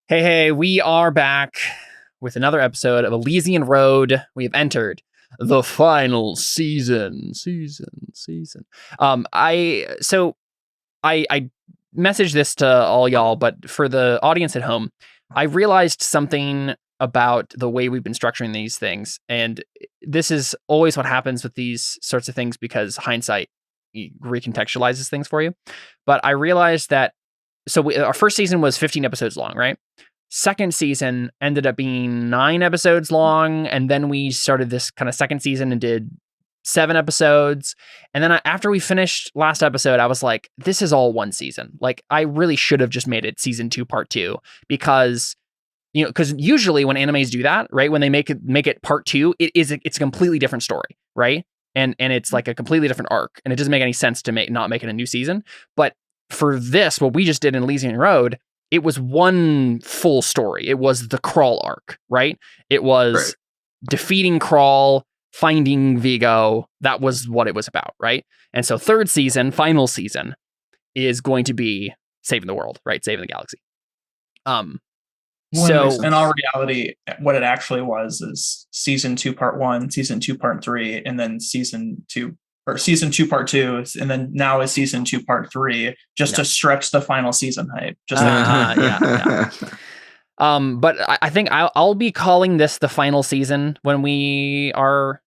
Hey, we are back with another episode of Elysian Road. We have entered the final season. I messaged this to all y'all, but for the audience at home, I realized something about the way we've been structuring these things, and this is always what happens with these sorts of things because hindsight recontextualizes things for you. But I realized that our first season was 15 episodes long, right? Second season ended up being 9 episodes long, and then we started this kind of second season and did 7 episodes. And then after we finished last episode, I was like, this is all one season. Like, I really should have just made it season 2, part 2, because usually when animes do that, right, when they make it part 2, it's a completely different story, right? And it's like a completely different arc, and it doesn't make any sense to not make it a new season. But for this, what we just did in Elysian Road, it was one full story. It was the Crawl arc, right? It was defeating Crawl, finding Vigo. That was what it was about, right? And so third season, final season, is going to be saving the world, right? Saving the galaxy. So in all reality, what it actually was is season 2, part 1, season 2, part 3, and then season 2 part 2, and then now is season 2 part 3, just to stretch the final season hype. Yeah. But I think I'll be calling this the final season when we are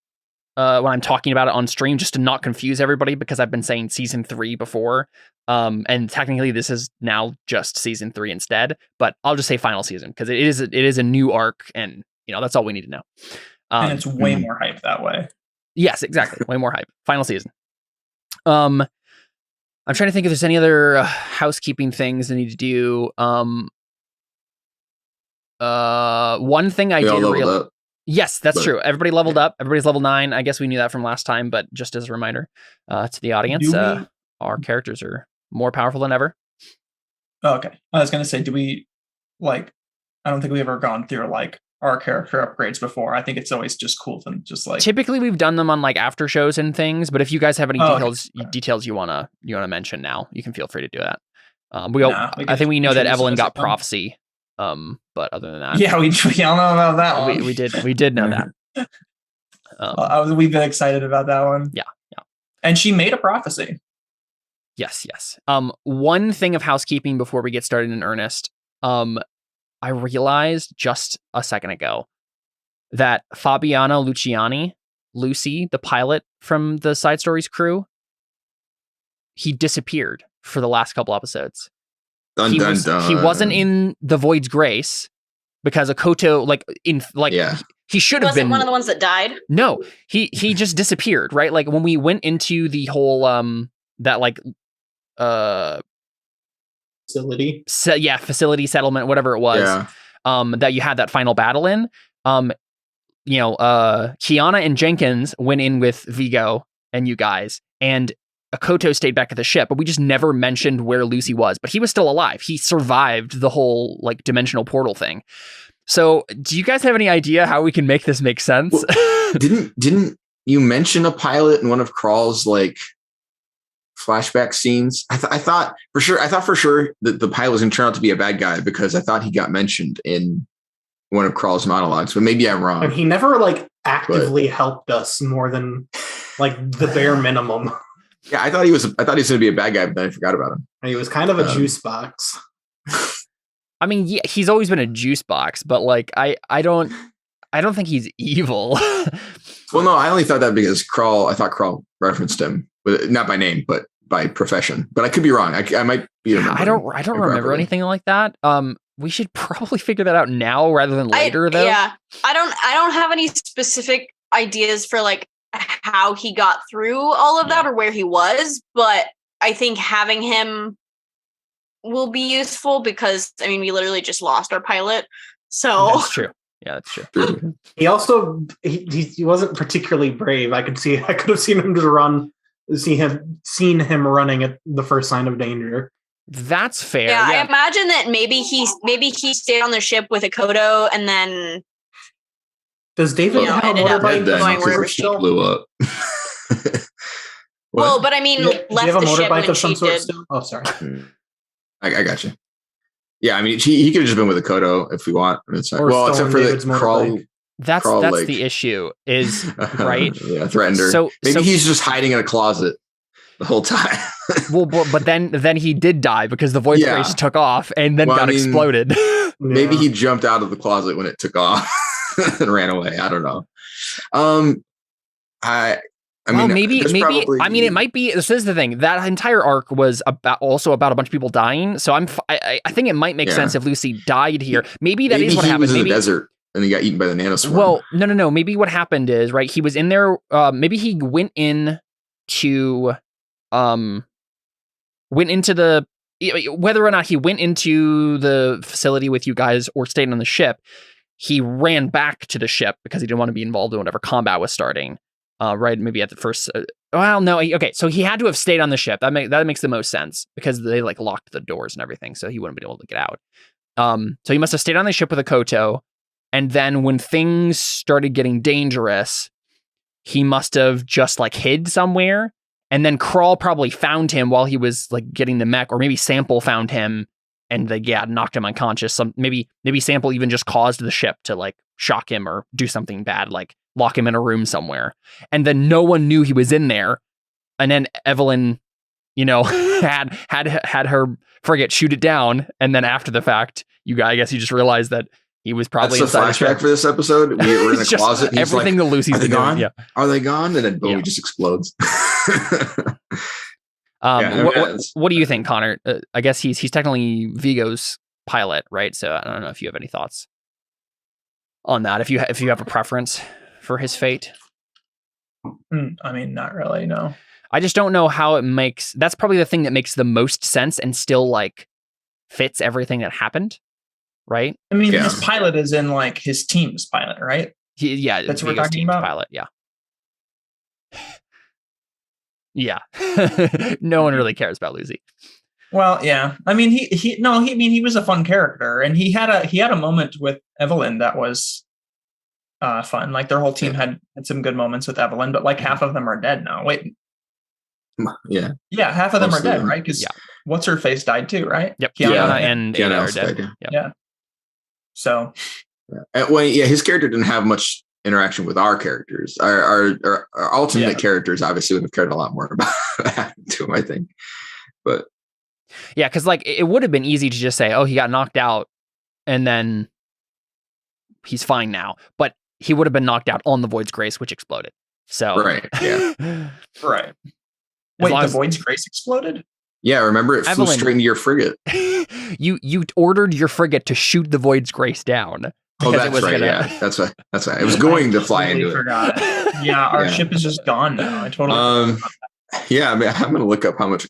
when I'm talking about it on stream, just to not confuse everybody, because I've been saying season 3 before, and technically this is now just season 3 instead. But I'll just say final season because it is a new arc, and that's all we need to know. And it's way more hype that way. Yes, exactly. Way more hype. Final season. I'm trying to think if there's any other housekeeping things I need to do. One thing I did realize. Yes, that's true. Everybody leveled up. Everybody's level 9. I guess we knew that from last time, but just as a reminder to the audience, our characters are more powerful than ever. Oh, okay. I was going to say, I don't think we've ever gone through our character upgrades before. I think it's always just cool to just typically we've done them on after shows and things, but if you guys have any details you want to mention now, you can feel free to do that. I think we know that Evelyn got prophecy. But other than that, we all know about that one. We did know that. We've been excited about that one. Yeah. And she made a prophecy. Yes. One thing of housekeeping before we get started in earnest. I realized just a second ago that Fabiano Luciani, Lucy, the pilot from the Side Stories crew, he disappeared for the last couple episodes. He wasn't in the Void's Grace because Akoto, he should have been one of the ones that died. No, he just disappeared, right? Like when we went into the whole facility. Facility settlement, whatever it was. Yeah. That you had that final battle in. Kiana and Jenkins went in with Vigo and you guys, and Akoto stayed back at the ship, but we just never mentioned where Lucy was. But he was still alive. He survived the whole dimensional portal thing. So, do you guys have any idea how we can make this make sense? Well, didn't you mention a pilot in one of Crawl's flashback scenes? I thought for sure that the pilot was going to turn out to be a bad guy because I thought he got mentioned in one of Crawl's monologues, but maybe I'm wrong. And he never actively helped us more than the bare minimum. Yeah, I thought he was going to be a bad guy, but then I forgot about him. He was kind of a juice box. I mean, yeah, he's always been a juice box, but I don't think he's evil. Well, no, I only thought that because I thought Crawl referenced him, not by name, but by profession. But I could be wrong. I might be. I don't remember anything like that. We should probably figure that out now rather than later, though. Yeah, I don't have any specific ideas for how he got through all of that or where he was, but I think having him will be useful because we literally just lost our pilot. So that's true. Yeah, that's true. He also he wasn't particularly brave. I could have seen him just run. Seen him running at the first sign of danger. That's fair. Yeah, I imagine that maybe he stayed on the ship with Akoto and then. Does David have a motorbike? Going wherever she blew up. Well, but left the ship when she did. Still? Oh, sorry. I got you. Yeah, I mean, he could have just been with a Kodo if we want. I mean, it's fine. Or Well, except for David's the crawl. motorbike. That's like, the issue is right. Yeah, threatened her. So Maybe he's just hiding in a closet the whole time. well, but then he did die because the void race took off and then got exploded. Maybe he jumped out of the closet when it took off and ran away. I don't know. I mean, maybe. Probably, I mean, it might be. This is the thing. That entire arc was about a bunch of people dying. So I think it might make sense if Lucy died here. Maybe that is what happened. Was in the desert and he got eaten by the nanoswarm. Well, no. Maybe what happened is he was in there. Maybe he went into the. Whether or not he went into the facility with you guys or stayed on the ship, he ran back to the ship because he didn't want to be involved in whatever combat was starting. Right, maybe at the first. Well, no, okay. So he had to have stayed on the ship. That makes the most sense because they locked the doors and everything, so he wouldn't be able to get out. So he must have stayed on the ship with a Koto, and then when things started getting dangerous, he must have just hid somewhere. And then Crawl probably found him while he was getting the mech, or maybe Sample found him and they knocked him unconscious. Maybe Sample even just caused the ship to shock him or do something bad, lock him in a room somewhere. And then no one knew he was in there. And then Evelyn, had her frigate shoot it down. And then after the fact, I guess you just realized that he was probably That's the flashback for this episode. We were in a closet. Everything that Lucy's been gone. Yeah. Are they gone? And then boom, he just explodes. What do you think, Connor? I guess he's technically Vigo's pilot, right? So I don't know if you have any thoughts on that. If you have a preference for his fate. I mean, not really. No. I just don't know how it makes. That's probably the thing that makes the most sense and still fits everything that happened. Right. I mean, his pilot is in his team's pilot, right? That's what we're talking about. Pilot, yeah. Yeah. No one really cares about Lucy. Well, yeah. I mean, he was a fun character, and he had a moment with Evelyn that was fun. Their whole team had some good moments with Evelyn, but half of them are dead now. Wait. Yeah. Yeah, half of them are dead, right? Because what's her face died too, right? Yep. Kiana and Ada are dead. Yeah. So. His character didn't have much interaction with our characters. Our ultimate characters obviously would have cared a lot more about what happened to him, I think. But yeah, because it would have been easy to just say, oh, he got knocked out and then he's fine now. But he would have been knocked out on the Void's Grace, which exploded. So right, yeah. Right. Wait, the Void's Grace exploded? Yeah, remember it flew straight into your frigate. You ordered your frigate to shoot the Void's Grace down. Oh, that's right. Yeah, that's right. It was going to fly into forgot. It. Yeah, our ship is just gone now. I totally. Yeah, I mean, I'm going to look up how much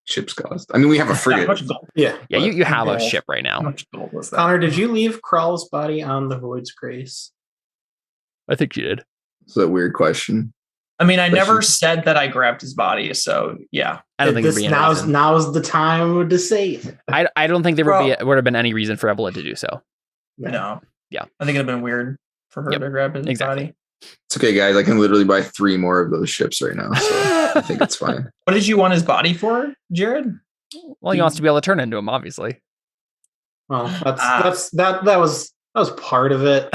ships cost. I mean, we have a frigate. Yeah. You have a ship right now. How much gold was that? Connor, did you leave Crawl's body on the Void's Grace? I think you did. It's a weird question. I mean, I never said that I grabbed his body, so yeah. I don't think there'd be any reason. Now's the time to say it. I don't think there would have been any reason for Evelyn to do so. No. Yeah. I think it'd have been weird for her to grab his body. It's okay, guys. I can literally buy 3 more of those ships right now, so I think it's fine. What did you want his body for, Jared? Well, he wants to be able to turn into him, obviously. Well, that was part of it.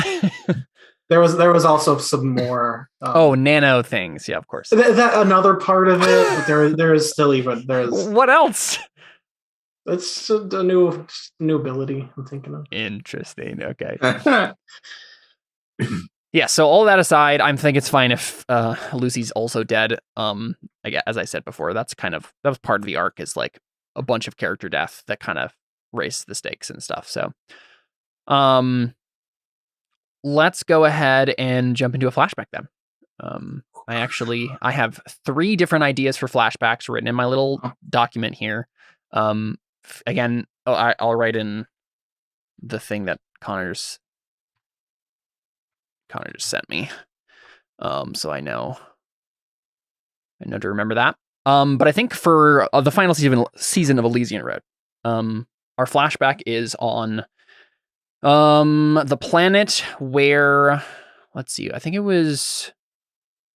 There was also some more. Nano things. Yeah, of course. That another part of it. But there is still there's. What else? It's a new ability I'm thinking of. Interesting. Okay. Yeah. So all that aside, I think it's fine if Lucy's also dead. As I said before, that was part of the arc, is a bunch of character death that kind of raised the stakes and stuff. So, let's go ahead and jump into a flashback then. I have 3 different ideas for flashbacks written in my little document here. Again, I'll write in the thing that Connor just sent me. So I know to remember that. But I think for the final season of Elysian Road, our flashback is on the planet where, let's see, I think it was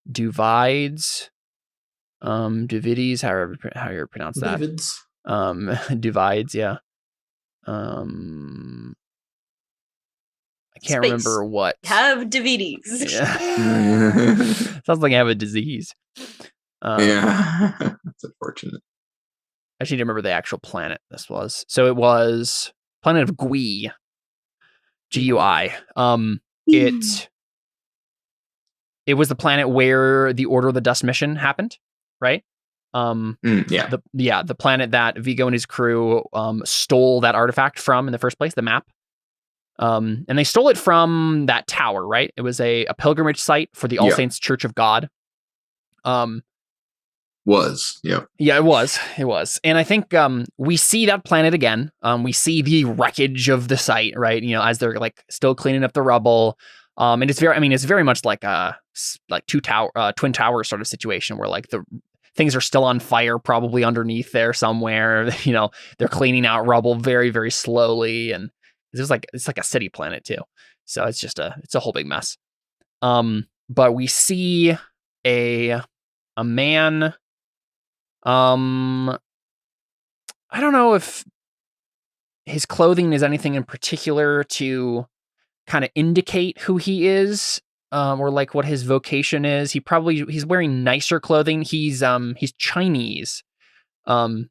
Duvides, however you pronounce that. Davids. Duvides, yeah. I can't Space. remember what. Have DVDs. Yeah. Sounds like I have a disease. Yeah, that's unfortunate. I just need to remember the actual planet this was. So it was planet of Gui. GUI. It was the planet where the Order of the Dust mission happened, right? Yeah. The planet that Vigo and his crew stole that artifact from in the first place, the map. And they stole it from that tower, right? It was a pilgrimage site for the All Saints Church of God. Yeah, it was. And I think we see that planet again. We see the wreckage of the site, right? You know, as they're like still cleaning up the rubble. And it's very much like a twin tower sort of situation where like the things are still on fire, probably underneath there somewhere. You know, they're cleaning out rubble very, very slowly, and it's like a city planet too. So it's a whole big mess. But we see a man. I don't know if his clothing is anything in particular to kind of indicate who he is, or like what his vocation is. He's wearing nicer clothing. He's Chinese, or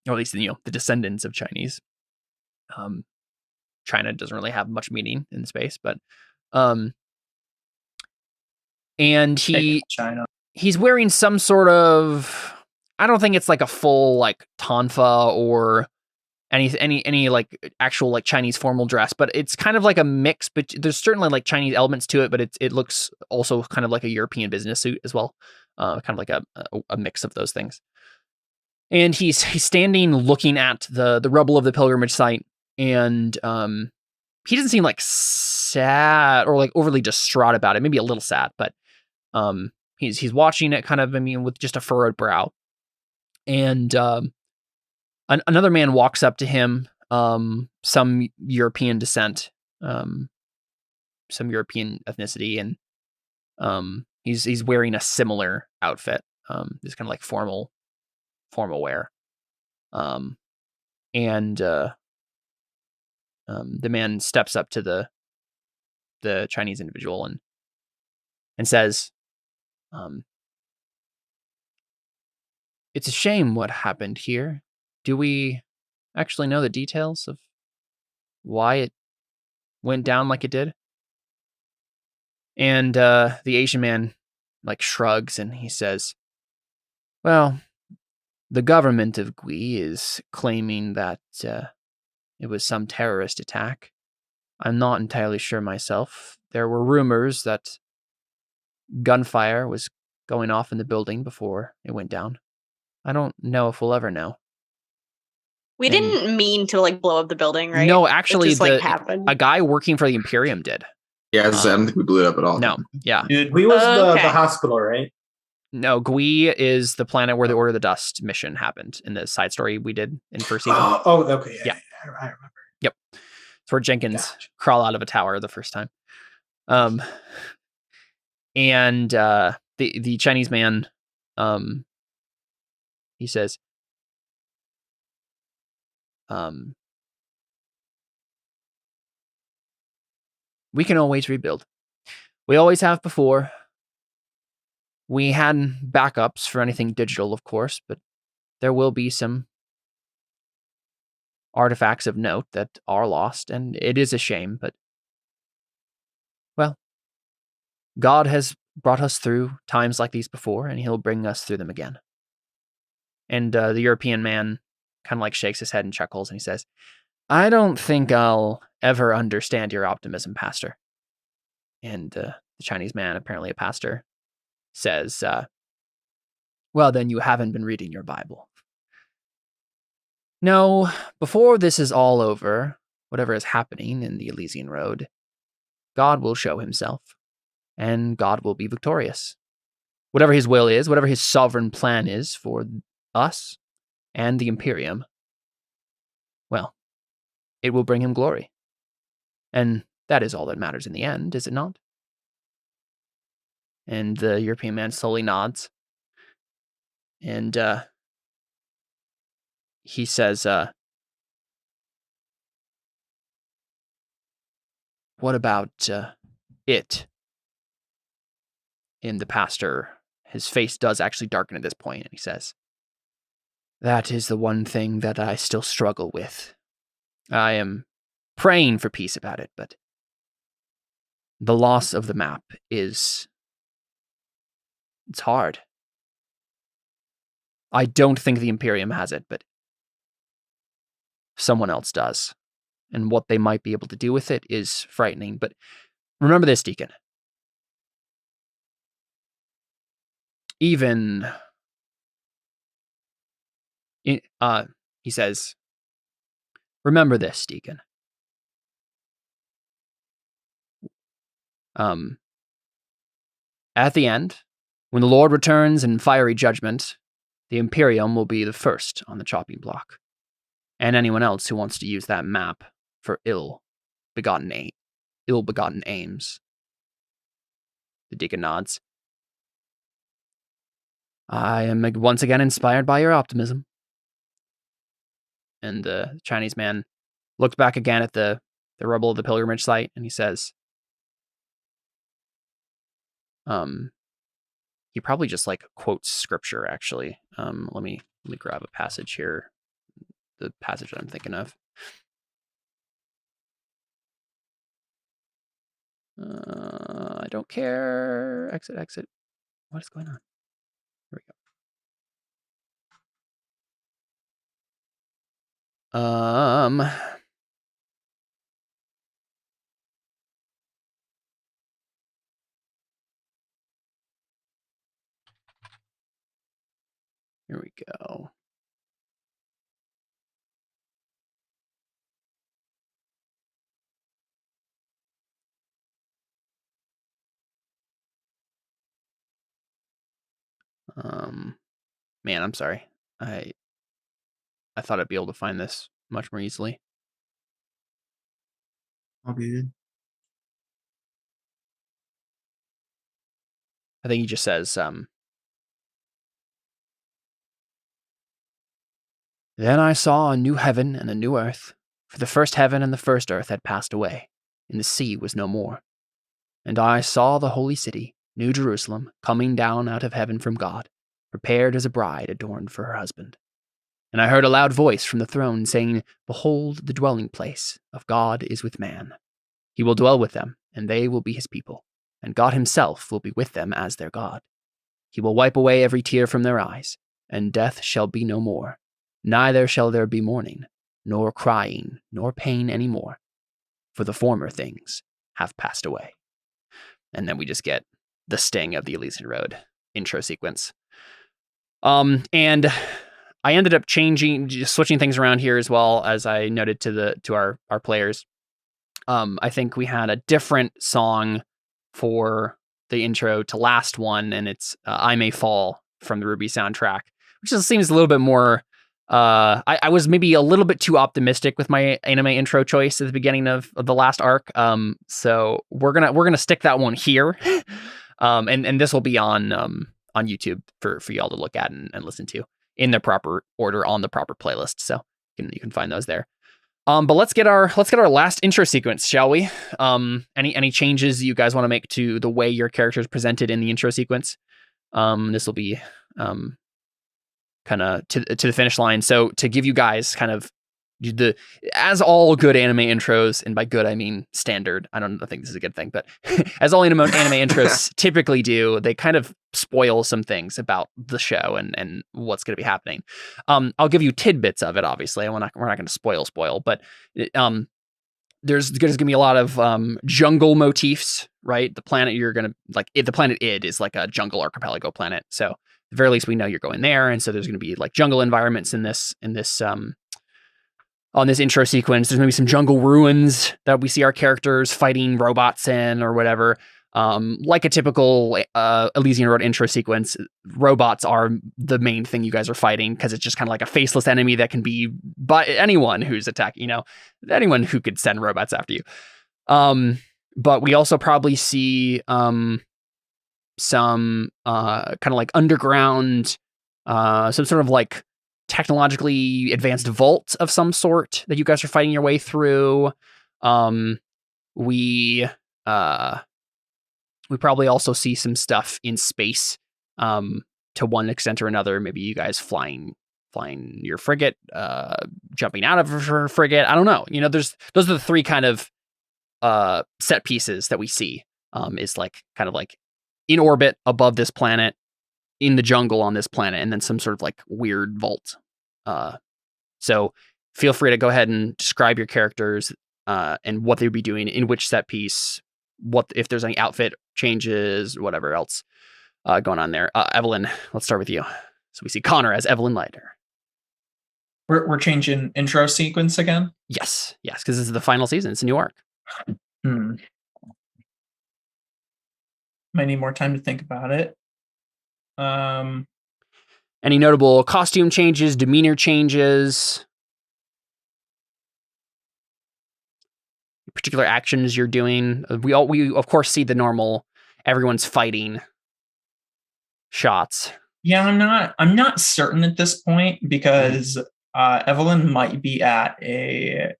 at least, you know, the descendants of Chinese. China doesn't really have much meaning in space, but and he's wearing some sort of, I don't think it's like a full like tonfa or any like actual like Chinese formal dress, but it's kind of like a mix. But there's certainly like Chinese elements to it, but it looks also kind of like a European business suit as well, kind of like a mix of those things. And he's standing looking at the rubble of the pilgrimage site, and he doesn't seem like sad or like overly distraught about it. Maybe a little sad, but he's watching it kind of, with just a furrowed brow. And another man walks up to him, some European descent, some European ethnicity, and he's wearing a similar outfit, this kind of like formal wear, and the man steps up to the Chinese individual and says, "It's a shame what happened here. Do we actually know the details of why it went down like it did?" And the Asian man like shrugs and he says, "Well, the government of Gui is claiming that it was some terrorist attack. I'm not entirely sure myself. There were rumors that gunfire was going off in the building before it went down. I don't know if we'll ever know." We didn't mean to like blow up the building, right? No, actually, it just, happened. A guy working for the Imperium did. Yeah, I don't think we blew it up at all. No, yeah. Gui was the hospital, right? No, Gui is the planet where the Order of the Dust mission happened in the side story we did in first season. Okay. Yeah. I remember. Yep. It's where Jenkins crawl out of a tower the first time. And the Chinese man, he says, "We can always rebuild. We always have before. We had backups for anything digital, of course, but there will be some artifacts of note that are lost, and it is a shame, but, well, God has brought us through times like these before, and he'll bring us through them again." And the European man kind of like shakes his head and chuckles, and he says, "I don't think I'll ever understand your optimism, Pastor." And the Chinese man, apparently a pastor, says, "Well, then you haven't been reading your Bible. No, before this is all over, whatever is happening in the Elysian Road, God will show himself, and God will be victorious. Whatever his will is, whatever his sovereign plan is for us and the Imperium, well, it will bring him glory. And that is all that matters in the end, is it not?" And the European man slowly nods. And he says, What about it? And the pastor, his face does actually darken at this point, and he says, "That is the one thing that I still struggle with. I am praying for peace about it, but the loss of the map it's hard. I don't think the Imperium has it, but someone else does. And what they might be able to do with it is frightening. But remember this, Deacon. Even, he says, remember this, Deacon. At the end, when the Lord returns in fiery judgment, the Imperium will be the first on the chopping block. And anyone else who wants to use that map for ill-begotten aims. The Deacon nods. I am once again inspired by your optimism. And the Chinese man looked back again at the rubble of the pilgrimage site, and he says, he probably just like quotes scripture, actually. Let me grab a passage here. The passage that I'm thinking of. I don't care. Exit. What is going on? Here we go. Here we go. Man, I'm sorry. I thought I'd be able to find this much more easily. All good. I think he just says, Then I saw a new heaven and a new earth, for the first heaven and the first earth had passed away, and the sea was no more. And I saw the holy city, New Jerusalem, coming down out of heaven from God, prepared as a bride adorned for her husband. And I heard a loud voice from the throne saying, Behold, the dwelling place of God is with man. He will dwell with them, and they will be his people, and God himself will be with them as their God. He will wipe away every tear from their eyes, and death shall be no more. Neither shall there be mourning, nor crying, nor pain any more, for the former things have passed away. And then we just get the sting of the Elysian Road intro sequence. And I ended up switching things around here as well, as I noted to our players. I think we had a different song for the intro to last one, and it's I May Fall from the Ruby soundtrack, which just seems a little bit more... I was maybe a little bit too optimistic with my anime intro choice at the beginning of the last arc. So we're gonna stick that one here. And this will be on YouTube for y'all to look at and listen to in the proper order on the proper playlist. So you can find those there. But let's get our last intro sequence, shall we? Any changes you guys want to make to the way your character is presented in the intro sequence? This will be kind of to the finish line. So to give you guys kind of as all good anime intros, and by good I mean standard. I think this is a good thing, but as all anime intros typically do, they kind of spoil some things about the show and what's going to be happening. I'll give you tidbits of it. Obviously, we're not going to spoil, but there's going to be a lot of jungle motifs, right? The planet you're going to the planet Id is like a jungle archipelago planet. So at the very least, we know you're going there, and so there's going to be like jungle environments in this on this intro sequence. There's maybe some jungle ruins that we see our characters fighting robots in or whatever. Like a typical Elysian Road intro sequence, robots are the main thing you guys are fighting because it's just kind of like a faceless enemy that can be by anyone who's attacking, anyone who could send robots after you. But we also probably see some kind of like underground, some sort of like technologically advanced vault of some sort that you guys are fighting your way through. we probably also see some stuff in space, to one extent or another. Maybe you guys flying your frigate, jumping out of her frigate. I don't know. Those are the three kind of set pieces that we see. Is like kind of like in orbit above this planet, in the jungle on this planet, and then some sort of like weird vault. So feel free to go ahead and describe your characters and what they would be doing in which set piece, what if there's any outfit changes, whatever else going on there. Evelyn, let's start with you. So we see Connor as Evelyn Leiter. We're changing intro sequence again? Yes, because this is the final season. It's a new arc. Might need more time to think about it. Any notable costume changes, demeanor changes, particular actions you're doing? We of course see the normal, everyone's fighting shots. Yeah, I'm not certain at this point because Evelyn might be at a.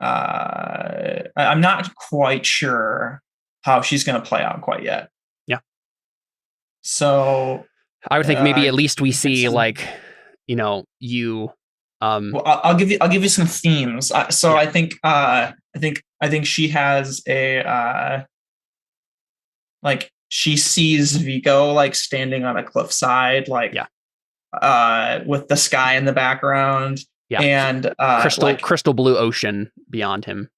I'm not quite sure how she's going to play out quite yet. Yeah. So I would think maybe at least we see like, you. Well, I'll give you some themes. So yeah. I think she has a she sees Vigo like standing on a cliffside, like with the sky in the background. Yeah. And crystal blue ocean beyond him.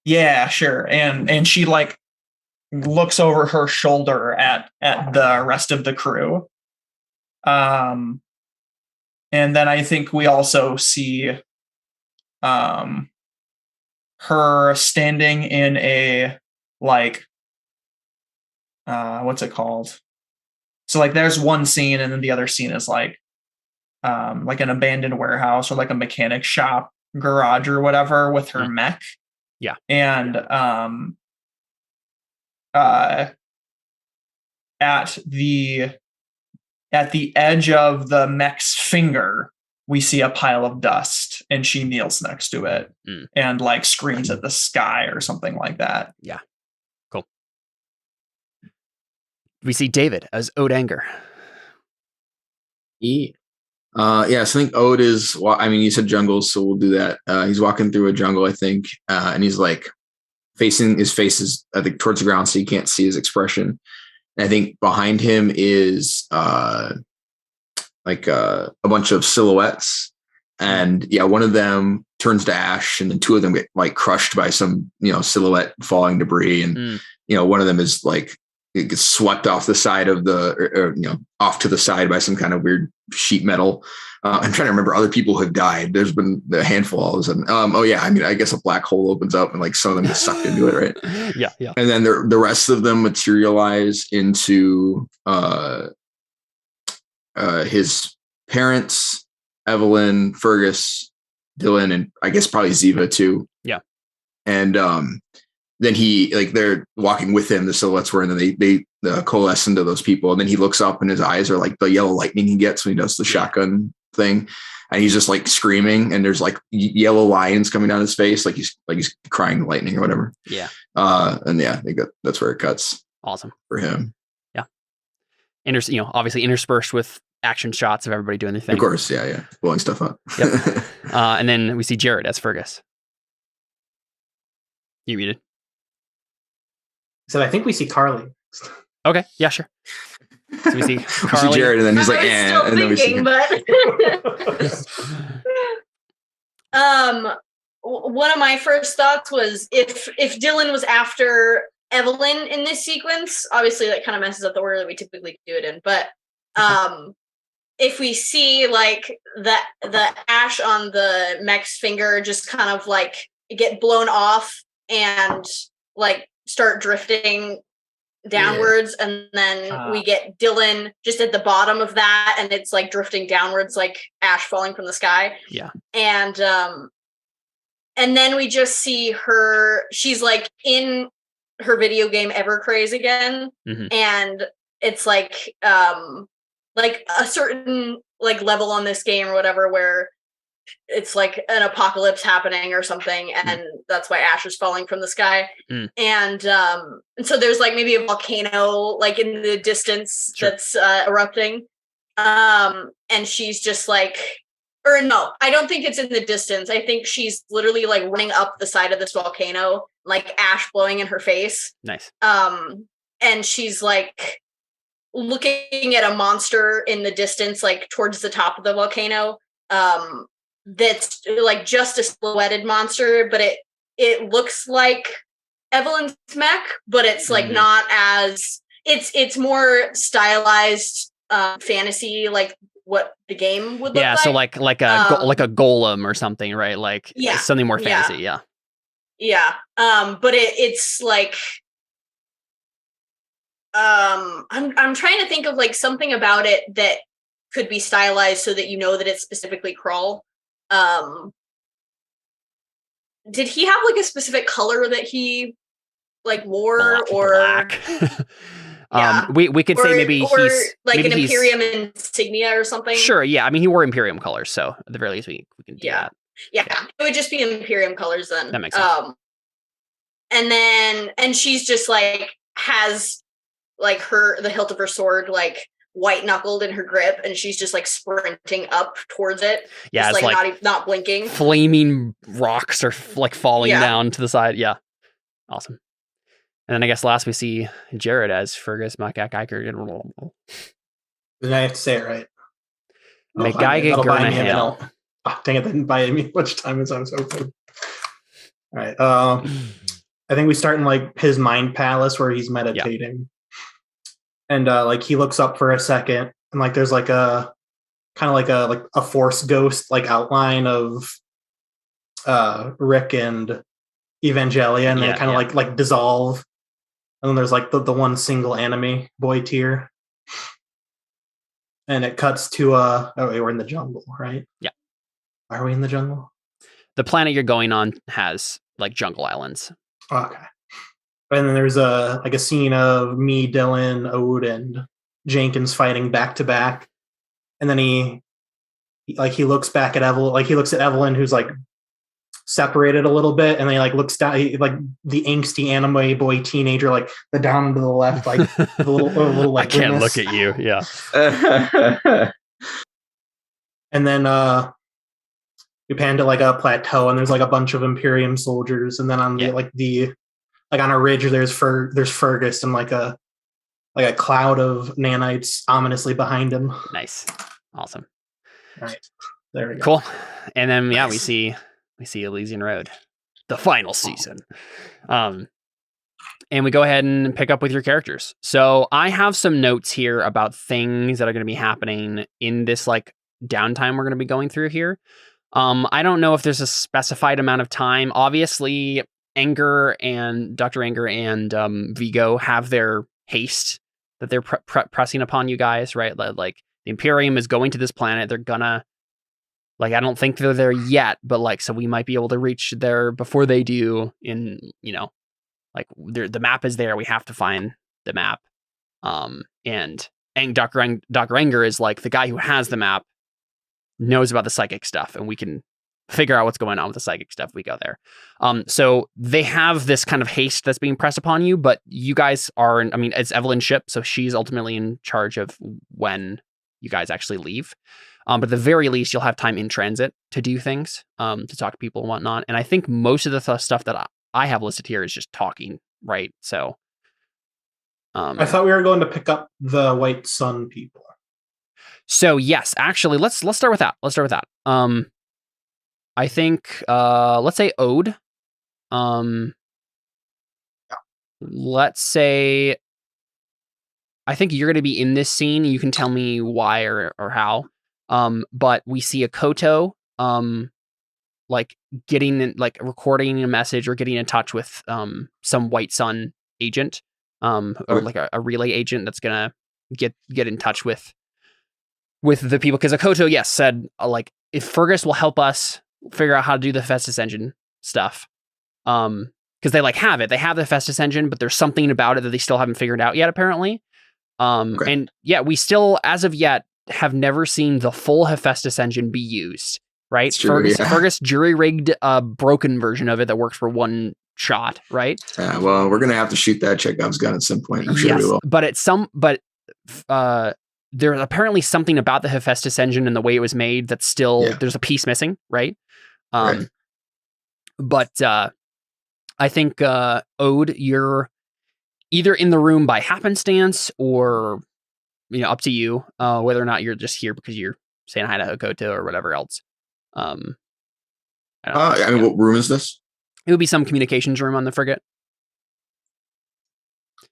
Yeah, sure. And she like looks over her shoulder at the rest of the crew. And then I think we also see her standing in a like what's it called? So like there's one scene and then the other scene is like an abandoned warehouse or like a mechanic shop garage or whatever with her mech. Yeah. And at the edge of the mech's finger, we see a pile of dust and she kneels next to it and like screams at the sky or something like that. Yeah. Cool. We see David as Ode Anger. So I think Ode is, you said jungle, so we'll do that. He's walking through a jungle, I think, and he's like facing, his face is, I think, towards the ground, so you can't see his expression. And I think behind him is a bunch of silhouettes. And one of them turns to ash, and then two of them get like crushed by some, silhouette falling debris. And, one of them is like, it gets swept off the side of off to the side by some kind of weird sheet metal. I'm trying to remember other people who have died. There's been a handful all of a sudden. I guess a black hole opens up and like some of them get sucked into it, right? Yeah. And then the rest of them materialize into his parents, Evelyn, Fergus, Dylan, and I guess probably Ziva too. Yeah. And then they're walking with him, the silhouettes were, and then they coalesce into those people. And then he looks up and his eyes are like the yellow lightning he gets when he does the shotgun thing. And he's just like screaming, and there's like yellow lines coming down his face. Like he's crying lightning or whatever. Yeah. I think that's where it cuts. Awesome. For him. Yeah. Obviously interspersed with action shots of everybody doing their thing. Of course. Yeah. Blowing stuff up. Yep. And then we see Jared as Fergus. You muted. So I think we see Carly. Okay, yeah, sure. So we see Carly. We see Jared, and then he's like, and then we see him. One of my first thoughts was if Dylan was after Evelyn in this sequence, obviously that kind of messes up the order that we typically do it in. But if we see like the ash on the mech's finger just kind of like get blown off and like start drifting downwards, and then we get Dylan just at the bottom of that, and it's like drifting downwards like ash falling from the sky. Yeah. And then we just see her, she's like in her video game Evercraze again. Mm-hmm. And it's like a certain like level on this game or whatever where it's like an apocalypse happening or something, and that's why ash is falling from the sky. And so there's like maybe a volcano like in the distance that's erupting. And she's just like, or no, I don't think it's in the distance. I think she's literally like running up the side of this volcano, like ash blowing in her face. Nice. And she's like looking at a monster in the distance, like towards the top of the volcano. That's like just a silhouetted monster, but it looks like Evelyn's mech, but it's like not as it's more stylized fantasy, like what the game would look like. So like a golem or something, right? Like something more fantasy. Yeah. But it's like I'm trying to think of like something about it that could be stylized so that you know that it's specifically Krull. Did he have like a specific color that he like wore black. We could say maybe he's like maybe an Imperium insignia or something. Sure, yeah. I mean, he wore Imperium colors, so at the very least, we can do that. Yeah, it would just be Imperium colors then. That makes sense. And she's just like has like the hilt of her sword like white knuckled in her grip, and she's just like sprinting up towards it. Yeah, just, it's like not blinking. Flaming rocks are like falling down to the side. Yeah, awesome. And then I guess last we see Jared as Fergus MacGyver. Then I have to say it right. MacGyver Gurnahale. Oh, dang it, that didn't buy me much time as I was hoping. All right. I think we start in like his mind palace where he's meditating. And like he looks up for a second, and like there's like a kind of like a force ghost like outline of Rick and Evangelia, and they kind of like dissolve. And then there's like the one single enemy boy tier. And it cuts to we're in the jungle, right? Yeah. Are we in the jungle? The planet you're going on has like jungle islands. Okay. And then there's a scene of me, Dylan, Ode, and Jenkins fighting back to back. And then he looks back at Evelyn, like he looks at Evelyn, who's like separated a little bit, and then he like looks down, like the angsty anime boy teenager, like the down to the left, like the little like I can't look at you, yeah. And then we pan to like a plateau, and there's like a bunch of Imperium soldiers, and then on the on a ridge there's Fergus and like a cloud of nanites ominously behind him. Nice, awesome. All right, there we go. Cool. And then we see Elysian Road, the final season. And we go ahead and pick up with your characters. So I have some notes here about things that are going to be happening in this like downtime we're going to be going through here. I don't know if there's a specified amount of time. Obviously, Dr. Anger and Vigo have their haste that they're pressing upon you guys, right? Like the Imperium is going to this planet. They're gonna, like, I don't think they're there yet, but like, so we might be able to reach there before they do. In, you know, like the map is there. We have to find the map. And Dr. Anger is like the guy who has the map, knows about the psychic stuff, and we can figure out what's going on with the psychic stuff. We go there. So they have this kind of haste that's being pressed upon you, but you guys are, I mean, it's Evelyn's ship, so she's ultimately in charge of when you guys actually leave. But at the very least, you'll have time in transit to do things, to talk to people and whatnot. And I think most of the stuff that I have listed here is just talking, right? So I thought we were going to pick up the White Sun people. So yes, actually, let's start with that. I think let's say Ode. Let's say I think you're going to be in this scene. You can tell me why or how. But we see a Koto like getting like recording a message or getting in touch with some White Sun agent, or like a relay agent that's gonna get in touch with the people, because Akoto, yes, said like if Fergus will help us figure out how to do the Festus engine stuff, because they like have the Festus engine, but there's something about it that they still haven't figured out yet, apparently. And yeah, we still, as of yet, have never seen the full Hephaestus engine be used right? True, Fergus jury-rigged a broken version of it that works for one shot, right? Well, we're gonna have to shoot that Chekhov's gun at some point. I'm sure we will. But there's apparently something about the Hephaestus engine and the way it was made that's still there's a piece missing, right? Right. But I think Ode, you're either in the room by happenstance or up to you whether or not you're just here because you're saying hi to Hakoto or whatever else. I mean, what room is this? It would be some communications room on the frigate.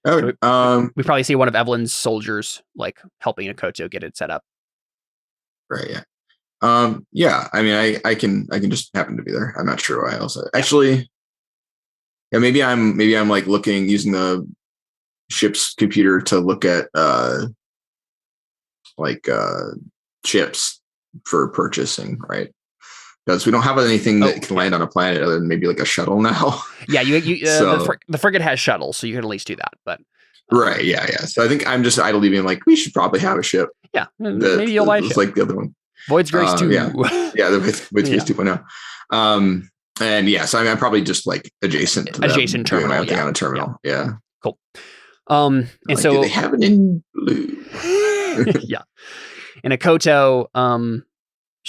Oh, so we probably see one of Evelyn's soldiers like helping Hakoto get it set up. Right. Yeah. Yeah. I mean, I can just happen to be there. I'm not sure why else. Actually, yeah. Maybe I'm like using the ship's computer to look at ships for purchasing, right? Because we don't have anything that can land on a planet other than maybe like a shuttle now. Yeah, the frigate has shuttles, so you can at least do that. But right, yeah. So I think I'm just idly being like, we should probably have a ship. Yeah, maybe you'll like it. Like the other one, Void's Grace 2. Yeah, the Void's Grace 2.0. And yeah, so I'm probably just like adjacent terminal, on a terminal. Yeah. Cool. And like, so do they have it in blue? Yeah. And Hakoto,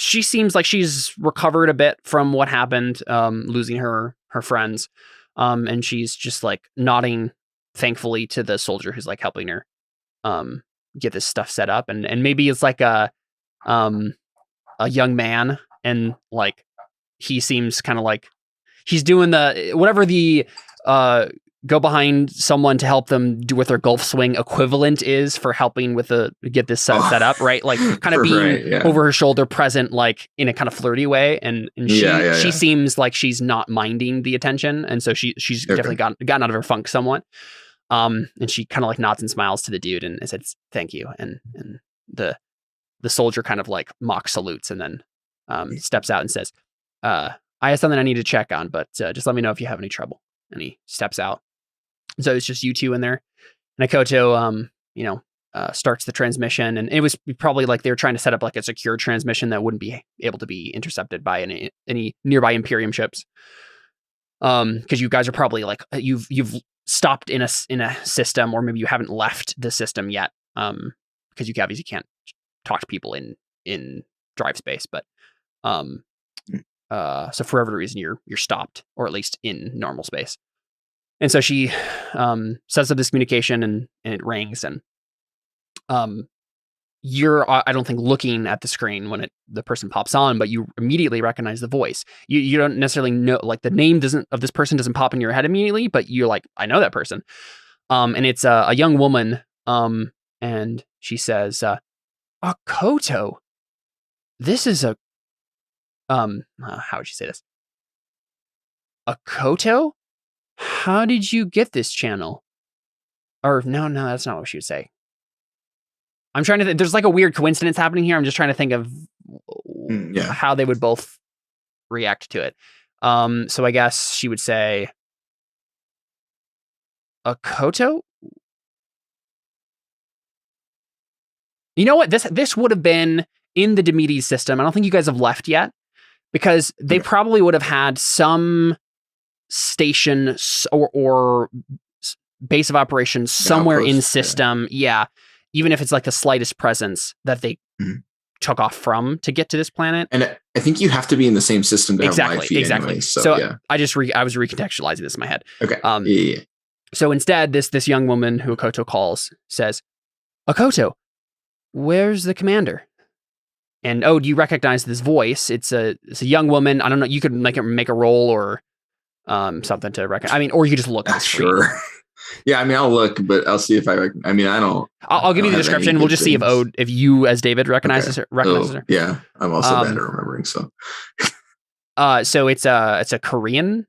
she seems like she's recovered a bit from what happened, losing her friends. And she's just like nodding thankfully to the soldier who's like helping her get this stuff set up. And maybe it's like a young man, and like he seems kind of like he's doing the whatever the go behind someone to help them do with their golf swing equivalent is for helping with get this set up, right? Like kind of being over her shoulder, present, like in a kind of flirty way. And she seems like she's not minding the attention. And so she's definitely gotten out of her funk somewhat. And she kind of like nods and smiles to the dude and says, thank you. And the soldier kind of like mock salutes and then steps out and says, I have something I need to check on, but just let me know if you have any trouble. And he steps out. So it's just you two in there. And Hakoto, starts the transmission. And it was probably like they were trying to set up like a secure transmission that wouldn't be able to be intercepted by any nearby Imperium ships. Because you guys are probably like you've stopped in a system, or maybe you haven't left the system yet. Because you obviously can't talk to people in drive space, but so for whatever reason you're stopped, or at least in normal space. And so she sets up this communication and it rings, and you're I don't think looking at the screen when the person pops on, but you immediately recognize the voice. You don't necessarily know, like the name of this person doesn't pop in your head immediately, but you're like, I know that person. And it's a young woman, and she says, Hakoto, this is how would you say this? Hakoto? How did you get this channel? Or no, that's not what she would say. I'm trying to think. There's like a weird coincidence happening here. I'm just trying to think of how they would both react to it. So I guess she would say, Hakoto? You know what? This would have been in the Demetes system. I don't think you guys have left yet, because they probably would have had some station or base of operations somewhere in system. Yeah. Even if it's like the slightest presence that they took off from to get to this planet. And I think you have to be in the same system to have live feed exactly. Anyway, so yeah. I was recontextualizing this in my head. Okay. So instead, this young woman who Hakoto calls says, Hakoto, where's the commander? And do you recognize this voice? It's a young woman. I don't know. You could make a roll or something to recognize. I mean, or you just look at the screen. Sure. Yeah, I mean, I'll look, but I'll see if I don't. I'll give you the description. We'll just see if you as David recognizes her. Yeah, I'm also bad at remembering. So, so it's a Korean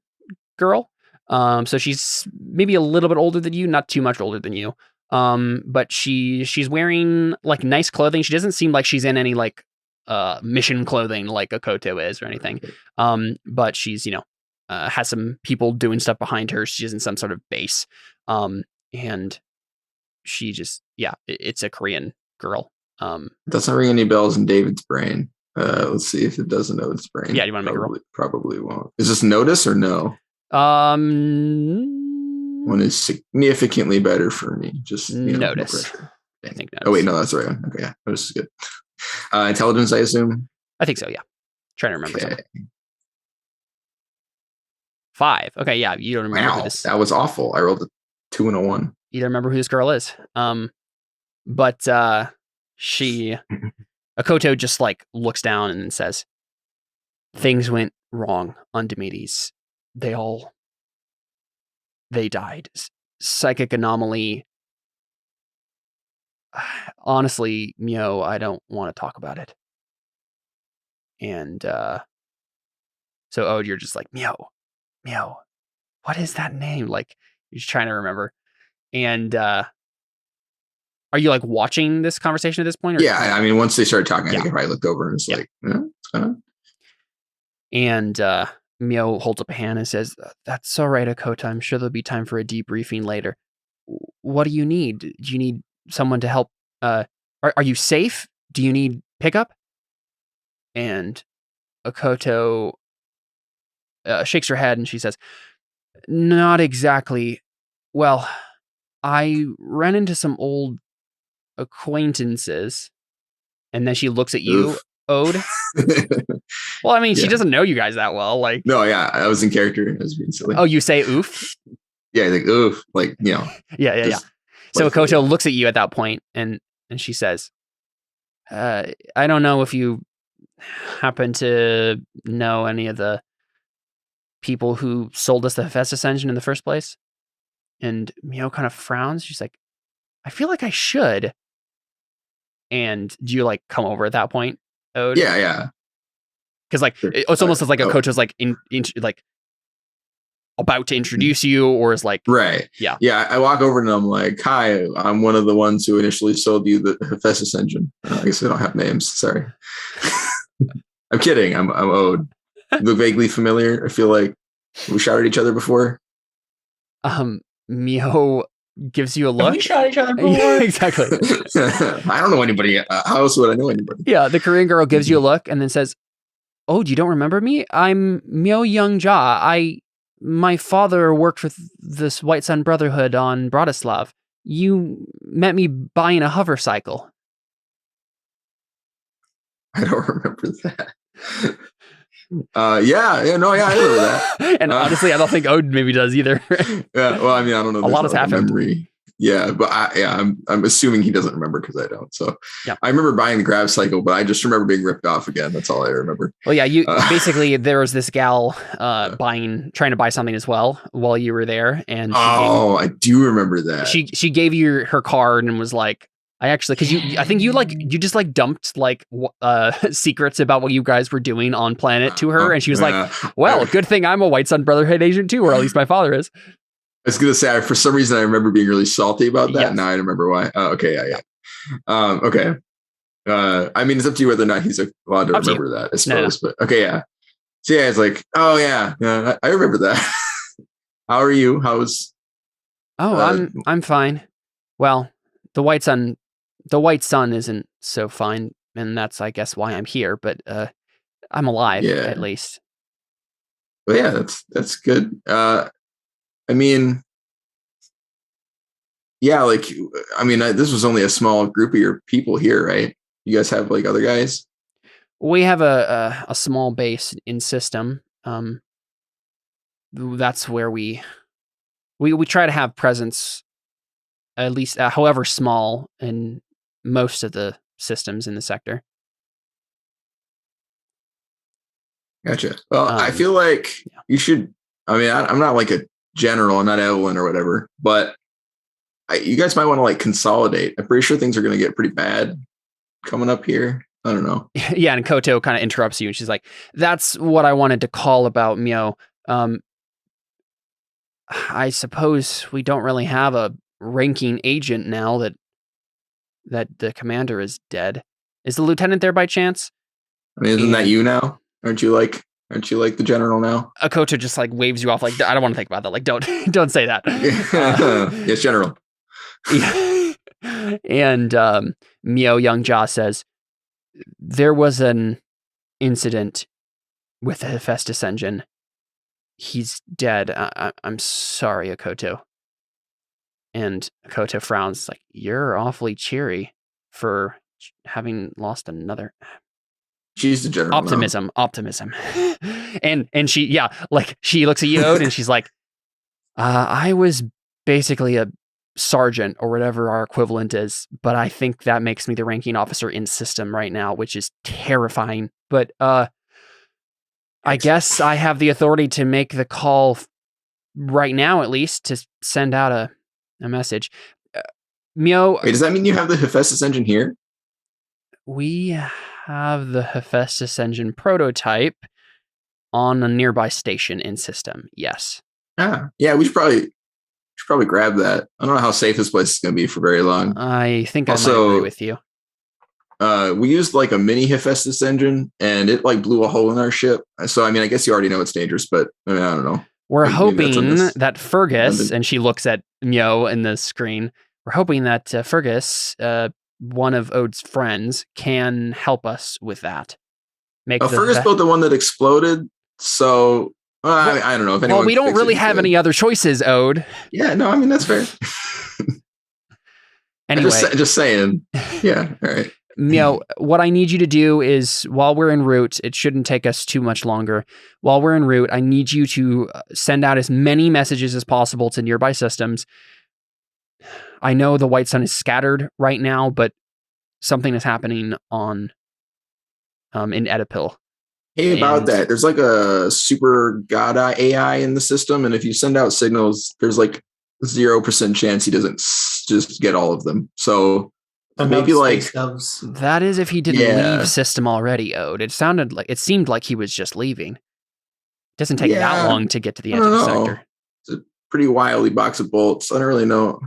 girl. So she's maybe a little bit older than you, not too much older than you. But she's wearing like nice clothing. She doesn't seem like she's in any like mission clothing like Hakoto is or anything. But she's has some people doing stuff behind her. She's in some sort of base. And she just, it's a Korean girl. Doesn't ring any bells in David's brain. Let's see if it doesn't know its brain. Yeah, you want to make a roll? Probably won't. Is this notice or no? One is significantly better for me. Just notice. I think notice. Oh wait, no, that's the right one. Okay, yeah, notice is good. Intelligence, I assume. I think so. Yeah, trying to remember something. 5. Okay, yeah, you don't remember. Wow, that was awful. I rolled a 2 and a 1. You don't remember who this girl is. But Akoto just like looks down and says, "Things went wrong on Demedes. They died. Psychic anomaly. Honestly, Mio, I don't want to talk about it." And so Ode, you're just like, Mio, what is that name? Like, you're just trying to remember. And are you like watching this conversation at this point? Or yeah, I mean, once they started talking, I think I probably looked over and was like, what's going on? And Mio holds up a hand and says, "That's all right, Akota. I'm sure there'll be time for a debriefing later. What do you need? Do you need someone to help? Are you safe? Do you need pickup?" And Akoto shakes her head and she says, "Not exactly. Well, I ran into some old acquaintances." And then she looks at you, Ode. Well, I mean, she doesn't know you guys that well. Like, no, yeah, I was in character. I was being silly. Oh, you say oof? Yeah, like oof, like Yeah. So Akoto looks at you at that point, and she says, "I don't know if you happen to know any of the people who sold us the Hephaestus engine in the first place?" And Mio kind of frowns. She's like, "I feel like I should." And do you like come over at that point, Ode? Yeah. Because like it's almost as like Akoto's like like about to introduce you, or is like right. Yeah. I walk over and I'm like, "Hi, I'm one of the ones who initially sold you the Hephaestus engine." I guess they don't have names. Sorry. I'm kidding. I'm Ode. You look vaguely familiar. I feel like we shot at each other before. Mio gives you a look. We shot each other before. Yeah, exactly. I don't know anybody. How else would I know anybody? Yeah, the Korean girl gives you a look and then says, "Oh, you don't remember me? I'm Myo Young-ja. My father worked with this White Sun Brotherhood on Bratislav. You met me buying a hover cycle." I don't remember that. I remember that. And honestly, I don't think Ode maybe does either. Yeah, well, I mean, I don't know. A lot has happened. Memory. Yeah, but I'm assuming he doesning remember because I don't. So yeah. I remember buying the grab cycle, but I just remember being ripped off again. That's all I remember. Well, yeah, you basically there was this gal trying to buy something as well while you were there, and I do remember that. She gave you her card and was like, I think you just like dumped like secrets about what you guys were doing on planet to her, and she was like, "Well, good thing I'm a White Sun Brotherhood agent too, or at least my father is." I was gonna say, for some reason I remember being really salty about that. Yes. Now I don't remember why. Okay, yeah. Okay. I mean, it's up to you whether or not he's allowed to remember that, I suppose. No. But okay, yeah. So yeah, it's like, oh yeah, I remember that. How are you? How's? Oh, I'm fine. Well, the White Sun isn't so fine, and that's, I guess, why I'm here. But I'm alive, at least. Well, yeah, that's good. I mean, yeah, this was only a small group of your people here, right? You guys have like other guys? We have a small base in system. That's where we try to have presence, at least however small, in most of the systems in the sector. Gotcha. Well, I feel like you should. I mean, I'm not like a general, not Evelyn or whatever, but you guys might want to like consolidate. I'm pretty sure things are going to get pretty bad coming up here. I don't know. Yeah, and Koto kind of interrupts you, and she's like, "That's what I wanted to call about, Mio. I suppose we don't really have a ranking agent now that the commander is dead. Is the lieutenant there by chance?" I mean, isn't that you now? Aren't you like the general now? Akoto just like waves you off. Like, I don't want to think about that. Like, don't say that. Yes, general. And Mio Young-ja says, there was an incident with the Hephaestus engine. He's dead. I'm sorry, Akoto. And Akoto frowns like, you're awfully cheery for having lost another. She's the general. Optimism. and she, she looks at you, Ode, and she's like, I was basically a sergeant or whatever our equivalent is, but I think that makes me the ranking officer in system right now, which is terrifying. But I guess I have the authority to make the call right now, at least, to send out a message. Mio. Wait, does that mean you have the Hephaestus engine here? We have the Hephaestus engine prototype on a nearby station in system. Yes. Yeah, we should probably grab that. I don't know how safe this place is going to be for very long. I think also, I might agree with you. We used like a mini Hephaestus engine, and it like blew a hole in our ship. So I mean, I guess you already know it's dangerous, but I don't know. We're hoping that Fergus, and she looks at Mio in the screen. We're hoping that Fergus, one of Ode's friends, can help us with that. Fergus built the one that exploded, so. I don't know if anyone. Well, we don't really have any other choices, Ode. Yeah, no, I mean that's fair. Anyway, just saying. Yeah, all right. Mio, what I need you to do is, while we're en route, it shouldn't take us too much longer. While we're en route, I need you to send out as many messages as possible to nearby systems. I know the White Sun is scattered right now, but something is happening on in Oedipal. Hey, about that, there's like a super god AI in the system, and if you send out signals, there's like 0% chance he doesn't just get all of them. So maybe like that is if he didn't leave system already, Ode. It seemed like he was just leaving. It doesn't take that long to get to the edge of the sector. It's a pretty wily box of bolts. I don't really know.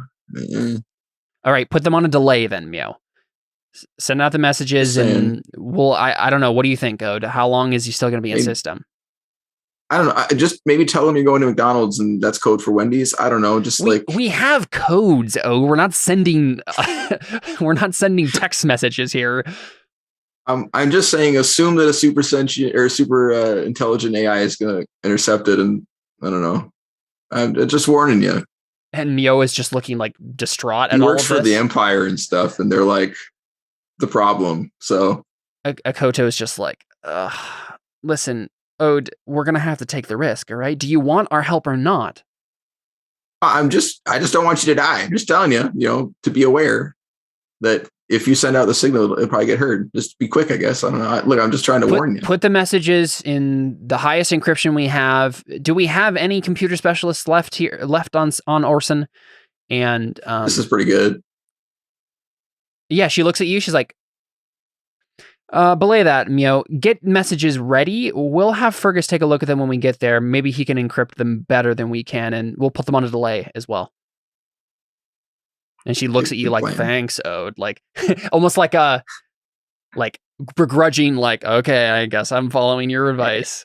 All right, put them on a delay then, Mio. Send out the messages, and I don't know. What do you think, Ode? How long is he still going to be in system? I don't know. Just maybe tell him you're going to McDonald's and that's code for Wendy's. I don't know. Just we have codes. Ode. We're not sending text messages here. I'm just saying, assume that a super sentient or super intelligent AI is going to intercept it, and I don't know. I'm just warning you. And Mio is just looking like distraught. He works for the Empire and stuff, and they're like the problem. So Akoto is just like, listen, Ode, we're gonna have to take the risk. All right, do you want our help or not? I just don't want you to die. I'm just telling you, to be aware that if you send out the signal, it'll probably get heard. Just be quick, I guess. I don't know. Look, I'm just trying to warn you. Put the messages in the highest encryption we have. Do we have any computer specialists left on Orson? And this is pretty good. Yeah, she looks at you. She's like, belay that, Mio. Get messages ready. We'll have Fergus take a look at them when we get there. Maybe he can encrypt them better than we can, and we'll put them on a delay as well. And she looks at you like, thanks, Ode. Like, almost like a, begrudging, like, okay, I guess I'm following your advice.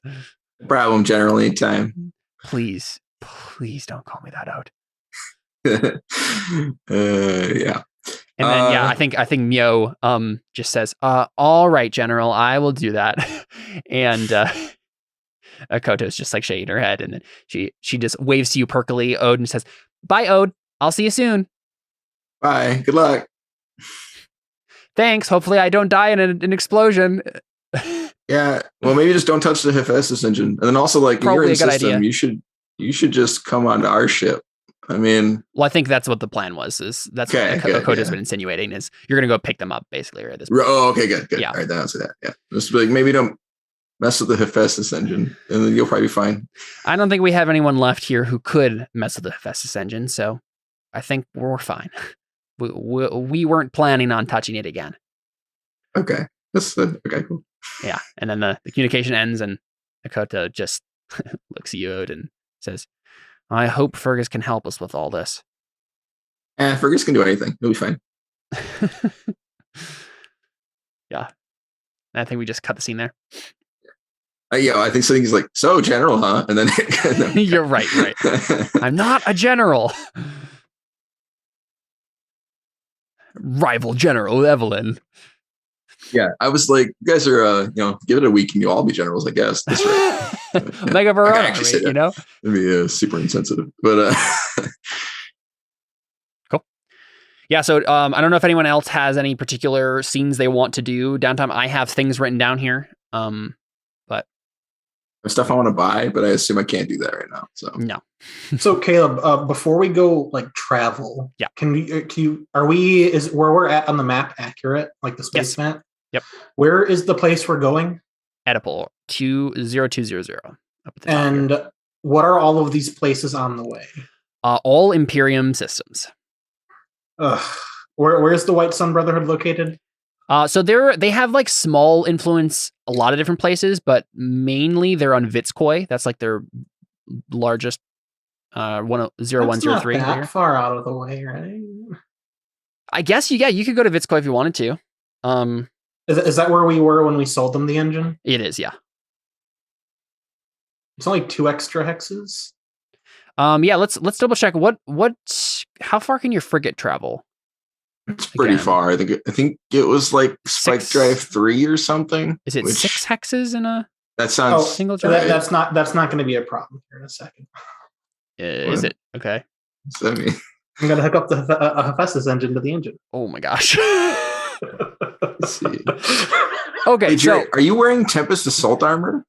Problem, General, anytime. Please don't call me that, Ode. Yeah. And then, I think Mio just says, all right, General, I will do that. And Akoto's just like shaking her head. And then she just waves to you perkily, Ode, and says, bye, Ode. I'll see you soon. Bye. Good luck. Thanks. Hopefully I don't die in an explosion. Yeah. Well, maybe just don't touch the Hephaestus engine. And then also, like, Probably when you're in system, idea. you should just come onto our ship. I mean, well, I think that's what the plan was. That's what Akoto's been insinuating is you're going to go pick them up basically right at this point. Oh, okay, good. Yeah. All right, then I'll say that. Yeah. Just like, maybe don't mess with the Hephaestus engine, and then you'll probably be fine. I don't think we have anyone left here who could mess with the Hephaestus engine, so I think we're fine. We weren't planning on touching it again. Okay. That's okay, cool. Yeah. And then the communication ends, and Akoto just looks at you and says, I hope Fergus can help us with all this. Fergus can do anything. He'll be fine. Yeah. I think we just cut the scene there. Yeah, I think so. He's like, so, General, huh? And then you're right. I'm not a general. Rival General Evelyn. Yeah, I was like, you guys are, give it a week and you'll all be generals, I guess. That's right. Mega Verona, you know? It'd be super insensitive, but cool. Yeah, so I don't know if anyone else has any particular scenes they want to do downtime. I have things written down here, but stuff I want to buy, but I assume I can't do that right now. So no. So Caleb, before we go like travel, yeah, is where we're at on the map accurate? Like the space map? Yep. Where is the place we're going? Oedipal 20200 up at the top. And here. What are all of these places on the way? All Imperium systems. Where's the White Sun Brotherhood located? So they have like small influence a lot of different places, but mainly they're on Vitskoi. That's like their largest 0103. That's not that far out of the way, right? I guess you could go to Vitskoi if you wanted to. Is that where we were when we sold them the engine? It is, yeah. It's only 2 extra hexes. Yeah, let's double check. How far can your frigate travel? It's pretty far. I think it was like Spike Drive 3 or something. Is it 6 hexes in a that sounds single drive? That's not going to be a problem here in a second. Is it? Okay. What's that mean? I'm going to hook up the Hephaestus engine to the engine. Oh my gosh. Let's see. Okay, hey, so are you wearing Tempest Assault armor?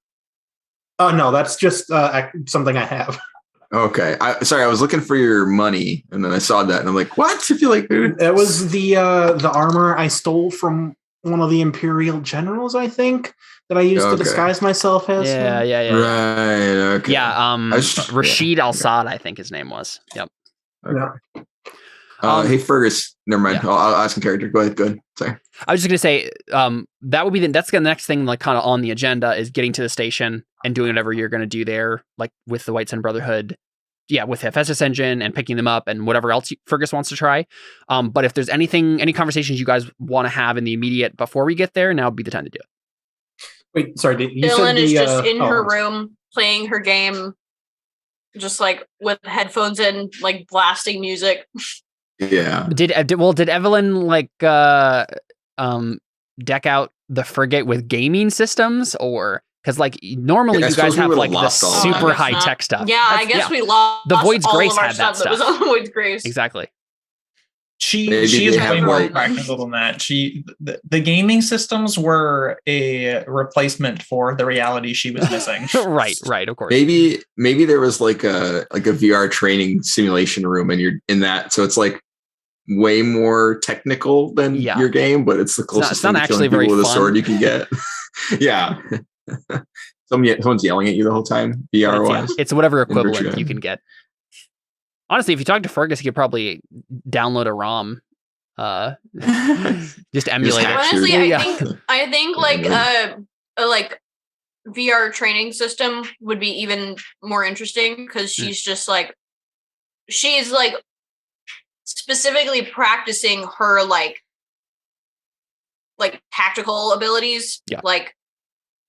Oh no, that's just something I have. Okay, I was looking for your money, and then I saw that, and I'm like, "What?" I feel like it was the armor I stole from one of the Imperial generals, I think, that I used to disguise myself as. Yeah. Right. Okay. Yeah. Rashid Al-Sad, I think his name was. Yep. Okay. Yeah. Hey Fergus, never mind. Yeah. I'll ask in character. Go ahead. Sorry. I was just gonna say, that would be that's the next thing, like kind of on the agenda, is getting to the station and doing whatever you're gonna do there, like with the White Sun Brotherhood. Yeah, with Hephaestus engine and picking them up and whatever else Fergus wants to try. But if there's any conversations you guys want to have in the immediate before we get there, now would be the time to do it. Wait, sorry. Dylan is just in her room playing her game, just like with headphones in, like blasting music. Yeah. Did Evelyn like deck out the frigate with gaming systems, or because like normally you guys have like the super high tech stuff? Yeah, I guess we lost the Void's all Grace of our had that stuff. That was on the Void's Grace. Exactly. She is way more practical than that. The gaming systems were a replacement for the reality she was missing. right, of course. Maybe there was like a VR training simulation room, and you're in that, so it's like way more technical than your game, but it's the closest it's not thing to actually killing people very with fun. a sword you can get. Yeah. Someone's yelling at you the whole time. VR wise, it's whatever equivalent you can get. Honestly, if you talk to Fergus, he could probably download a ROM, just emulate it. Honestly, I think like a like VR training system would be even more interesting, because she's specifically practicing her like tactical abilities, like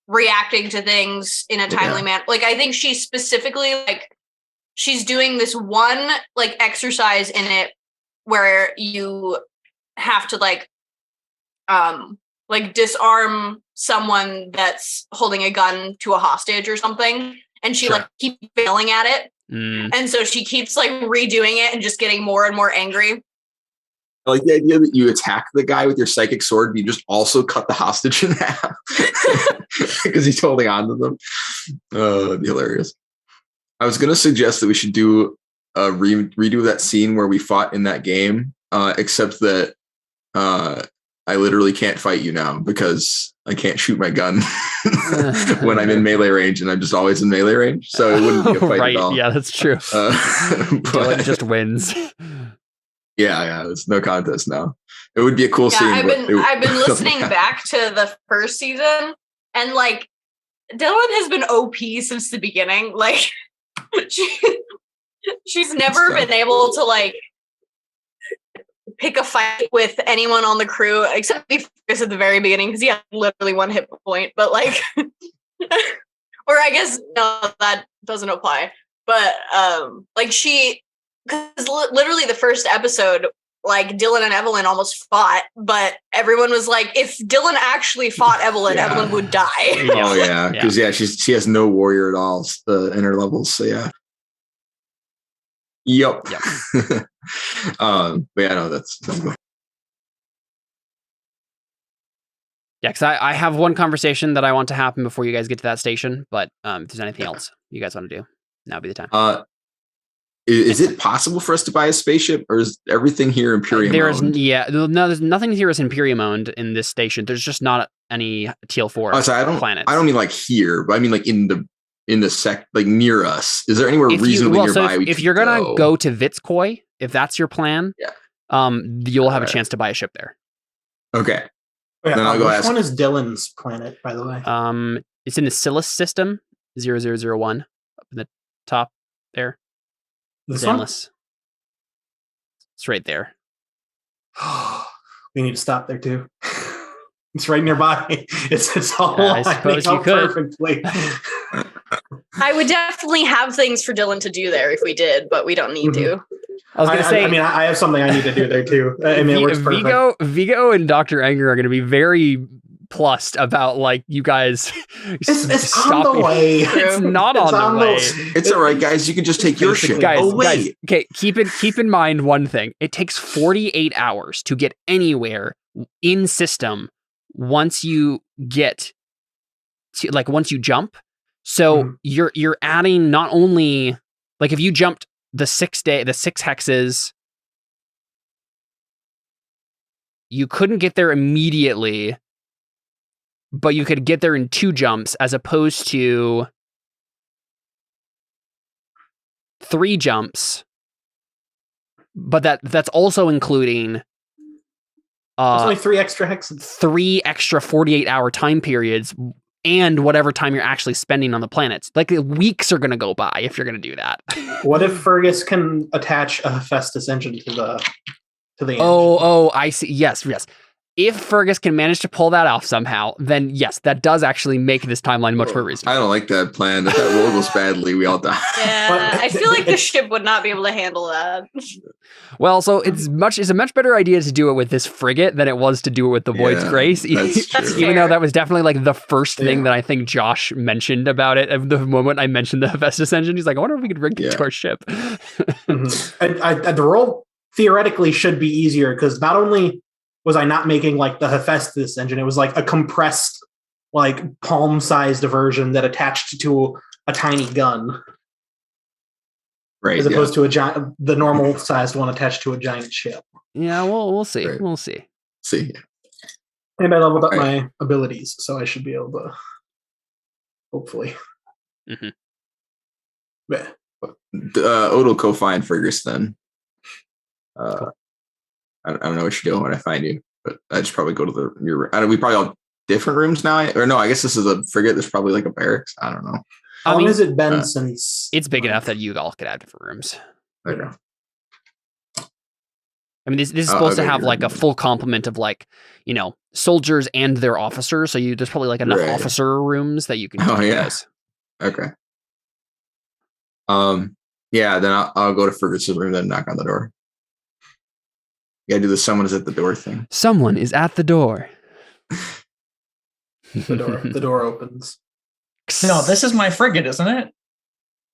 reacting to things in a timely manner. Like I think she's specifically like she's doing this one like exercise in it where you have to like disarm someone that's holding a gun to a hostage or something, and she like keeps failing at it. And so she keeps like redoing it and just getting more and more angry. I like the idea that you attack the guy with your psychic sword, but you just also cut the hostage in half because he's holding on to them. That'd be hilarious. I was going to suggest that we should do a redo that scene where we fought in that game, except that I literally can't fight you now because I can't shoot my gun when I'm in melee range, and I'm just always in melee range. So it wouldn't be a fight at all. Yeah, that's true. Dylan just wins. Yeah, it's no contest now. It would be a cool scene. I've been listening back to the first season, and like Dylan has been OP since the beginning. Like she's never been able to like pick a fight with anyone on the crew except Fergus at the very beginning, because he had literally 1 hit point. But like, or I guess no, that doesn't apply. But like because literally the first episode like Dylan and Evelyn almost fought, but everyone was like, if Dylan actually fought Evelyn, Evelyn would die. Oh yeah, because she has no warrior at all in her levels. So yeah. Yep. But yeah, no, that's cool. Yeah, because I have one conversation that I want to happen before you guys get to that station, but if there's anything else you guys want to do, now would be the time. Is it possible for us to buy a spaceship, or is everything here Imperium owned? There's nothing here is Imperium owned in this station. There's just not any TL4 planets. I don't mean like here, but I mean like in the like near us. Is there anywhere reasonably nearby? If you're gonna go to Vitskoi, if that's your plan, you'll have a chance to buy a ship there. Okay. Yeah, then I'll go which one is Dylan's planet, by the way? It's in the Silas system, 0001, up in the top there. This one? It's right there. We need to stop there too. It's right nearby. It's all I suppose you could. Perfectly. I would definitely have things for Dylan to do there if we did, but we don't need to. I was going to say. I mean, I have something I need to do there too. I mean, it works perfect. Vigo and Dr. Anger are going to be very plussed about like you guys. It's on the way. It's not on the way. It's all right, guys. You can just take your ship. Guys, okay. Keep in mind one thing. It takes 48 hours to get anywhere in system once you get to, like, once you jump. So you're adding not only like if you jumped the 6 hexes, you couldn't get there immediately, but you could get there in 2 jumps as opposed to 3 jumps. But that's also including there's only 3 extra hexes. 3 extra 48-hour time periods and whatever time you're actually spending on the planets. Like weeks are going to go by if you're going to do that. What if Fergus can attach a Hephaestus engine to the engine? Oh, I see. Yes. If Fergus can manage to pull that off somehow, then yes, that does actually make this timeline much more reasonable. I don't like that plan. If that roll goes badly, we all die. Yeah, I feel like the ship would not be able to handle that. Well, so it's a much better idea to do it with this frigate than it was to do it with the Void's Grace. That's Even though that was definitely like the first thing that I think Josh mentioned about it. At the moment I mentioned the Hephaestus engine, he's like, I wonder if we could rig it to our ship. And the roll theoretically should be easier because not only was I not making like the Hephaestus engine, it was like a compressed, like palm-sized version that attached to a tiny gun. Right. As opposed to the normal sized one attached to a giant ship. Yeah, we'll see. Right. We'll see. And I leveled up my abilities, so I should be able to hopefully. Mm-hmm. Yeah. Odal co-find Fergus then. Cool. I don't know what you're doing when I find you, but I just probably go to your. We probably all different rooms now, or no? I guess this is a frigate. There's probably like a barracks. I don't know. How long has it been since? It's big enough that you all could have different rooms. I don't know. I mean, this is supposed to have like a full complement of like, soldiers and their officers. So there's probably like enough officer rooms that you can. Yes. Okay. Yeah. Then I'll go to Fergus's room, then knock on the door. Yeah, do the someone is at the door thing. Someone is at the door. The door opens. No, this is my frigate, isn't it?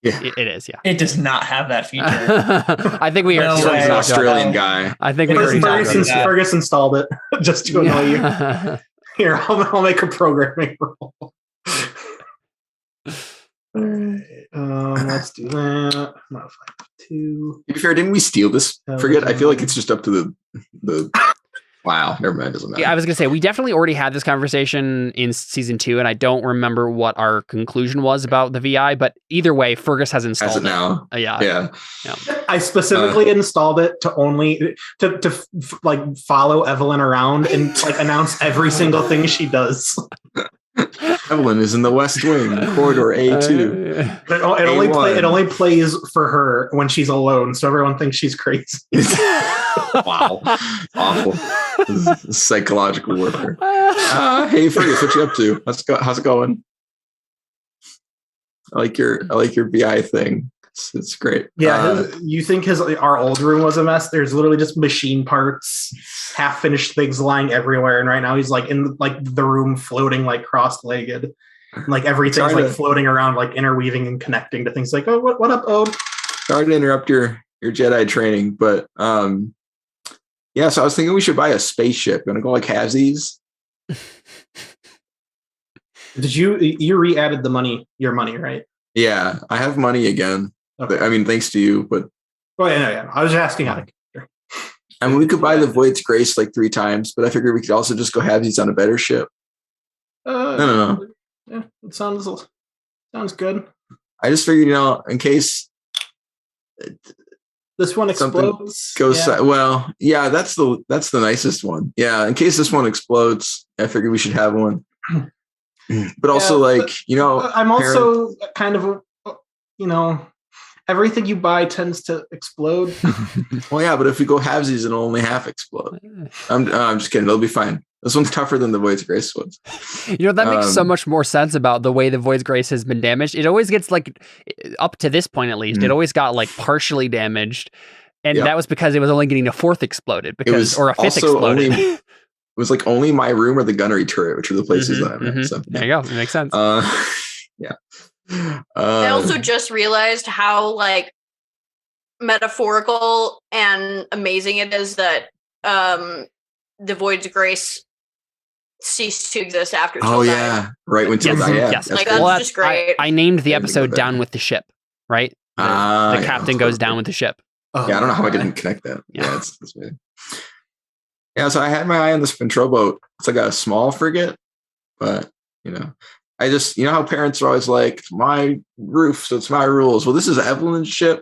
Yeah, it is. Yeah, it does not have that feature. I think we are an Australian guy. I think we already Fergus installed it just to annoy you. Here, I'll make a programming roll. Let's do that. Modify 2. To be fair, didn't we steal this frigate? I feel like it's just up to the. Wow, never mind. Doesn't matter. Yeah, I was gonna say we definitely already had this conversation in season 2, and I don't remember what our conclusion was about the VI. But either way, Fergus has installed it now. Yeah. I specifically installed it to only to like follow Evelyn around and like announce every single thing she does. Evelyn is in the West Wing, corridor A2. It only plays for her when she's alone, so everyone thinks she's crazy. Wow, awful. This is psychological warfare. Hey, Fergus, what you up to? How's it going? I like your BI thing. It's great. Yeah, you think our old room was a mess? There's literally just machine parts, half finished things lying everywhere, and right now he's like in like the room floating like cross-legged, and, like everything's like floating around, like interweaving and connecting to things. Like, oh, what up, Ode? Sorry to interrupt your Jedi training, but yeah. So I was thinking we should buy a spaceship. You want to go like halvesies? Did you re-added your money, right? Yeah, I have money again. Okay. I mean, thanks to you, but yeah. I was just asking how to. I mean, we could buy the Void's Grace like 3 times, but I figured we could also just go halvesies on a better ship. No. Yeah, it sounds good. I just figured, in case this one explodes. Well, yeah, that's the nicest one. Yeah, in case this one explodes, I figured we should have one. But also, I'm also kind of, everything you buy tends to explode. Well, yeah, but if we go halvesies, it'll only half explode. I'm just kidding. It'll be fine. This one's tougher than the Void's Grace ones. That makes so much more sense about the way the Void's Grace has been damaged. It always gets up to this point at least, it always got partially damaged. And that was because it was only getting a 4th exploded or a 5th exploded. It was only my room or the gunnery turret, which are the places that I'm in. So, there you go. It makes sense. Yeah. I also just realized how metaphorical and amazing it is that the Void's Grace ceased to exist after Till died. Yeah, right when Till died. Yes. That's just great. I named the episode "Down with the Ship." Right, the captain goes down with the ship. I don't know how I didn't connect that. Yeah, it's amazing. Yeah, so I had my eye on this control boat. It's like a small frigate, but I just, how parents are always like, it's my roof, so it's my rules. Well, this is Evelyn's ship,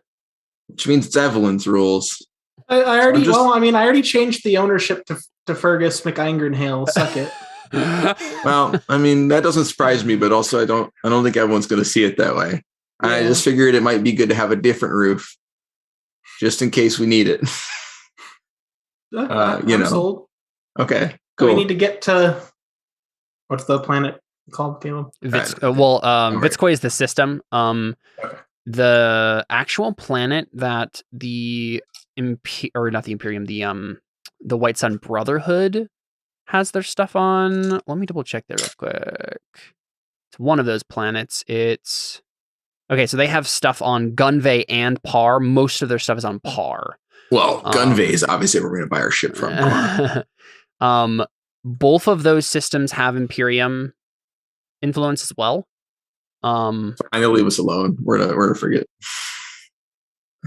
which means it's Evelyn's rules. I already changed the ownership to Fergus McIngernhale. Suck it. Well, I mean, that doesn't surprise me, but also I don't think everyone's going to see it that way. Yeah. I just figured it might be good to have a different roof, just in case we need it. I'm sold. Okay, cool. We need to get to what's the planet called, Caleb? Vitskoy is the system. The actual planet that the the White Sun Brotherhood has their stuff on. Let me double check there real quick. It's one of those planets. It's okay. So they have stuff on Gunvey and Par. Most of their stuff is on Par. Well, Gunvey is obviously where we're going to buy our ship from. Par. Both of those systems have Imperium influence as well. I'm gonna leave us alone. We're gonna forget.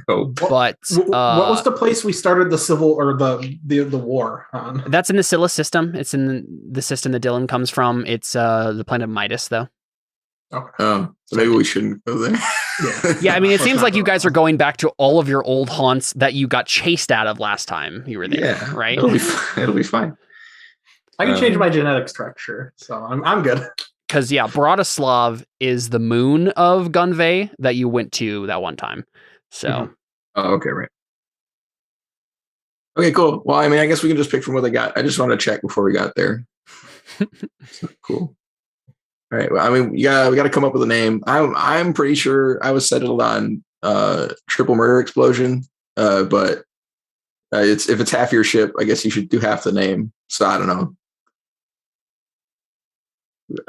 But what was the place we started the civil or the war on? That's in the Scylla system. It's in the system that Dylan comes from. It's the planet Midas, though. Okay. So maybe we shouldn't go there. Yeah, I mean, it seems like you guys are going back to all of your old haunts that you got chased out of last time you were there, right? It'll be fine. I can change my genetic structure, so I'm good. Because Bratislav is the moon of Gunvey that you went to that one time. So. Mm-hmm. Oh, okay, right. Okay, cool. Well, I mean, I guess we can just pick from what they got. I just wanted to check before we got there. So, cool. All right. Well, I mean, we got to come up with a name. I'm pretty sure I was settled on Triple Murder Explosion, but if it's half your ship, I guess you should do half the name. So I don't know.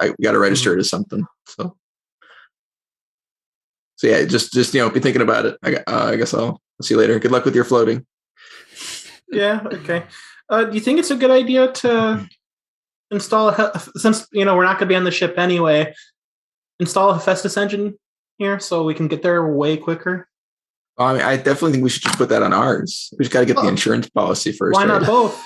I got to register it as something. So yeah, just be thinking about it. I guess I'll see you later. Good luck with your floating. Yeah. Okay. Do you think it's a good idea to install since we're not going to be on the ship anyway? Install a Hephaestus engine here so we can get there way quicker. I mean, I definitely think we should just put that on ours. We just got to get the insurance policy first. Why not both?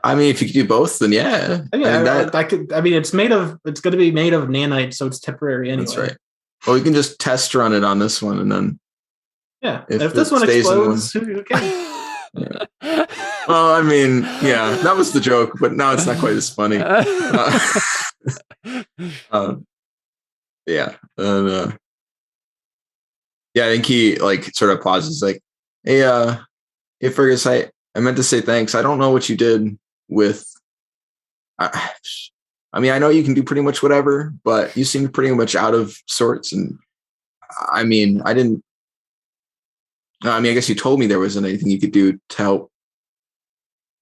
I mean, if you could do both, then yeah. I could. I mean, it's going to be made of nanite, so it's temporary anyway. That's right. Well, we can just test run it on this one, and then if this one explodes, okay. Yeah. Well, I mean, yeah, that was the joke, but now it's not quite as funny. Yeah, and yeah, I think he sort of pauses, like, "Hey, Fergus, I meant to say thanks. I don't know what you did with. I mean, I know you can do pretty much whatever, but you seem pretty much out of sorts, and I mean, I didn't. No, I mean, I guess you told me there wasn't anything you could do to help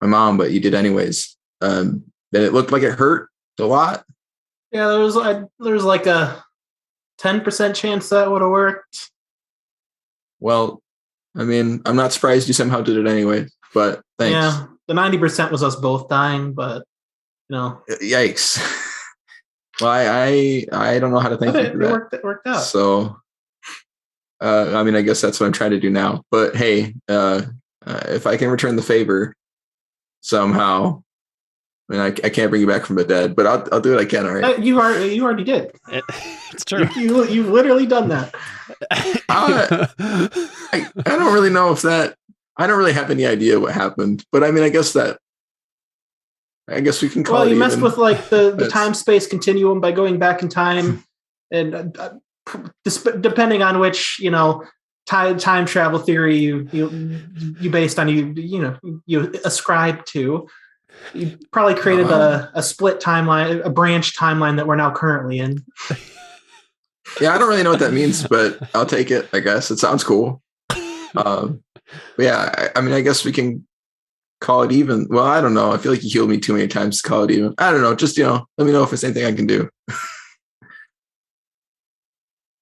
my mom, but you did anyways. Then it looked like it hurt a lot. Yeah, there was like a 10% chance that would have worked. Well, I mean, I'm not surprised you somehow did it anyway, but thanks. Yeah, the 90% was us both dying, but Yikes. Well, I don't know how to thank you for that. It worked out. So, I mean, I guess that's what I'm trying to do now. But hey, if I can return the favor somehow, I mean, I can't bring you back from the dead, but I'll do what I can. All right. You already did. It's true. You've literally done that. I don't really know if that. I don't really have any idea what happened, but I mean, I guess we can call it. Well, you even. messed with like the time space continuum by going back in time, and depending on which time travel theory you based on you ascribe to, you probably created a split timeline, a branch timeline that we're now currently in. Yeah, I don't really know what that means, but I'll take it. I guess it sounds cool. But yeah, I mean, I guess we can call it even. Well, I don't know. I feel like you healed me too many times to call it even. I don't know. Just let me know if there's anything I can do.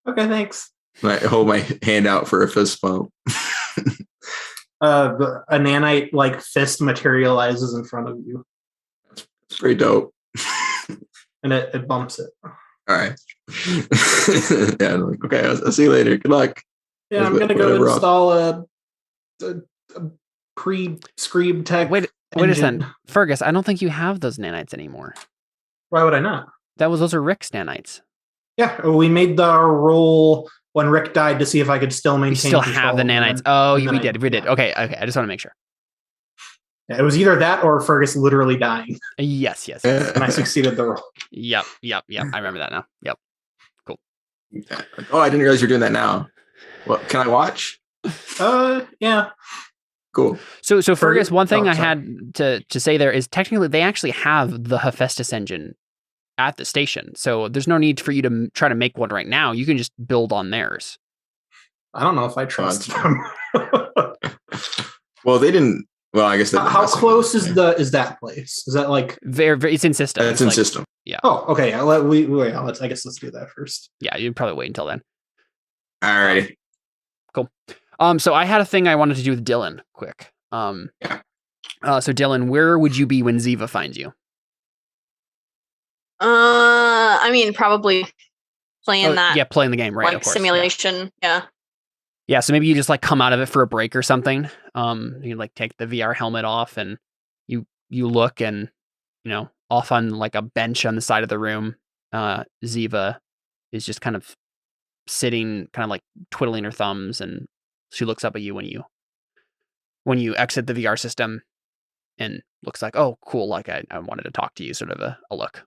Okay, thanks. I hold my hand out for a fist bump. A nanite like fist materializes in front of you. It's pretty dope. And it bumps it. All right. Yeah, I'm like, okay, I'll see you later. Good luck. Yeah, I'm gonna go install a pre-screed tech. Wait a second, Fergus. I don't think you have those nanites anymore. Why would I not? Those are Rick's nanites. Yeah, we made the roll when Rick died to see if I could still maintain. You still have the nanites. We did. Okay. I just want to make sure. Yeah, it was either that or Fergus literally dying. Yes. And I succeeded the roll. Yep. I remember that now. Yep. Cool. Oh, I didn't realize you're doing that now. Well, can I watch? Yeah. Cool. So Fergus, one thing I had to say there is technically they actually have the Hephaestus engine at the station. So there's no need for you to try to make one right now. You can just build on theirs. I don't know if I trust them. Well, they didn't. Well, I guess they. How close is that place? Is that like very? It's in system. It's in system. Yeah. Oh, okay. I guess let's do that first. Yeah, you'd probably wait until then. All right. Cool. So I had a thing I wanted to do with Dylan quick. Yeah. So Dylan, where would you be when Ziva finds you? I mean, probably playing that. Yeah, playing the game, right? Like of course, simulation. Yeah. Yeah, so maybe you just like come out of it for a break or something. You like take the VR helmet off and you look and off on like a bench on the side of the room, Ziva is just kind of sitting, kind of like twiddling her thumbs, and she looks up at you when you exit the VR system and looks like, oh, cool, like I wanted to talk to you, sort of a look.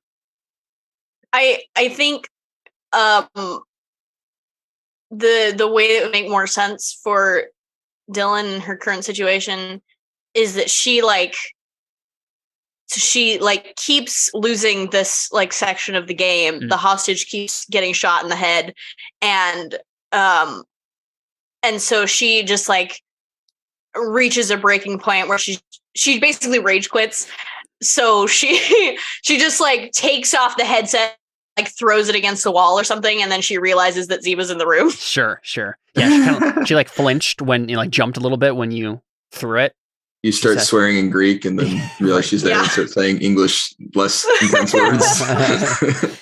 I think the way that would make more sense for Dylan in her current situation is that she keeps losing this like section of the game. Mm-hmm. The hostage keeps getting shot in the head, and so she just like reaches a breaking point where she basically rage quits. So she just like takes off the headset, like throws it against the wall or something, and then she realizes that Ziva's in the room. Sure. Yeah, she like flinched when you like jumped a little bit when you threw it. You start swearing in Greek and then realize she's there and start saying English less intense words.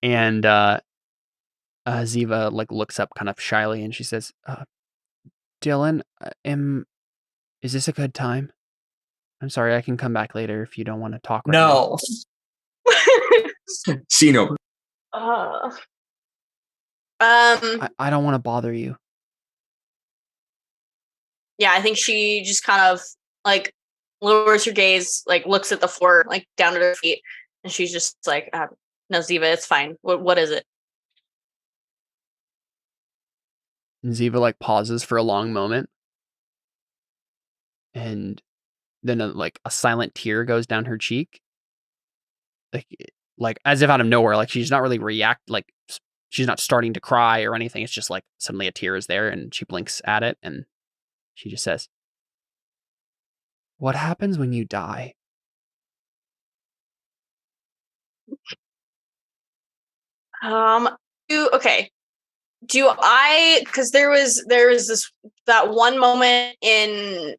And Ziva like looks up kind of shyly and she says, Dylan, is this a good time? I'm sorry, I can come back later if you don't want to talk right now. Scene over. I don't want to bother you. Yeah, I think she just kind of like lowers her gaze, like looks at the floor, like down at her feet, and she's just like, "No, Ziva, it's fine. What is it?" And Ziva like pauses for a long moment, and then a silent tear goes down her cheek, like as if out of nowhere. Like she's not really she's not starting to cry or anything. It's just like suddenly a tear is there and she blinks at it and she just says, "What happens when you die?" Okay. Because there was that one moment in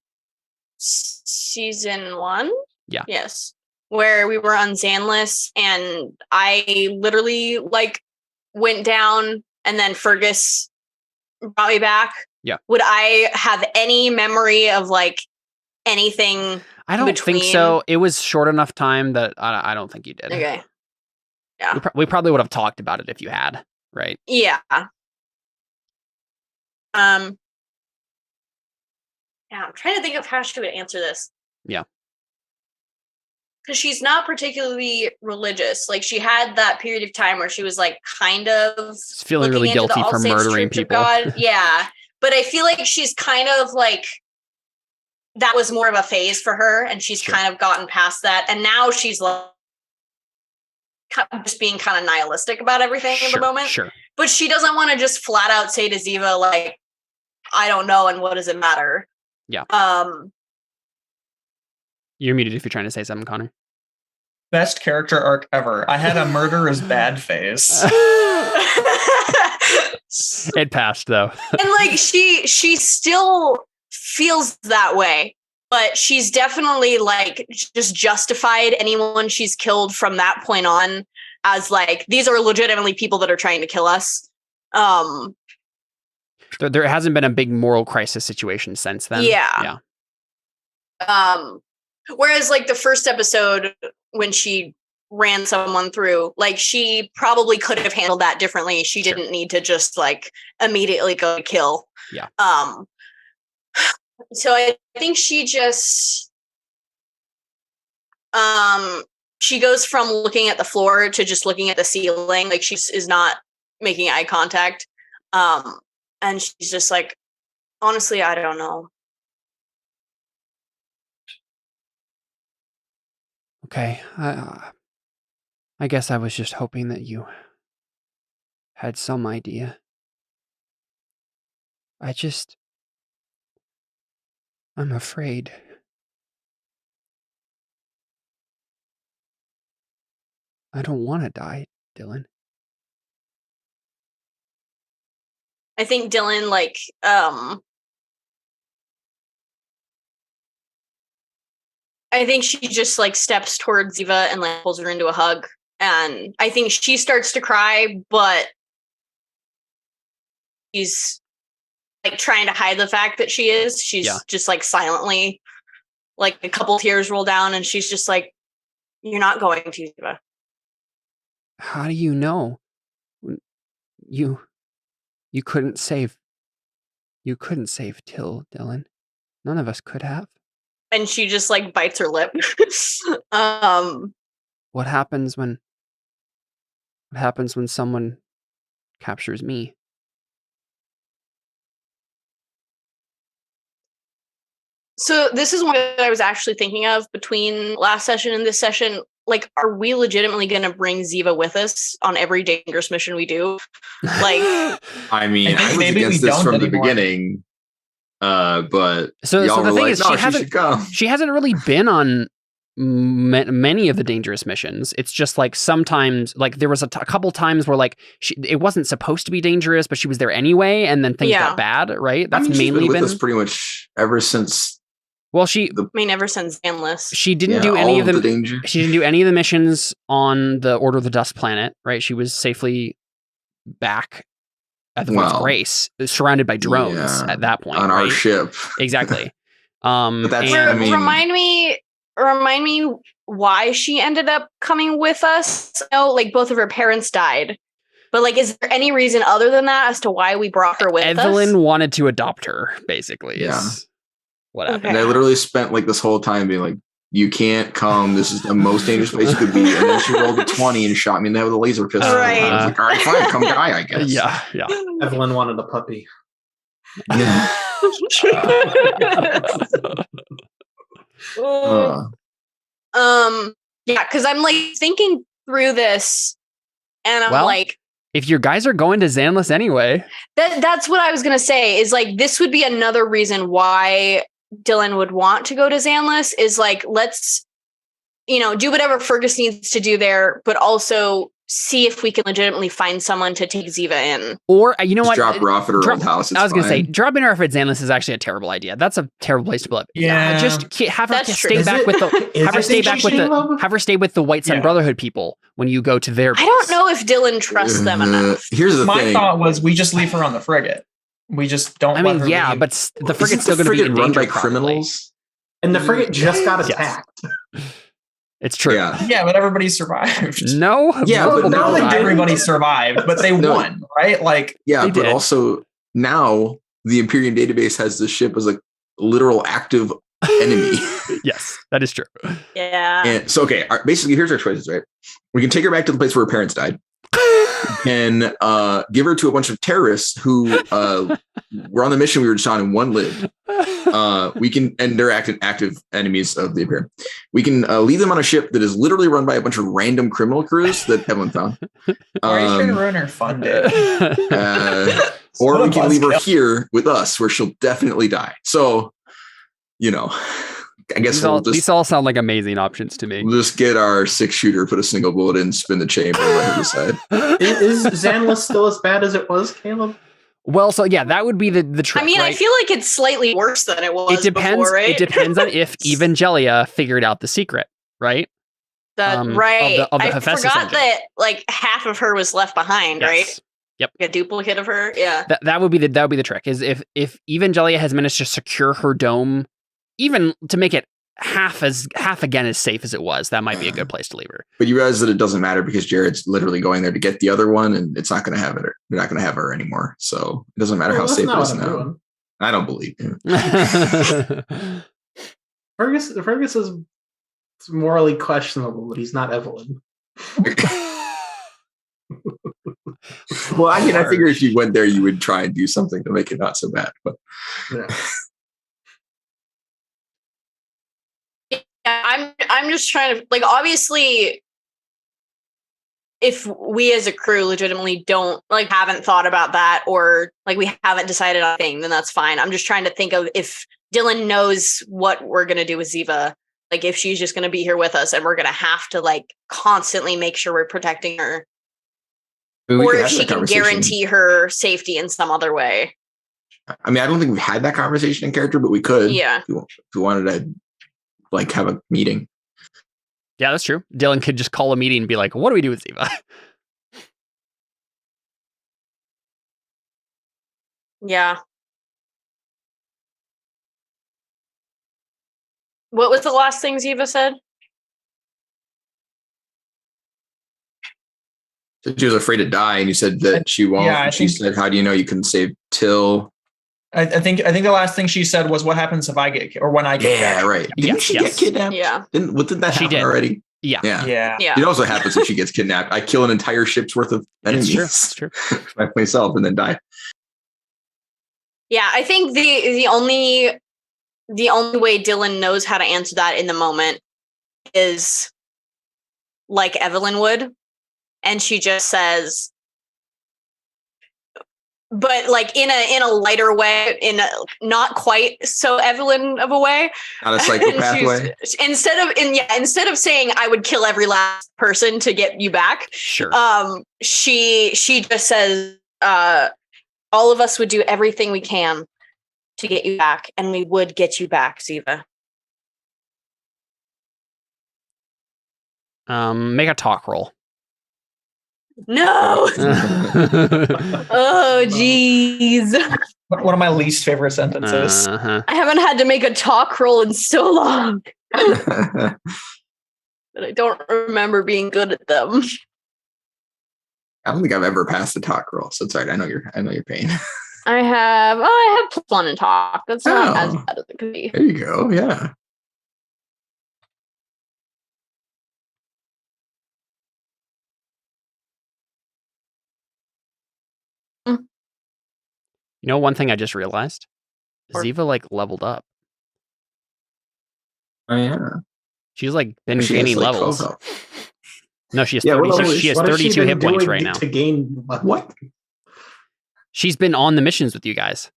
season 1. Yeah. Yes. Where we were on Xanless and I literally like went down and then Fergus brought me back. Yeah. Would I have any memory of like anything? I don't think so. It was short enough time that I don't think you did. Okay. Yeah. We probably would have talked about it if you had, right? Yeah. Yeah, I'm trying to think of how she would answer this. Yeah. Because she's not particularly religious. Like she had that period of time where she was like kind of feeling really guilty for murdering people. Yeah. But I feel like she's kind of like that was more of a phase for her and she's kind of gotten past that. And now she's like just being kind of nihilistic about everything in the moment. Sure. But she doesn't want to just flat out say to Ziva, like, I don't know, and what does it matter? Yeah. You're muted if you're trying to say something, Connor. Best character arc ever. I had a murderer's bad face. It passed though. And like she still feels that way, but she's definitely like just justified anyone she's killed from that point on as like these are legitimately people that are trying to kill us. There hasn't been a big moral crisis situation since then. Yeah. Whereas like the first episode when she ran someone through, like she probably could have handled that differently. She didn't need to just like immediately go to kill. Yeah. So I think she just she goes from looking at the floor to just looking at the ceiling. Like she is not making eye contact. And she's just like, honestly, I don't know. Okay. I guess I was just hoping that you had some idea. I'm afraid. I don't want to die, Dylan. I think Dylan, like, I think she just like steps towards Ziva and like pulls her into a hug. And I think she starts to cry, but she's like trying to hide the fact that she is. She's just like silently, like a couple tears roll down and she's just like, you're not going to, Ziva. How do you know? You couldn't save Till, Dylan. None of us could have. And she just like bites her lip. What happens when someone captures me? So this is what I was actually thinking of between last session and this session. Like, are we legitimately going to bring Ziva with us on every dangerous mission we do? Like, I mean, I was against this from the beginning, but so the thing is, no, she hasn't really been on many of the dangerous missions. It's just like sometimes, like there was a couple times where like it wasn't supposed to be dangerous, but she was there anyway, and then things got bad, right? That's mainly been with us pretty much ever since. Well, ever since Endless. She didn't do any of the danger. She didn't do any of the missions on the Order of the Dust planet, right? She was safely back at the Void's Grace, surrounded by drones at that point on our ship. Exactly. But that's, remind me why she ended up coming with us. No, like both of her parents died. But like, is there any reason other than that as to why we brought her with us? Evelyn wanted to adopt her, basically. Yeah. What happened? And I literally spent like this whole time being like, you can't come. This is the most dangerous place you could be. And then she rolled a 20 and shot me in the head with a laser pistol. Right. I was like, all right, fine, come die, I guess. Yeah. Evelyn wanted a puppy. Yeah. Yeah, because I'm like thinking through this and I'm like, if your guys are going to Xanless anyway. That's what I was gonna say. Is like this would be another reason why Dylan would want to go to Xanless. Is like let's do whatever Fergus needs to do there, but also see if we can legitimately find someone to take Ziva in. Or you know Just what? drop her off at her old house. I was going to say, dropping her off at Xanless is actually a terrible idea. That's a terrible place to live. Yeah. Just have her That's stay true. back with the have her stay with the White Sun Yeah. Brotherhood people when you go to their base. I don't know if Dylan trusts them enough. Here's the My thing. thought was we just leave her on the frigate. We just don't. I let mean, her yeah, leave. but the frigate's still Isn't going to be in run danger by probably. criminals. And the frigate just got Yes. attacked. It's true. Yeah. Yeah, but everybody survived. No. Yeah, but multiple now people they died. Everybody survived, but they No. won, right? Like, Yeah, They but did. also now the Imperium database has the ship as a literal active enemy. Yes, that is true. Yeah. And so, okay, basically, here's our choices, right? We can take her back to the place where her parents died and give her to a bunch of terrorists who were on the mission we were just on and one lived. We can, and they're active enemies of the Imperium. We can leave them on a ship that is literally run by a bunch of random criminal crews that Evelyn found. why are you trying to ruin her fun day? Or What a we can leave her buzzkill. here with us where she'll definitely die. So, I guess These all sound like amazing options to me. we'll just get our 6-shooter, put a single bullet in, spin the chamber, and let her decide. Is Xanless still as bad as it was, Caleb? Well, so yeah, that would be the trick. I mean, right? I feel like it's slightly worse than it was it depends. before, right? It depends on if Evangelia figured out the secret, right? Right. of the I Hephaestus forgot engine. that like half of her was left behind, right? Yes. Like a duplicate of her. Yeah. That would be the trick. Is if Evangelia has managed to secure her dome, even to make it half again as safe as it was, that might be a good place to leave her. But you realize that it doesn't matter because Jared's literally going there to get the other one, and it's not going to have it. They're not going to have her anymore. So it doesn't matter how Well, that's safe not it is what I'm now. doing. I don't believe you. Fergus is morally questionable, but he's not Evelyn. Well, I mean, I figure if you went there, you would try and do something to make it not so bad. But Yeah. Yeah, I'm just trying to like obviously if we as a crew legitimately haven't thought about that or like we haven't decided on a thing, then that's fine. I'm just trying to think of if Dylan knows what we're gonna do with Ziva, like if she's just gonna be here with us and we're gonna have to like constantly make sure we're protecting her. Or if she can guarantee her safety in some other way. I mean, I don't think we've had that conversation in character, but we could. Yeah. If we wanted to like have a meeting. Yeah, that's true. Dylan could just call a meeting and be like, "What do we do with Ziva?" Yeah. What was the last thing Ziva said? She was afraid to die, and you said that she won't. Yeah, I and she think- said, "How do you know you can save Till?" I think the last thing she said was, "What happens if I get or when I get Yeah, captured?" right. Didn't Yes, she yes. get kidnapped? Yeah. Didn't that She happen did. already? Yeah, Yeah. Yeah. Yeah. You know what happens if she gets kidnapped? I kill an entire ship's worth of it's enemies true. It's true. by myself and then die. Yeah, I think the only way Dylan knows how to answer that in the moment is like Evelyn would. And she just says, but like in a lighter way, in a not quite so Evelyn of a way. Not a psychopath She's- way. Instead of saying I would kill every last person to get you back, Sure. she just says, all of us would do everything we can to get you back, and we would get you back, Ziva. Make a talk roll. No. Oh, jeez. One of my least favorite sentences. Uh-huh. I haven't had to make a talk roll in so long that I don't remember being good at them. I don't think I've ever passed the talk roll, so it's all right. I know your pain. I have +1 in talk. That's not as Oh. bad as it could be. There you go. Yeah. You know, one thing I just realized, Or- Ziva like leveled up. Oh yeah. She's like been She has, gaining like, levels. 12 health. No, she has Yeah, 30, what she has What has 32 been hit points doing right now. to gain What? She's been on the missions with you guys.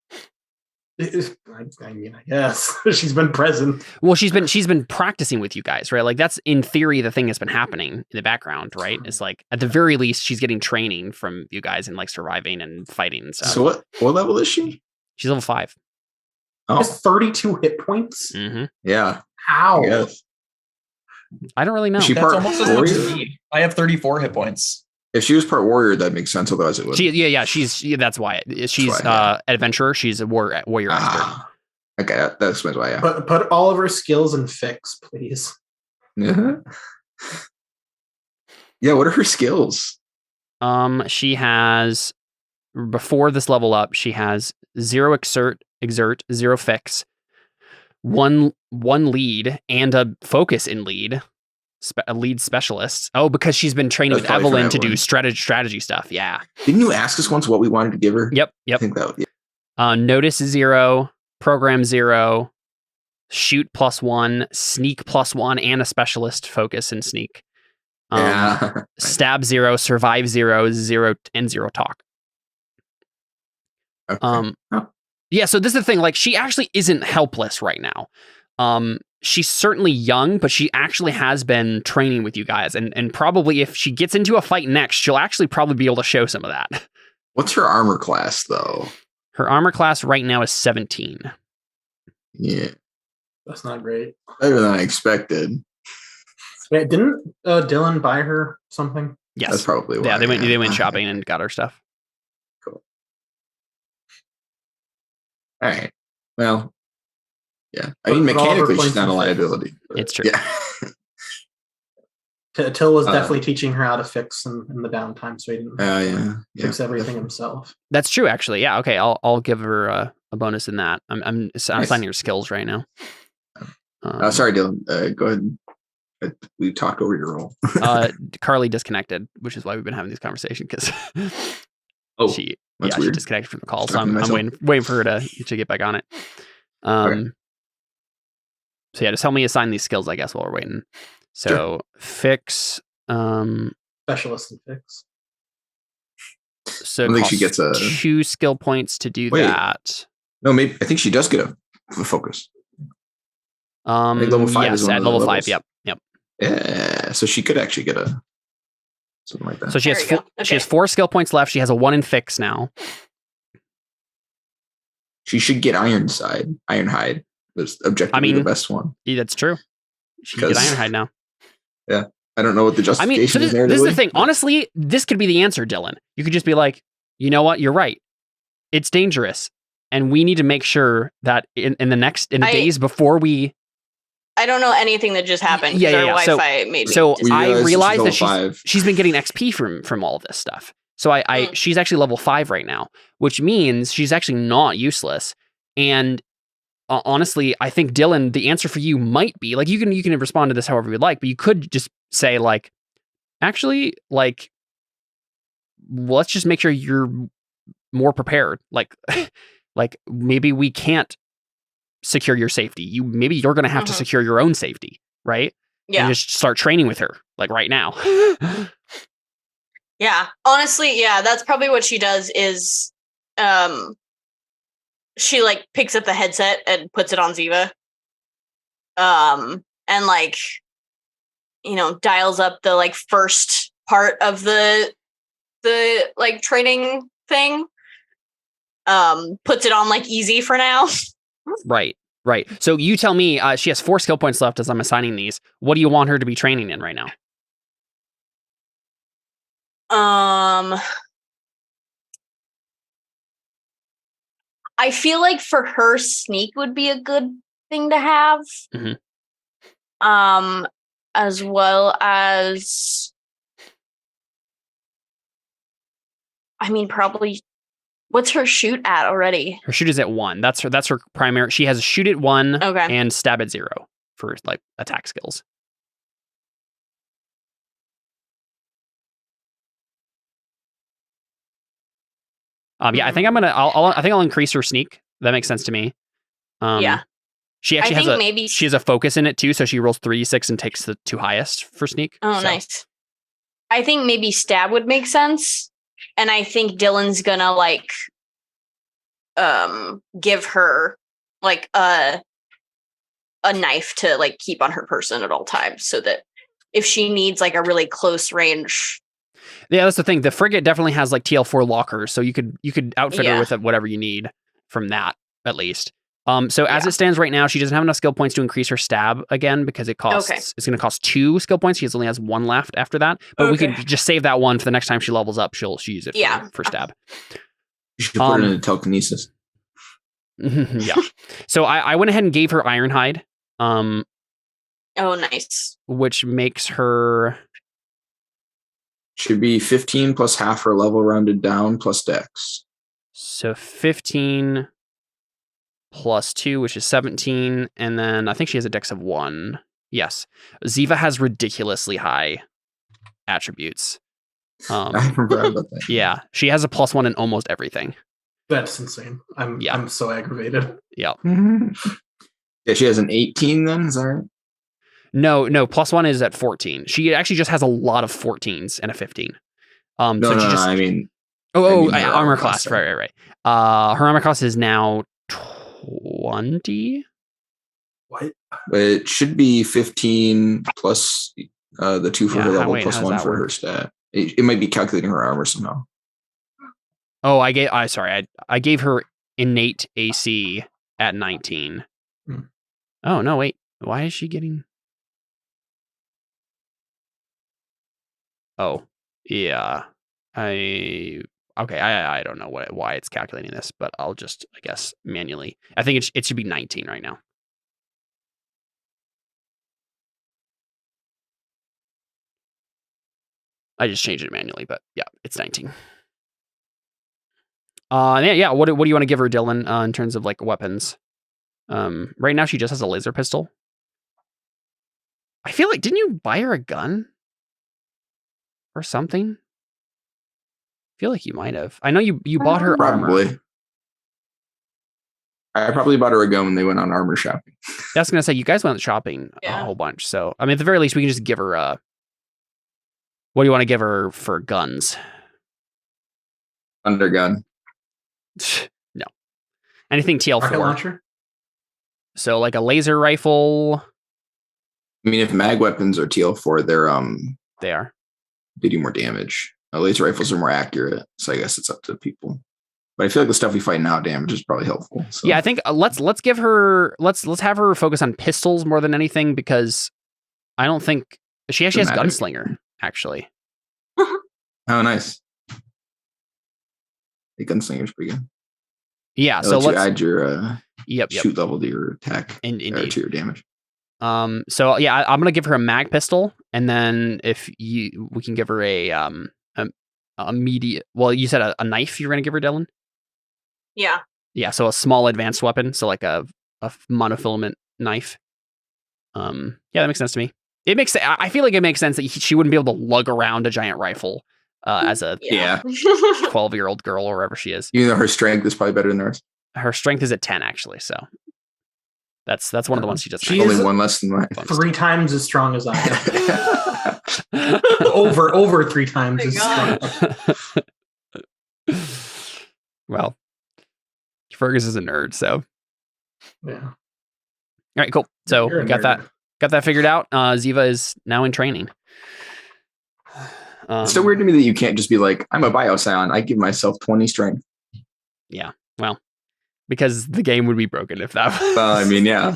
I mean, I guess she's been present. Well, she's been practicing with you guys, right? Like that's in theory the thing that's been happening in the background, right? It's like at the very least she's getting training from you guys and like surviving and fighting and stuff. So what level is she? She's level 5. Oh, Has 32 hit points. Mm-hmm. yeah. How? Yes. I don't really know. She That's part almost as much as warrior? me. I have 34 hit points. If she was part warrior, that makes sense. Otherwise, it would. That's why she's why, yeah. adventurer. She's a warrior expert. Ah, okay, that explains why. Yeah. Put all of her skills in fix, please. Yeah. Yeah. What are her skills? She has before this level up, she has 0 exert, 0 fix, one lead, and a focus in lead. A lead specialist. Oh, because she's been training with Evelyn to do strategy stuff. Yeah. Didn't you ask us once what we wanted to give her? Yep. I think that. Yeah. Notice 0, program 0, shoot +1, sneak +1, and a specialist focus and sneak. Yeah. Stab 0, survive 0, 0 and 0 talk. Okay. Yeah. So this is the thing. Like, she actually isn't helpless right now. She's certainly young, but she actually has been training with you guys. And probably if she gets into a fight next, she'll actually probably be able to show some of that. What's her armor class, though? Her armor class right now is 17. Yeah. That's not great. Better than I expected. Wait, didn't Dylan buy her something? Yes. That's probably why. Yeah, they went shopping and got her stuff. Cool. All right. Well, yeah. I mean, Put all of her mechanically, she's points not a in liability. but It's true. Yeah. Till was definitely teaching her how to fix in the downtime, so he didn't Yeah. fix everything himself. That's true, actually. Yeah. Okay. I'll give her a bonus in that. I'm Nice. assigning her skills right now. Sorry, Dylan. Go ahead. We talked over your role. Carly disconnected, which is why we've been having this conversation because she that's she weird. disconnected from the call. So Talking I'm to myself. waiting for her to get back on it. Okay. So yeah, just help me assign these skills, I guess, while we're waiting. So Sure. fix. Specialist in fix. So I think she costs gets 2 skill points to do Wait. that. No, maybe I think she does get a focus. think level 5 yes, is one at of the level 5. levels. Yep. Yeah, so she could actually get a something like that. So she There has you four, go. she has Okay. 4 skill points left. She has a 1 in fix now. She should get Ironhide. Was objectively mean, the best one. Yeah, that's true. She can get 'Cause- Ironhide now. I don't know what the I mean, justification so is there. this is the thing. Honestly, this could be the answer, Dylan. You could just be like, you know what? You're right. It's dangerous. And we need to make sure that in the days before we... I don't know anything that just happened. Yeah, Our yeah, yeah. Wi-Fi made me. So We I realized realized that she's level 5. she's been getting XP from all of this stuff. So she's actually level 5 right now, which means she's actually not useless. And honestly, I think Dylan, the answer for you might be like you can respond to this however you'd like, but you could just say like, actually, like, let's just make sure you're more prepared. Like, like maybe we can't secure your safety. Maybe you're going to have to secure your own safety, right? yeah. And just start training with her like right now. Yeah. Honestly, yeah, that's probably what she does is she like picks up the headset and puts it on Ziva. And like, you know, dials up the like first part of the like training thing. Puts it on like easy for now. Right. So you tell me, she has 4 skill points left as I'm assigning these. What do you want her to be training in right now? I feel like for her, sneak would be a good thing to have. Mhm. As well as, I mean, probably. What's her shoot at already? Her shoot is at 1. That's her primary. She has a shoot at 1 Okay. and stab at 0 for like attack skills. Yeah, I think I'll increase her sneak. That makes sense to me. Yeah. She actually I has think maybe she has a focus in it too, so she rolls 3d6 and takes the 2 highest for sneak. Oh, So, nice. I think maybe stab would make sense. And I think Dylan's gonna like give her like a knife to like keep on her person at all times, so that if she needs like a really close range. Yeah, that's the thing. The frigate definitely has like TL4 lockers, so you could outfit her with whatever you need from that, at least. So as it stands right now, she doesn't have enough skill points to increase her stab again because it costs. Okay. It's going to cost 2 skill points. She only has 1 left after that. But we could just save that 1 for the next time she levels up. She'll use it for stab. You should put it into telekinesis. Yeah. So I went ahead and gave her Ironhide. Oh, nice. Which makes her. Should be 15 plus half her level rounded down plus dex. So 15 plus 2, which is 17. And then I think she has a dex of 1. Yes. Ziva has ridiculously high attributes. I forgot about that. Yeah. She has a +1 in almost everything. That's insane. I'm so aggravated. Yeah. Yeah, she has an 18 then, is that right? No, +1 is at 14. She actually just has a lot of 14s and a 15. I mean... armor class. Right. Her armor class is now 20? What? It should be 15 plus the 2 for her level plus 1 for her stat. It might be calculating her armor somehow. Oh, I gave her innate AC at 19. Oh, no, wait. Why is she getting... Oh, yeah. I don't know why it's calculating this, but I'll just, I guess, manually. I think it should be 19 right now. I just changed it manually, but yeah, it's 19. What do you want to give her, Dylan, in terms of like weapons? Right now she just has a laser pistol. I feel like, didn't you buy her a gun? Or something? I feel like you might have. I know you bought her armor. I probably bought her a gun when they went on armor shopping. That's gonna say you guys went shopping a whole bunch. So I mean, at the very least, we can just give her a. What do you want to give her for guns? Undergun. No. Anything TL4. Rocket launcher? So like a laser rifle. I mean, if mag weapons are TL4, they are. They do more damage. Laser rifles are more accurate, so I guess it's up to people. But I feel like the stuff we fight now damage is probably helpful. So. Yeah, I think let's give her let's have her focus on pistols more than anything, because I don't think she actually has gunslinger. Actually. Oh, nice. The gunslinger's pretty good. Yeah, so let's add your shoot level to your attack, indeed, to your damage. So yeah, I'm gonna give her a mag pistol, and then we can give her a immediate. Well, you said a knife. You're gonna give her, Dylan. Yeah. Yeah. So a small advanced weapon. So like a monofilament knife. Yeah, that makes sense to me. I feel like it makes sense that she wouldn't be able to lug around a giant rifle as a 12-year-old girl or wherever she is. Even though her strength is probably better than hers. Her strength is at 10 actually. So. That's one of the ones she doesn't. She's only one less than mine. 3 times as strong as I am. over 3 times as strong. Well, Fergus is a nerd, so yeah. All right, cool. So we got that figured out. Ziva is now in training. It's so weird to me that you can't just be like, I'm a bioscion. I give myself 20 strength. Yeah. Well. Because the game would be broken if that was. Well, I mean, yeah.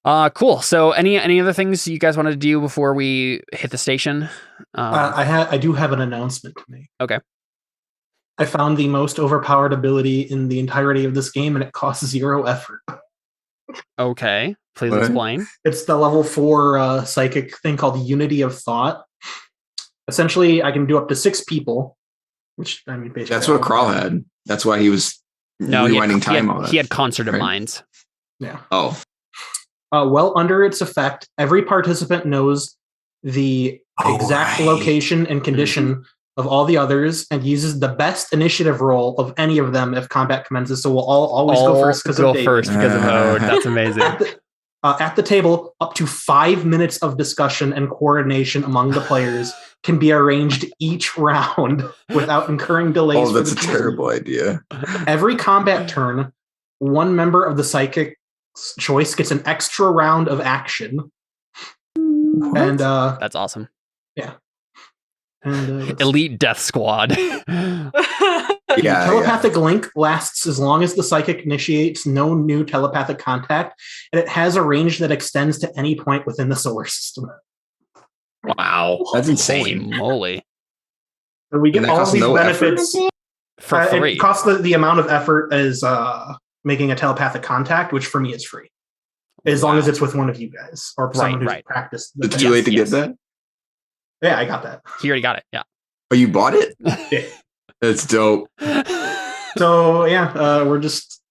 But cool. So, any other things you guys wanted to do before we hit the station? I do have an announcement to make. Okay. I found the most overpowered ability in the entirety of this game, and it costs 0 effort. Okay, please explain. It's the level 4 psychic thing called Unity of Thought. Essentially, I can do up to 6 people. Which I mean, basically, that's what Kral had. That's why he was rewinding time on it. He had concert of minds. Yeah. Oh. Well, under its effect, every participant knows the exact location and condition of all the others, and uses the best initiative roll of any of them if combat commences. So we'll always go first because of David. Ode. That's amazing. At the table, up to 5 minutes of discussion and coordination among the players can be arranged each round without incurring delays. Oh, that's a terrible idea. Every combat turn, one member of the psychic's choice gets an extra round of action. What? And That's awesome. yeah. And Elite Death Squad. Yeah, telepathic link lasts as long as the psychic initiates no new telepathic contact, and it has a range that extends to any point within the solar system. Wow, that's Holy insane. moly. So we get And that all costs these no benefits. For free. It costs the amount of effort as making a telepathic contact, which for me is free. As long as it's with one of you guys or someone who's practiced. It's too late to get that? Yeah, I got that. He already got it. Yeah. Oh, you bought it? Yeah. That's dope. So yeah, we're just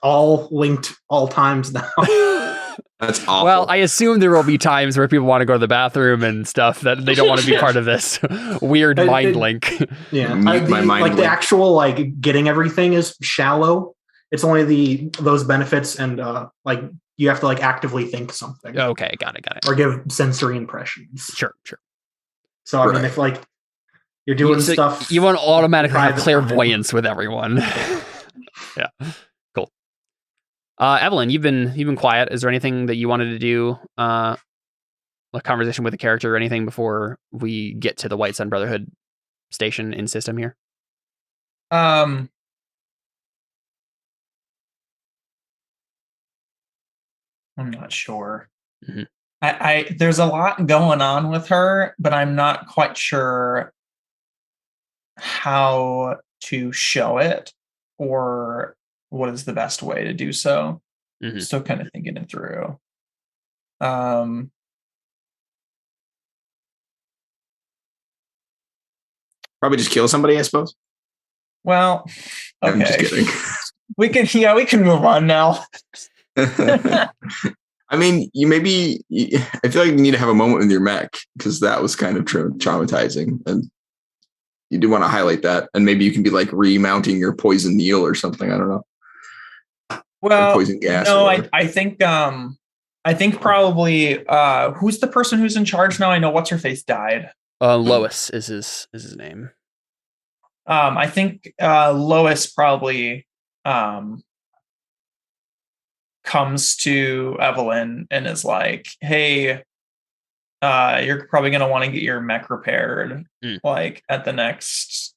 all linked all times now. That's awful. Well, I assume there will be times where people want to go to the bathroom and stuff that they don't want to be part of this weird mind link. Yeah, Mute my mind the link. actual like getting everything is shallow. It's only those benefits and like you have to like actively think something. Okay, got it. Or give sensory impressions. Sure. So I mean, if like you're doing stuff, you won't automatically have private clairvoyance with everyone. Yeah, cool. Evelyn, you've been quiet. Is there anything that you wanted to do, a conversation with a character or anything before we get to the White Sun Brotherhood station in system here? I'm not sure. Mm-hmm. I there's a lot going on with her, but I'm not quite sure how to show it or what is the best way to do so. Mm-hmm. Still kind of thinking it through. Probably just kill somebody, I suppose. Well, okay. I'm just kidding. we can move on now. I mean, I feel like you need to have a moment with your mech because that was kind of traumatizing, and you do want to highlight that. And maybe you can be like remounting your poison needle or something. I don't know. Well, or poison gas. No, I think probably who's the person who's in charge now? I know what's her face died. Lois is his name. I think Lois probably comes to Evelyn and is like, "Hey, you're probably gonna want to get your mech repaired, like at the next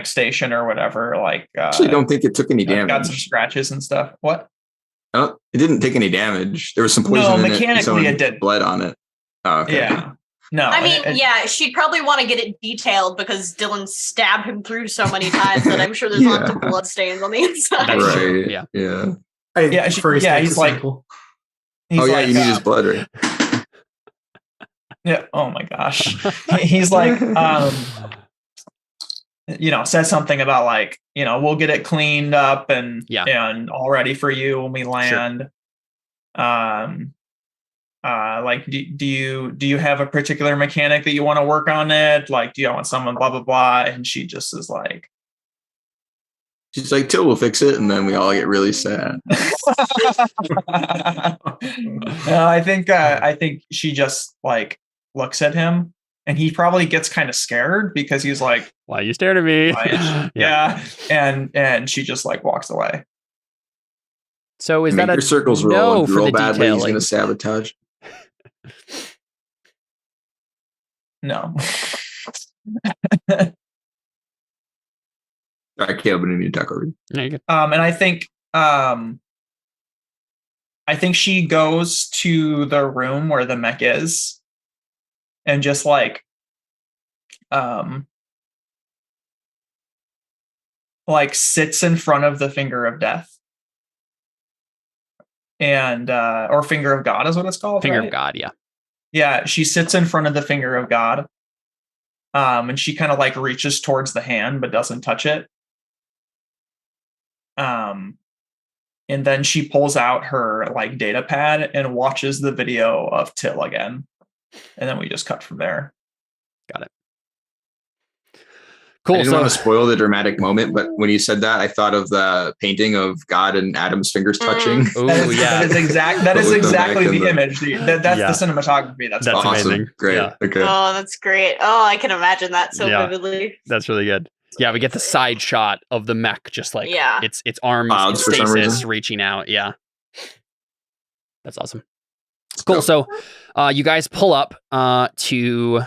station or whatever." Like, actually, don't think it took any damage. Got some scratches and stuff. What? It didn't take any damage. There was some poison. No, in mechanically it did. Bled on it. Oh, okay. Yeah. No, I mean, she'd probably want to get it detailed because Dylan stabbed him through so many times that I'm sure there's lots of blood stains on the inside. That's Right. true. Yeah. He's like, you need his blood, right? Yeah. Oh my gosh. He's like, says something about like, we'll get it cleaned up and all ready for you when we land. Sure. Like, do you have a particular mechanic that you want to work on it? Like, do you want someone blah, blah, blah? And she just is like, she's like, Till will fix it. And then we all get really sad. No, I think she just like looks at him and he probably gets kind of scared because he's like, why are you staring at me? Yeah. And she just like walks away. So is Make that your circles roll? no If you for roll the badly, he's detailing? going to sabotage. No. All right, Caleb, we need to talk over you. No, you're good. And I think she goes to the room where the mech is and just like sits in front of the finger of death. And or finger of God is what it's called. Finger right? of God, yeah. Yeah, she sits in front of the finger of God. And she kind of like reaches towards the hand but doesn't touch it. And then she pulls out her like data pad and watches the video of Till again. And then we just cut from there. Got it. Cool. I didn't So want to spoil the dramatic moment, but when you said that, I thought of the painting of God and Adam's fingers touching. oh yeah, that is exactly the image. That's the cinematography. That's That's awesome. amazing. Great. Yeah. Okay. Oh, that's great. Oh, I can imagine that so Yeah. vividly. That's really good. Yeah, we get the side shot of the mech, just like Yeah. its arms in Clouds for some stasis reason. reaching out. Yeah, that's awesome. Cool. So, you guys pull up to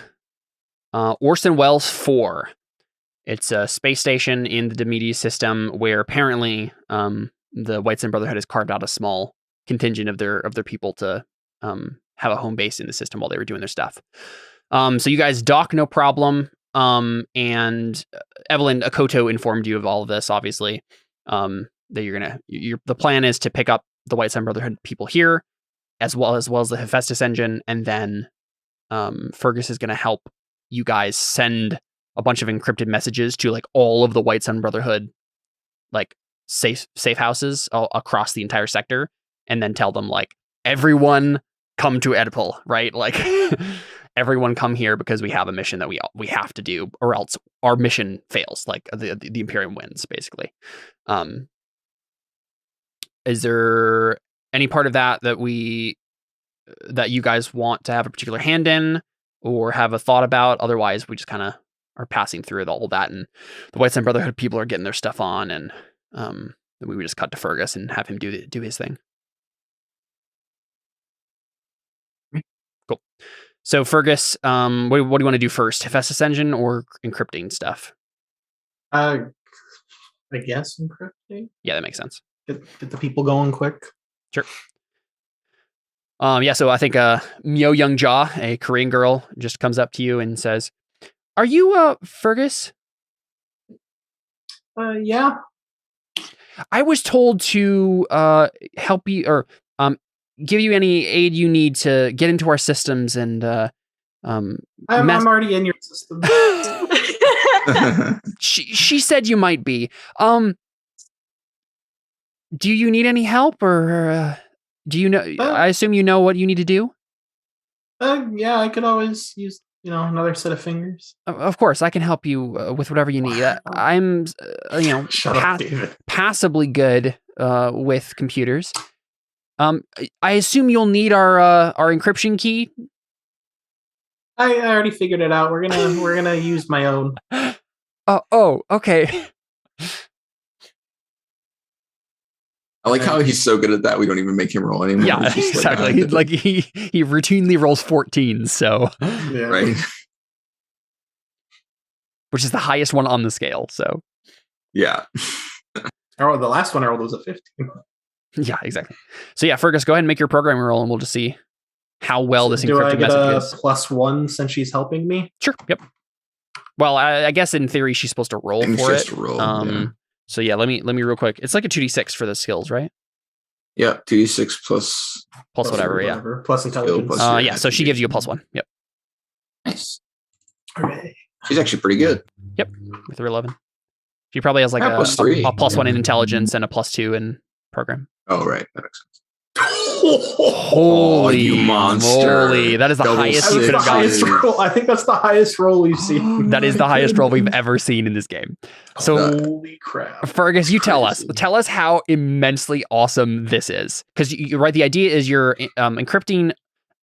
Orson Welles 4. It's a space station in the Demeter system where apparently the White Sun Brotherhood has carved out a small contingent of their people to have a home base in the system while they were doing their stuff. So you guys dock no problem. And Evelyn Akoto informed you of all of this, obviously. That the plan is to pick up the White Sun Brotherhood people here, as well as the Hephaestus engine, and then Fergus is going to help you guys send a bunch of encrypted messages to like all of the White Sun Brotherhood like safe houses across the entire sector, and then tell them like, everyone come to Oedipal, right? Like everyone come here because we have a mission that we have to do, or else our mission fails, like the Imperium wins, basically. Is there any part of that you guys want to have a particular hand in or have a thought about? Otherwise, we just kind of are passing through all that, and the White Sun Brotherhood people are getting their stuff on, and then we would just cut to Fergus and have him do his thing. Cool. So Fergus, what do you want to do first? Hephaestus engine or encrypting stuff? I guess encrypting. Yeah, that makes sense. Get the people going quick. Sure. Yeah, so I think Myo Young Ja, a Korean girl, just comes up to you and says, "Are you Fergus?" Yeah. I was told to help you or give you any aid you need to get into our systems and I'm already in your system. she said you might be. Do you need any help, or do you know? I assume you know what you need to do. Yeah, I could always use another set of fingers. Of course, I can help you with whatever you need. I'm passably good with computers. I assume you'll need our encryption key. I already figured it out. We're gonna use my own. Oh, okay. I like how he's so good at that. We don't even make him roll anymore. Yeah, exactly. He routinely rolls 14, so Yeah. Right. Which is the highest one on the scale. So Yeah. Oh, the last one I rolled was a 15. yeah, exactly. So yeah, Fergus, go ahead and make your programming roll, and we'll just see how well this Do I encrypted get message a is. +1 since she's helping me? Sure. Yep. Well, I guess in theory she's supposed to roll for it. Roll, So yeah, let me real quick. It's like a 2d6 for the skills, right? Yeah, 2d6 plus Whatever, yeah. Plus intelligence. plus- Yeah, so she gives you a +1. Yep. Nice. Okay. She's actually pretty good. Yep. With her 11. She probably has like a +3. +1 in intelligence and a +2 in program. Oh, right. That makes sense. Holy you monster. moly. That is the Double highest you That's could the have gotten. highest roll. I think that's the highest roll we've seen. That is the highest roll we've ever seen in this game. So Holy crap. Fergus, you tell us. Crazy. Tell us how immensely awesome this is. Because you're right, the idea is you're encrypting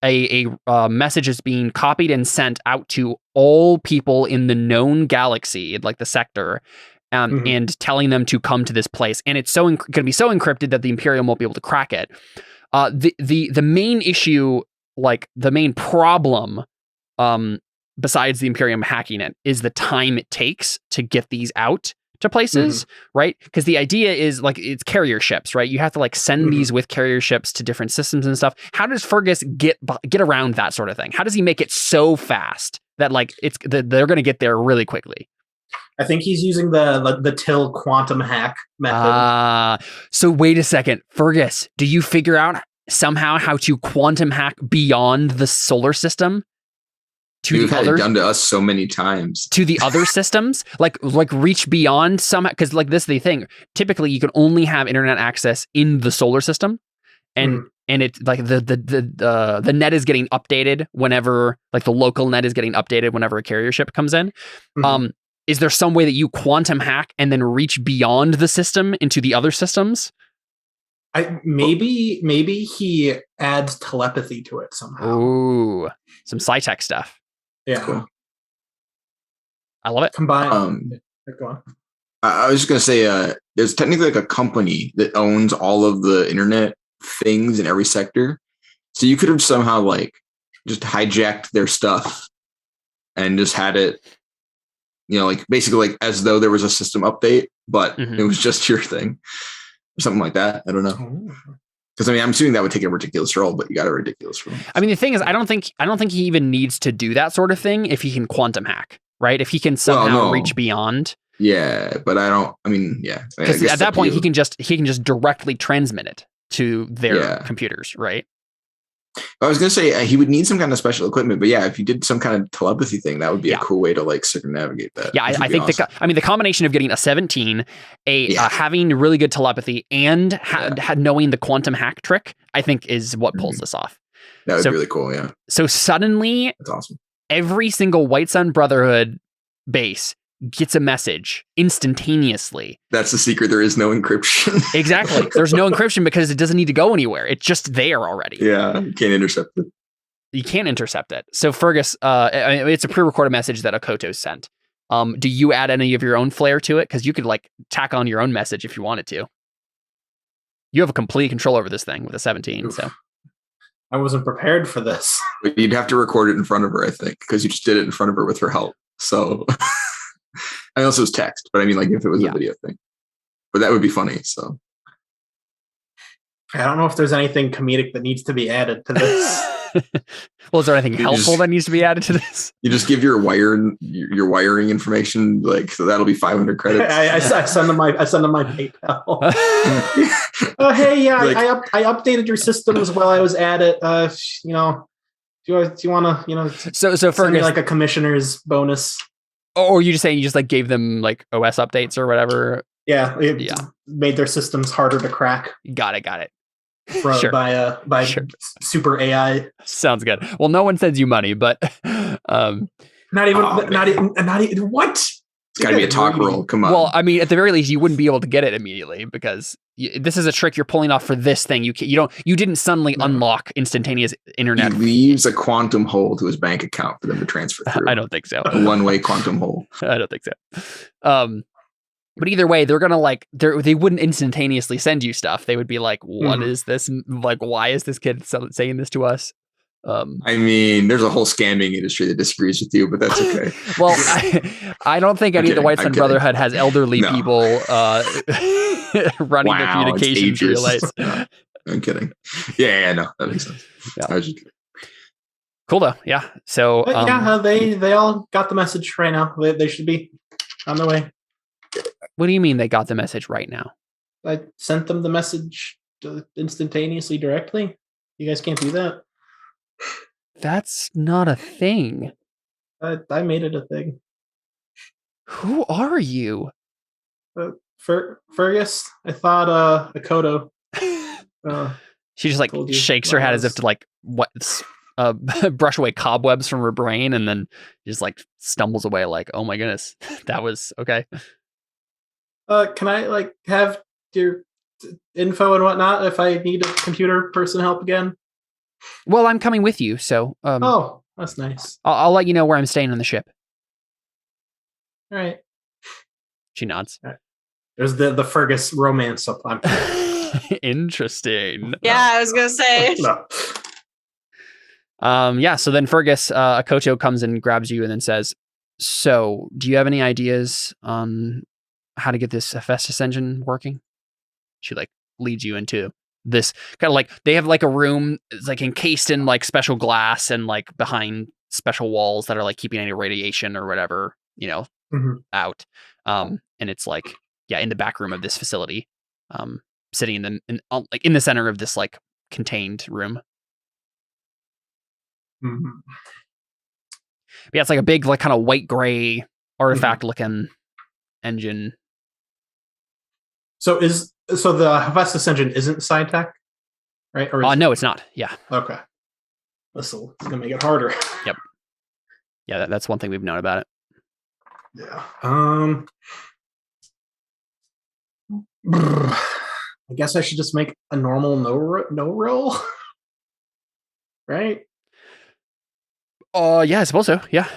a message that's being copied and sent out to all people in the known galaxy, like the sector, and telling them to come to this place. And it's going to be so encrypted that the Imperium won't be able to crack it. The main issue, like the main problem, besides the Imperium hacking it, is the time it takes to get these out to places, right? Because the idea is like it's carrier ships, right? You have to like send these with carrier ships to different systems and stuff. How does Fergus get around that sort of thing? How does he make it so fast that like they're going to get there really quickly? I think he's using the Till quantum hack method. So wait a second, Fergus, do you figure out somehow how to quantum hack beyond the solar system You've had it done to us so many times. To the other systems, like reach beyond somehow? Because like this is the thing. Typically, you can only have internet access in the solar system, and it's like the net is getting updated whenever, like the local net is getting updated whenever a carrier ship comes in. is there some way that you quantum hack and then reach beyond the system into the other systems? Maybe he adds telepathy to it somehow. Ooh, some sci-tech stuff. Yeah. Cool. I love it. Combine. Go on. I was just gonna say, there's technically like a company that owns all of the internet things in every sector. So you could have somehow like just hijacked their stuff and just had it, like basically like as though there was a system update, but it was just your thing or something like that. I don't know. Because I'm assuming that would take a ridiculous role, but you got a ridiculous role. I mean, the thing is, I don't think he even needs to do that sort of thing if he can quantum hack, right? If he can somehow reach beyond. Yeah, but I don't. I mean, yeah. Because at that point, he can just directly transmit it to their computers, right? I was gonna say he would need some kind of special equipment, but yeah, if you did some kind of telepathy thing, that would be a cool way to like circumnavigate that. Yeah, I think awesome. The combination of getting a 17, having really good telepathy, and knowing the quantum hack trick, I think is what pulls this off. That would be really cool. Yeah. So suddenly, that's awesome. Every single White Sun Brotherhood base gets a message instantaneously. That's the secret. There is no encryption. Exactly. There's no encryption because it doesn't need to go anywhere. It's just there already. Yeah. You can't intercept it. You can't intercept it. So Fergus, it's a pre-recorded message that Akoto sent. Do you add any of your own flair to it? Because you could like tack on your own message if you wanted to. You have a complete control over this thing with a 17. Oof. So I wasn't prepared for this. But you'd have to record it in front of her, I think, because you just did it in front of her with her help. So I also was text, but I mean, like if it was a video thing, but that would be funny. So I don't know if there's anything comedic that needs to be added to this. Well, is there anything helpful that needs to be added to this? You just give your wiring information, like so that'll be 500 credits. I send them my PayPal. Hey, like, I updated your systems while I was at it. Do you want to so send Fergus, me like a commissioner's bonus? Or you just saying you just like gave them like OS updates or whatever? Yeah, made their systems harder to crack. Got it. Sure. By super AI. Sounds good. Well, no one sends you money, but not even what? It's got to be a talk roll. Come on. Well, I mean, at the very least, you wouldn't be able to get it immediately because this is a trick you're pulling off for this thing. You didn't suddenly unlock instantaneous internet. He leaves a quantum hole to his bank account for them to transfer through. I don't think so. A one-way quantum hole. I don't think so. But either way, they're gonna they wouldn't instantaneously send you stuff. They would be like, "What is this? Like, why is this kid saying this to us?" I mean, there's a whole scamming industry that disagrees with you, but that's okay. Well, I don't think any of the White Sun Brotherhood has elderly people running their communications relays. No, I'm kidding. Yeah, no, that makes sense. Yeah. I was just kidding. Cool though, yeah. So they all got the message right now. They should be on their way. What do you mean they got the message right now? I sent them the message instantaneously directly. You guys can't do that. That's not a thing. I made it a thing. Who are you? Fergus. I thought Akoto. She just like shakes her head as if to like brush away cobwebs from her brain, and then just like stumbles away like, oh my goodness, that was okay. Can I like have your info and whatnot if I need a computer person help again? Well, I'm coming with you, so oh, that's nice. I'll let you know where I'm staying on the ship. All right. She nods. All right. There's the Fergus romance up. Interesting. Yeah, I was gonna say. No. So then Fergus, Akoto comes and grabs you and then says, "So, do you have any ideas on how to get this Hephaestus engine working?" She like leads you into this kind of like, they have like a room, it's like encased in like special glass and like behind special walls that are like keeping any radiation or whatever, out. And it's like, in the back room of this facility, sitting in the center of this like contained room. Mm-hmm. Yeah, it's like a big, like kind of white gray artifact looking engine. So the Hephaestus engine isn't sci-tech, right? Or no, it's not. Yeah. Okay. This is gonna make it harder. Yep. Yeah, that's one thing we've known about it. Yeah. I guess I should just make a normal no roll, right? Yeah, I suppose so. Yeah.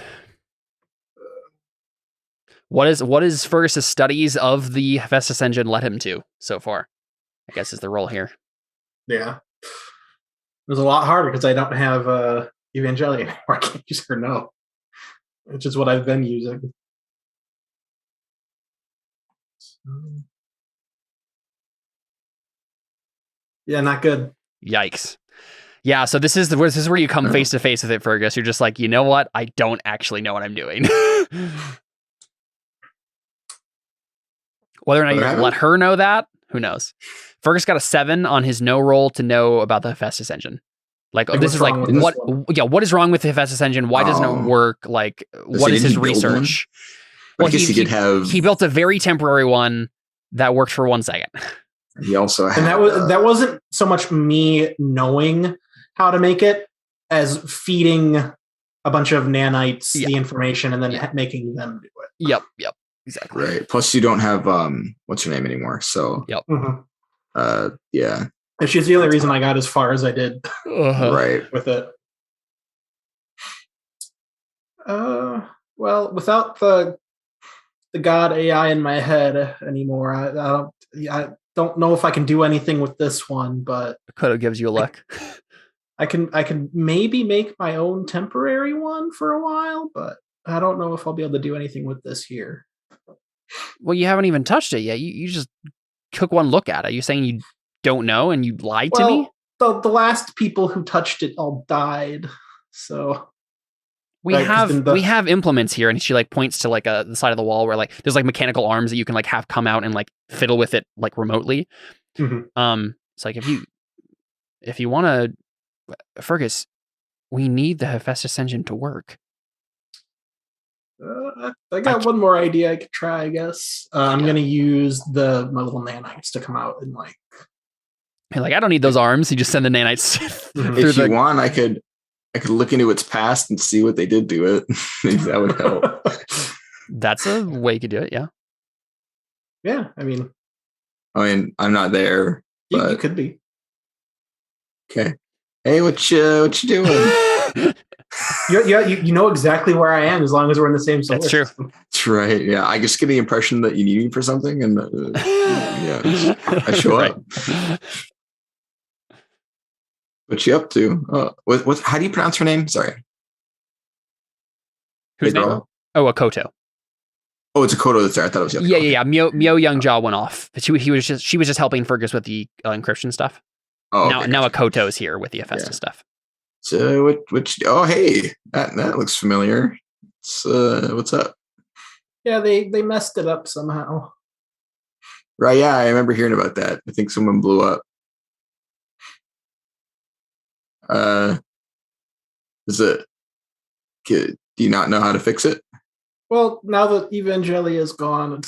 What is Fergus's studies of the Hephaestus engine led him to so far? I guess is the role here. Yeah. It was a lot harder because I don't have Evangelion anymore. I can't use her no, which is what I've been using. Yeah, not good. Yikes. Yeah, so this is where you come face to face with it, Fergus. You're just like, you know what? I don't actually know what I'm doing. Whether or not you let her know that, who knows? Fergus got a 7 on his no roll to know about the Hephaestus engine. Like this is like what is wrong with the Hephaestus engine? Why doesn't it work? Like what is his research? Well, he built a very temporary one that worked for 1 second. He also had, and that wasn't so much me knowing how to make it as feeding a bunch of nanites the information and then making them do it. Yep, exactly. Right. Plus, you don't have what's her name anymore. So yep. Yeah. And she's the only reason I got as far as I did. Right. With it. Well, without the god AI in my head anymore, I don't know if I can do anything with this one, but Kodo gives you a look. I can maybe make my own temporary one for a while, but I don't know if I'll be able to do anything with this here. Well, you haven't even touched it yet. You just took one look at it. You're saying you don't know and you lied to me? The last people who touched it all died. So we have implements here, and she like points to like the side of the wall where like there's like mechanical arms that you can like have come out and like fiddle with it like remotely. Mm-hmm. It's like if you want to, Fergus, we need the Hephaestus engine to work. I got one more idea I could try, I guess. I'm going to use my little nanites to come out and like... You're like, I don't need those arms. You just send the nanites If you want, I could look into its past and see what they did to it. That would help. That's a way you could do it, yeah. Yeah, I mean, I'm not there. But... You could be. Okay. Hey, what you doing? You know exactly where I am as long as we're in the same solar That's true. system. That's right. Yeah, I just get the impression that you need me for something, and I show up. What you up to? What? How do you pronounce her name? Sorry. Whose name? Oh, Akoto. Oh, it's Akoto that's there. I thought it was yeah. Myo Youngjaw went off. She was just helping Fergus with the encryption stuff. Oh, now Akoto's here with the Hephaestus stuff. So oh hey, that looks familiar. What's up? Yeah, they messed it up somehow. Right, yeah, I remember hearing about that. I think someone blew up. Do you not know how to fix it? Well, now that Evangelia is gone,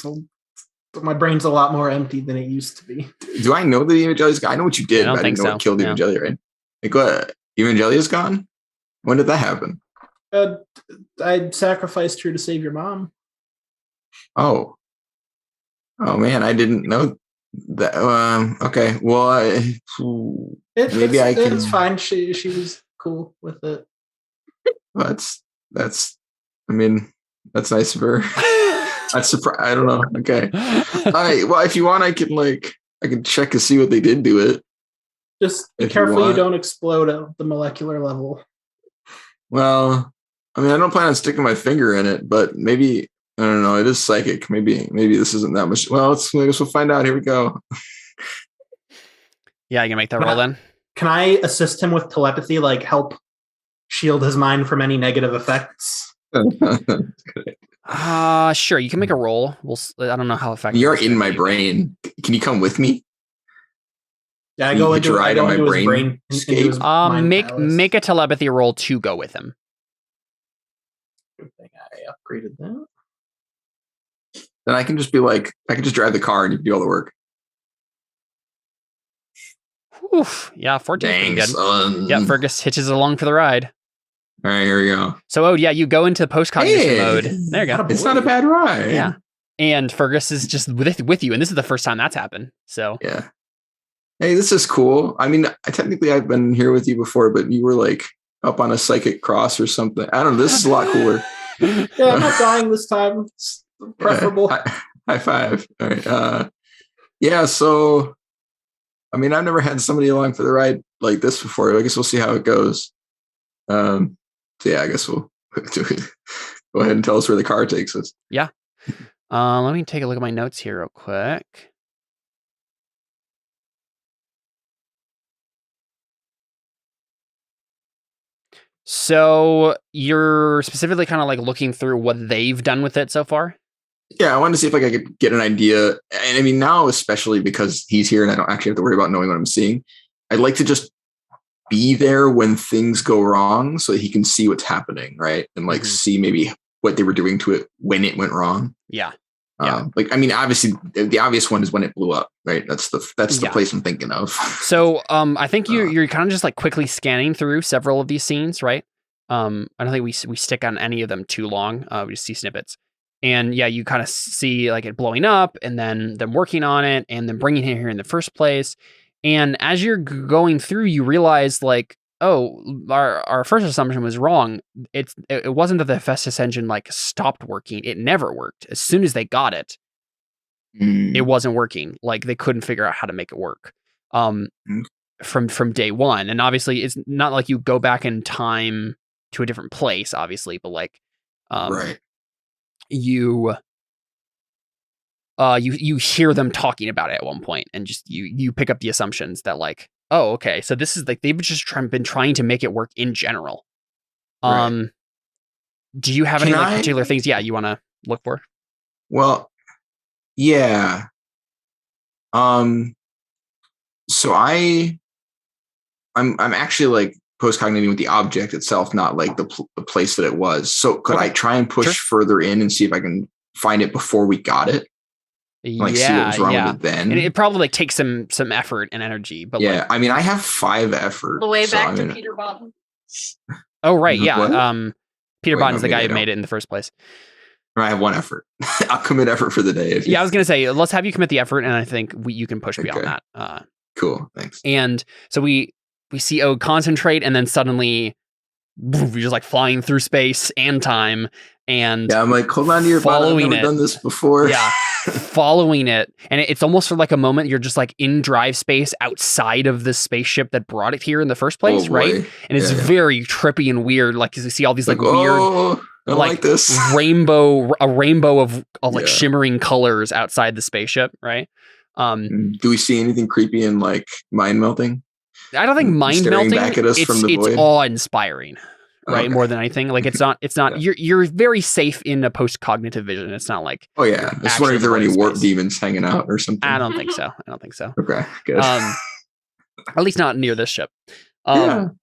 my brain's a lot more empty than it used to be. Do I know that Evangelia's gone? I know what you did, but I didn't know what killed Evangelia, right? Like what? Evangelia's gone? When did that happen? I sacrificed her to save your mom. Oh man, I didn't know that. Okay, well, it's fine. She was cool with it. That's nice of her. That's surprised. I don't know. Okay. All right. Well, if you want, I can check to see what they did to it. Just be careful you don't explode at the molecular level. Well, I don't plan on sticking my finger in it, but maybe, I don't know, it is psychic. Maybe this isn't that much. Well, I guess we'll find out. Here we go. Yeah, you can make that roll then. Can I assist him with telepathy, like help shield his mind from any negative effects? Sure. You can make a roll. I don't know how effective. You're in my brain. Can you come with me? Yeah, I go into my brain. Make a telepathy roll to go with him. Good thing I upgraded that. Then I can just drive the car and you can do all the work. Oof. Yeah, 14. Dang, good. son. Yeah, Fergus hitches along for the ride. All right, here we go. So, you go into post-cognition mode. There you go. It's not a bad ride. Yeah. And Fergus is just with you, and this is the first time that's happened. So yeah. Hey, this is cool. I mean, technically I've been here with you before, but you were like up on a psychic cross or something. I don't know. This is a lot cooler. Yeah, I'm not dying this time. It's preferable. High five. All right. Yeah. So, I mean, I've never had somebody along for the ride like this before. I guess we'll see how it goes. So yeah, I guess we'll go ahead and tell us where the car takes us. Yeah. Let me take a look at my notes here real quick. So you're specifically kind of like looking through what they've done with it so far? Yeah, I wanted to see if I could get an idea. And I mean, now, especially because he's here and I don't actually have to worry about knowing what I'm seeing, I'd like to just be there when things go wrong so that he can see what's happening, right? And like see maybe what they were doing to it when it went wrong. Yeah. Like, I mean, obviously the obvious one is when it blew up, right? That's the place I'm thinking of. So I think you're kind of just like quickly scanning through several of these scenes, right? I don't think we stick on any of them too long. We just see snippets. And yeah, you kind of see like it blowing up and then them working on it and then bringing it here in the first place. And as you're going through, you realize like, oh, our first assumption was wrong. It wasn't that the Hephaestus engine like stopped working. It never worked. As soon as they got it, it wasn't working. Like they couldn't figure out how to make it work from day one. And obviously, it's not like you go back in time to a different place, obviously, but like, right. You hear them talking about it at one point, and just you pick up the assumptions that like, oh, okay, so this is like they've just been trying to make it work in general. Right. Do you have any like particular things? Yeah, you want to look for? Well, yeah. So I'm actually like post-cogniting with the object itself, not like the place that it was. So could I try and push further in and see if I can find it before we got it? Like see what was wrong with it then? And it probably like takes some effort and energy. But yeah, I mean, I have 5 effort. The way back to Peter Botten. Oh, right. Yeah. What? Peter Botten's the guy who made it in the first place. I have 1 effort. I'll commit effort for the day. I was going to say, let's have you commit the effort. And I think you can push beyond that. Cool. Thanks. And so we see Ode concentrate, and then suddenly you're just like flying through space and time. And yeah, I'm like, hold on to your butt. I've never done this before. Yeah, following it. And it's almost for like a moment, you're just like in drive space outside of the spaceship that brought it here in the first place, right? And it's very trippy and weird. Like you see all these like weird, I like this a rainbow of like shimmering colors outside the spaceship, right? Do we see anything creepy and like mind melting? I don't think mind melting. Back at us from the void? It's awe-inspiring, right? Okay. More than anything. Like it's not. You're very safe in a post-cognitive vision. It's not like. Oh yeah, I was wondering if there were any warp demons hanging out or something. I don't think so. Okay, good. At least not near this ship. But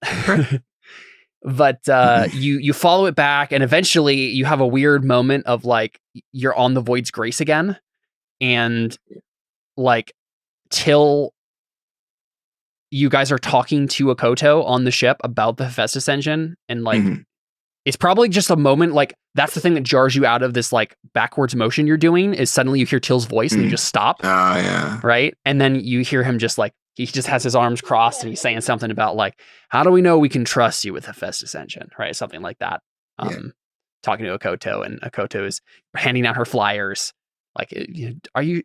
you follow it back, and eventually you have a weird moment of like you're on the void's grace again, and like till you guys are talking to Akoto on the ship about the Hephaestus engine, and like it's probably just a moment like that's the thing that jars you out of this like backwards motion you're doing is suddenly you hear Till's voice and you just stop. Oh yeah. Right? And then you hear him just like he just has his arms crossed and he's saying something about like, how do we know we can trust you with Hephaestus engine? Right? Something like that. Talking to Akoto, and Akoto is handing out her flyers. Like, are you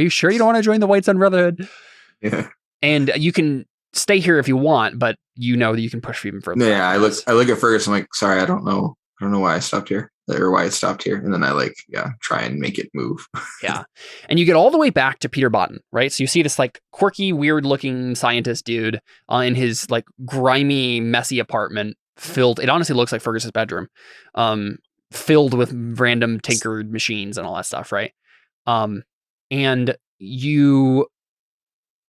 sure you don't want to join the White Sun Brotherhood? Yeah. And you can stay here if you want, but you know that you can push even further. Yeah, I look at Fergus. I'm like, sorry, I don't know why I stopped here or why it stopped here. And then I like, try and make it move. Yeah. And you get all the way back to Peter Botten, right? So you see this like quirky, weird looking scientist dude in his like grimy, messy apartment filled. It honestly looks like Fergus's bedroom, filled with random tinkered machines and all that stuff. Right. And you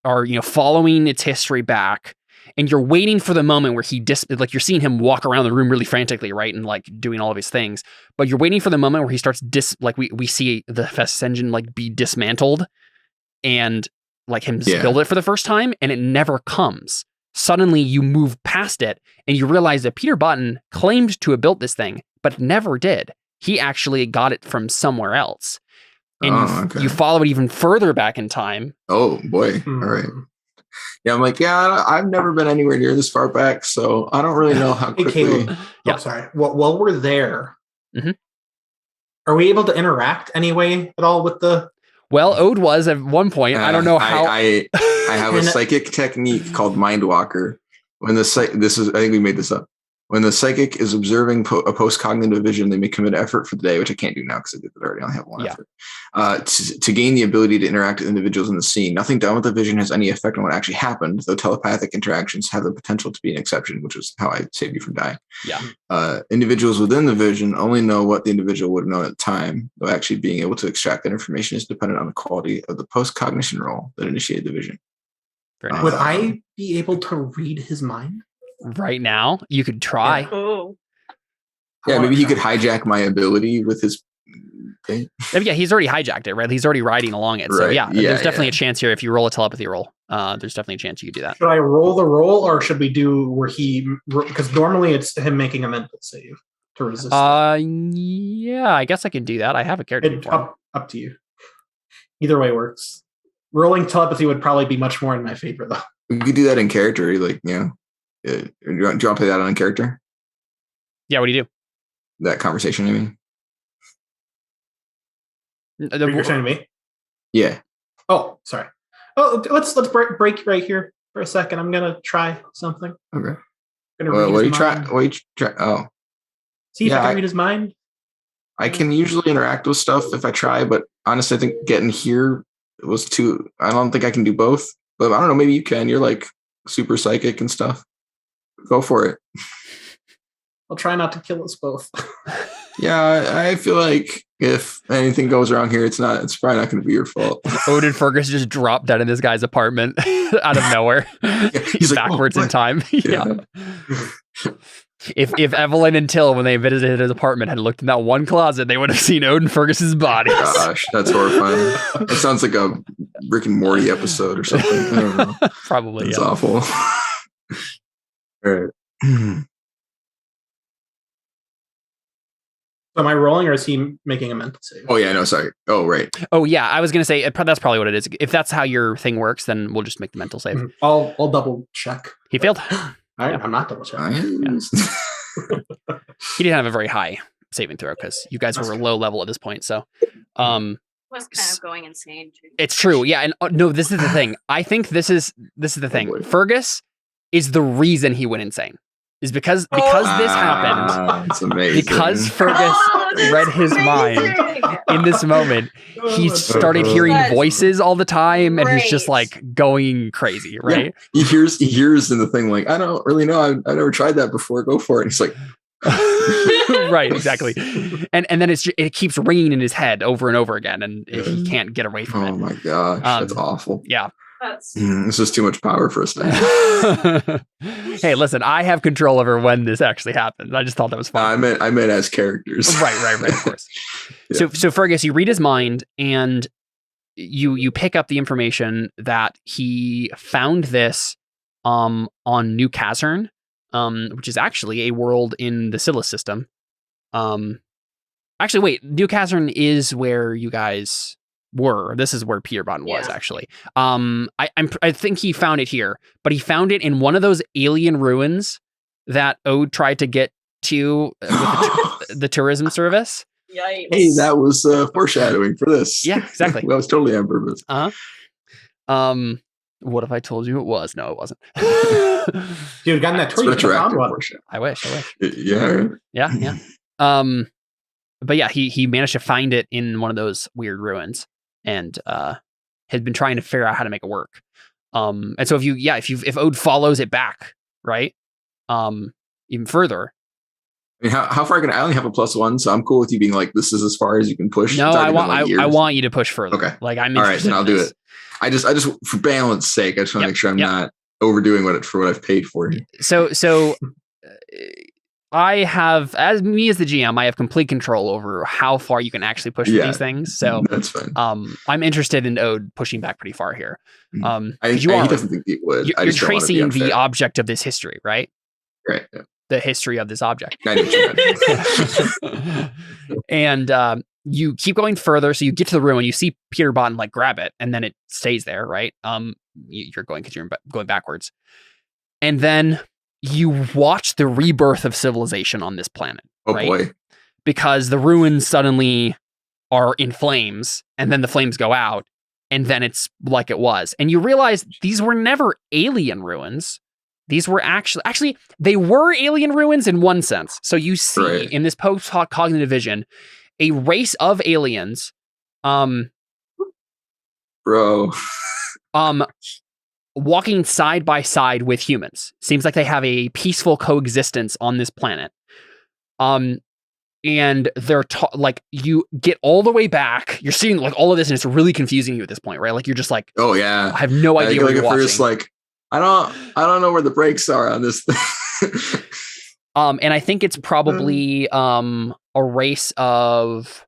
are, following its history back, and you're waiting for the moment where like you're seeing him walk around the room really frantically, right? And like doing all of his things, but you're waiting for the moment where he starts like we see the Hephaestus engine like be dismantled and like him build it for the first time, and it never comes. suddenly you move past it and you realize that Peter Button claimed to have built this thing, but never did. He actually got it from somewhere else. And you follow it even further back in time. Oh boy. All right. Yeah, I'm like, I've never been anywhere near this far back, so I don't really know how quickly. Yeah. Sorry. While we're there, are we able to interact anyway at all with the? Well, Ode was at one point. I don't know how. I have a psychic technique called Mind Walker. I think we made this up. When the psychic is observing a post-cognitive vision, they may commit effort for the day, which I can't do now because I did it already. I only have one effort. To gain the ability to interact with individuals in the scene. Nothing done with the vision has any effect on what actually happened, though telepathic interactions have the potential to be an exception, which is how I saved you from dying. Yeah. Individuals within the vision only know what the individual would have known at the time, though actually being able to extract that information is dependent on the quality of the post-cognition role that initiated the vision. Very nice. Would I be able to read his mind? Right now, you could try. Yeah, maybe he could hijack my ability with his thing. Yeah, he's already hijacked it, right? He's already riding along it. So there's definitely a chance here if you roll a telepathy roll. There's definitely a chance you could do that. Should I roll the roll, or should we do where because normally it's him making a mental save to resist. Yeah, I guess I can do that. I have a character. Up to you. Either way works. Rolling telepathy would probably be much more in my favor, though. We could do that in character, do you want to play that on character? Yeah, what do you do? That conversation, I mean. You're saying to me? Yeah. Oh, sorry. Oh, let's break right here for a second. I'm gonna try something. Okay. What do you try? Oh. See if I can read his mind. I can usually interact with stuff if I try, but honestly, I think getting here was too. I don't think I can do both. But I don't know. Maybe you can. You're like super psychic and stuff. Go for it. I'll try not to kill us both. Yeah, I feel like if anything goes wrong here, it's probably not going to be your fault. Odin Fergus just dropped out of this guy's apartment out of nowhere. He's backwards in time. Yeah. If Evelyn and Till, when they visited his apartment, had looked in that one closet, they would have seen Odin Fergus's body. Gosh, that's horrifying. It sounds like a Rick and Morty episode or something. I don't know. Probably. It's awful. All right. So am I rolling, or is he making a mental save? Oh yeah, no, sorry. Oh right. Oh yeah, I was gonna say that's probably what it is. If that's how your thing works, then we'll just make the mental save. I'll double check. He failed. I'm not double checking. Yeah. He didn't have a very high saving throw because you guys were low level at this point. So, was kind of going insane too. It's true. Yeah, and no, this is the thing. I think this is the thing. boy. Fergus is the reason he went insane. Is because this happened. It's amazing. Because Fergus read his mind in this moment, he started hearing voices all the time, and he's just like going crazy, right? Yeah. He hears in the thing like, I don't really know. I've never tried that before. Go for it. And he's like, right, exactly. And then it keeps ringing in his head over and over again, and he can't get away from it. Oh my gosh, that's awful. Yeah. This is too much power for us now. Hey, listen, I have control over when this actually happens. I just thought that was fun. I meant as characters. Right, of course. Yeah. So Fergus, you read his mind, and you pick up the information that he found this on New Kazern, which is actually a world in the Silas system. Actually, wait, New Kazern is where you guys were. This is where Peter Button was actually. I think he found it here, but he found it in one of those alien ruins that Ode tried to get to with the tourism service. Yikes. Hey, that was foreshadowing for this. Yeah, exactly. That was totally on purpose. What if I told you it was? No, it wasn't. Dude, gotten that tour. I wish. Yeah. But yeah, he managed to find it in one of those weird ruins, and had been trying to figure out how to make it work. And so if Ode follows it back, right, even further. I mean, how far can I only have a +1, so I'm cool with you being like, this is as far as you can push. No, I want you to push further. Okay, like I'm all right, then I'll do it. I just for balance sake, I just want to make sure I'm not overdoing what I've paid for. So I have, as the GM, I have complete control over how far you can actually push with these things. So that's fine. I'm interested in Ode pushing back pretty far here. He doesn't think he would. You're tracing the object of this history, right? Right. Yeah. The history of this object. I know what you meant. And you keep going further, so you get to the room and you see Peter Botten like grab it, and then it stays there, right? You're going because you're going backwards, and then you watch the rebirth of civilization on this planet. Oh right? boy! Because the ruins suddenly are in flames, and then the flames go out, and then it's like it was, and you realize these were never alien ruins. These were actually they were alien ruins in one sense. So you see in this post-cognitive vision a race of aliens, walking side by side with humans. Seems like they have a peaceful coexistence on this planet. And they're like, you get all the way back. You're seeing like all of this, and it's really confusing you at this point, right? Like you're just like, oh yeah, I have no idea what you're watching. First, like, I don't know where the brakes are on this thing. And I think it's probably a race of.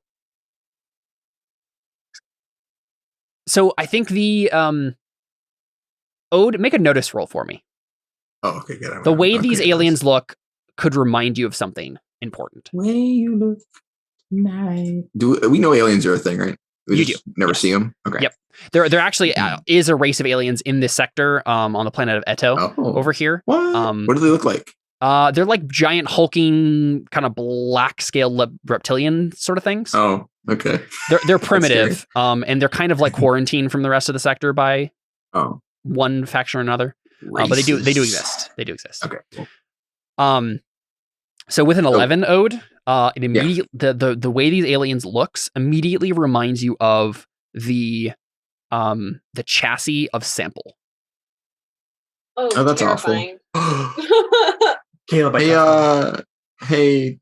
So I think the Ode, make a notice roll for me. Oh, okay, good. The way these aliens look could remind you of something important. Way you look nice. Do we know aliens are a thing, right? We just never see them. Okay. Yep. There actually is a race of aliens in this sector on the planet of Eto over here. What? What do they look like? They're like giant hulking kind of black scale reptilian sort of things. Oh, okay. They're primitive, and they're kind of like quarantined from the rest of the sector by one faction or another. But they do exist. They do exist. Okay. Cool. So with an 11 Ode, it immediately the way these aliens looks immediately reminds you of the chassis of Sample. Oh, that's terrifying. awful. Caleb, hey,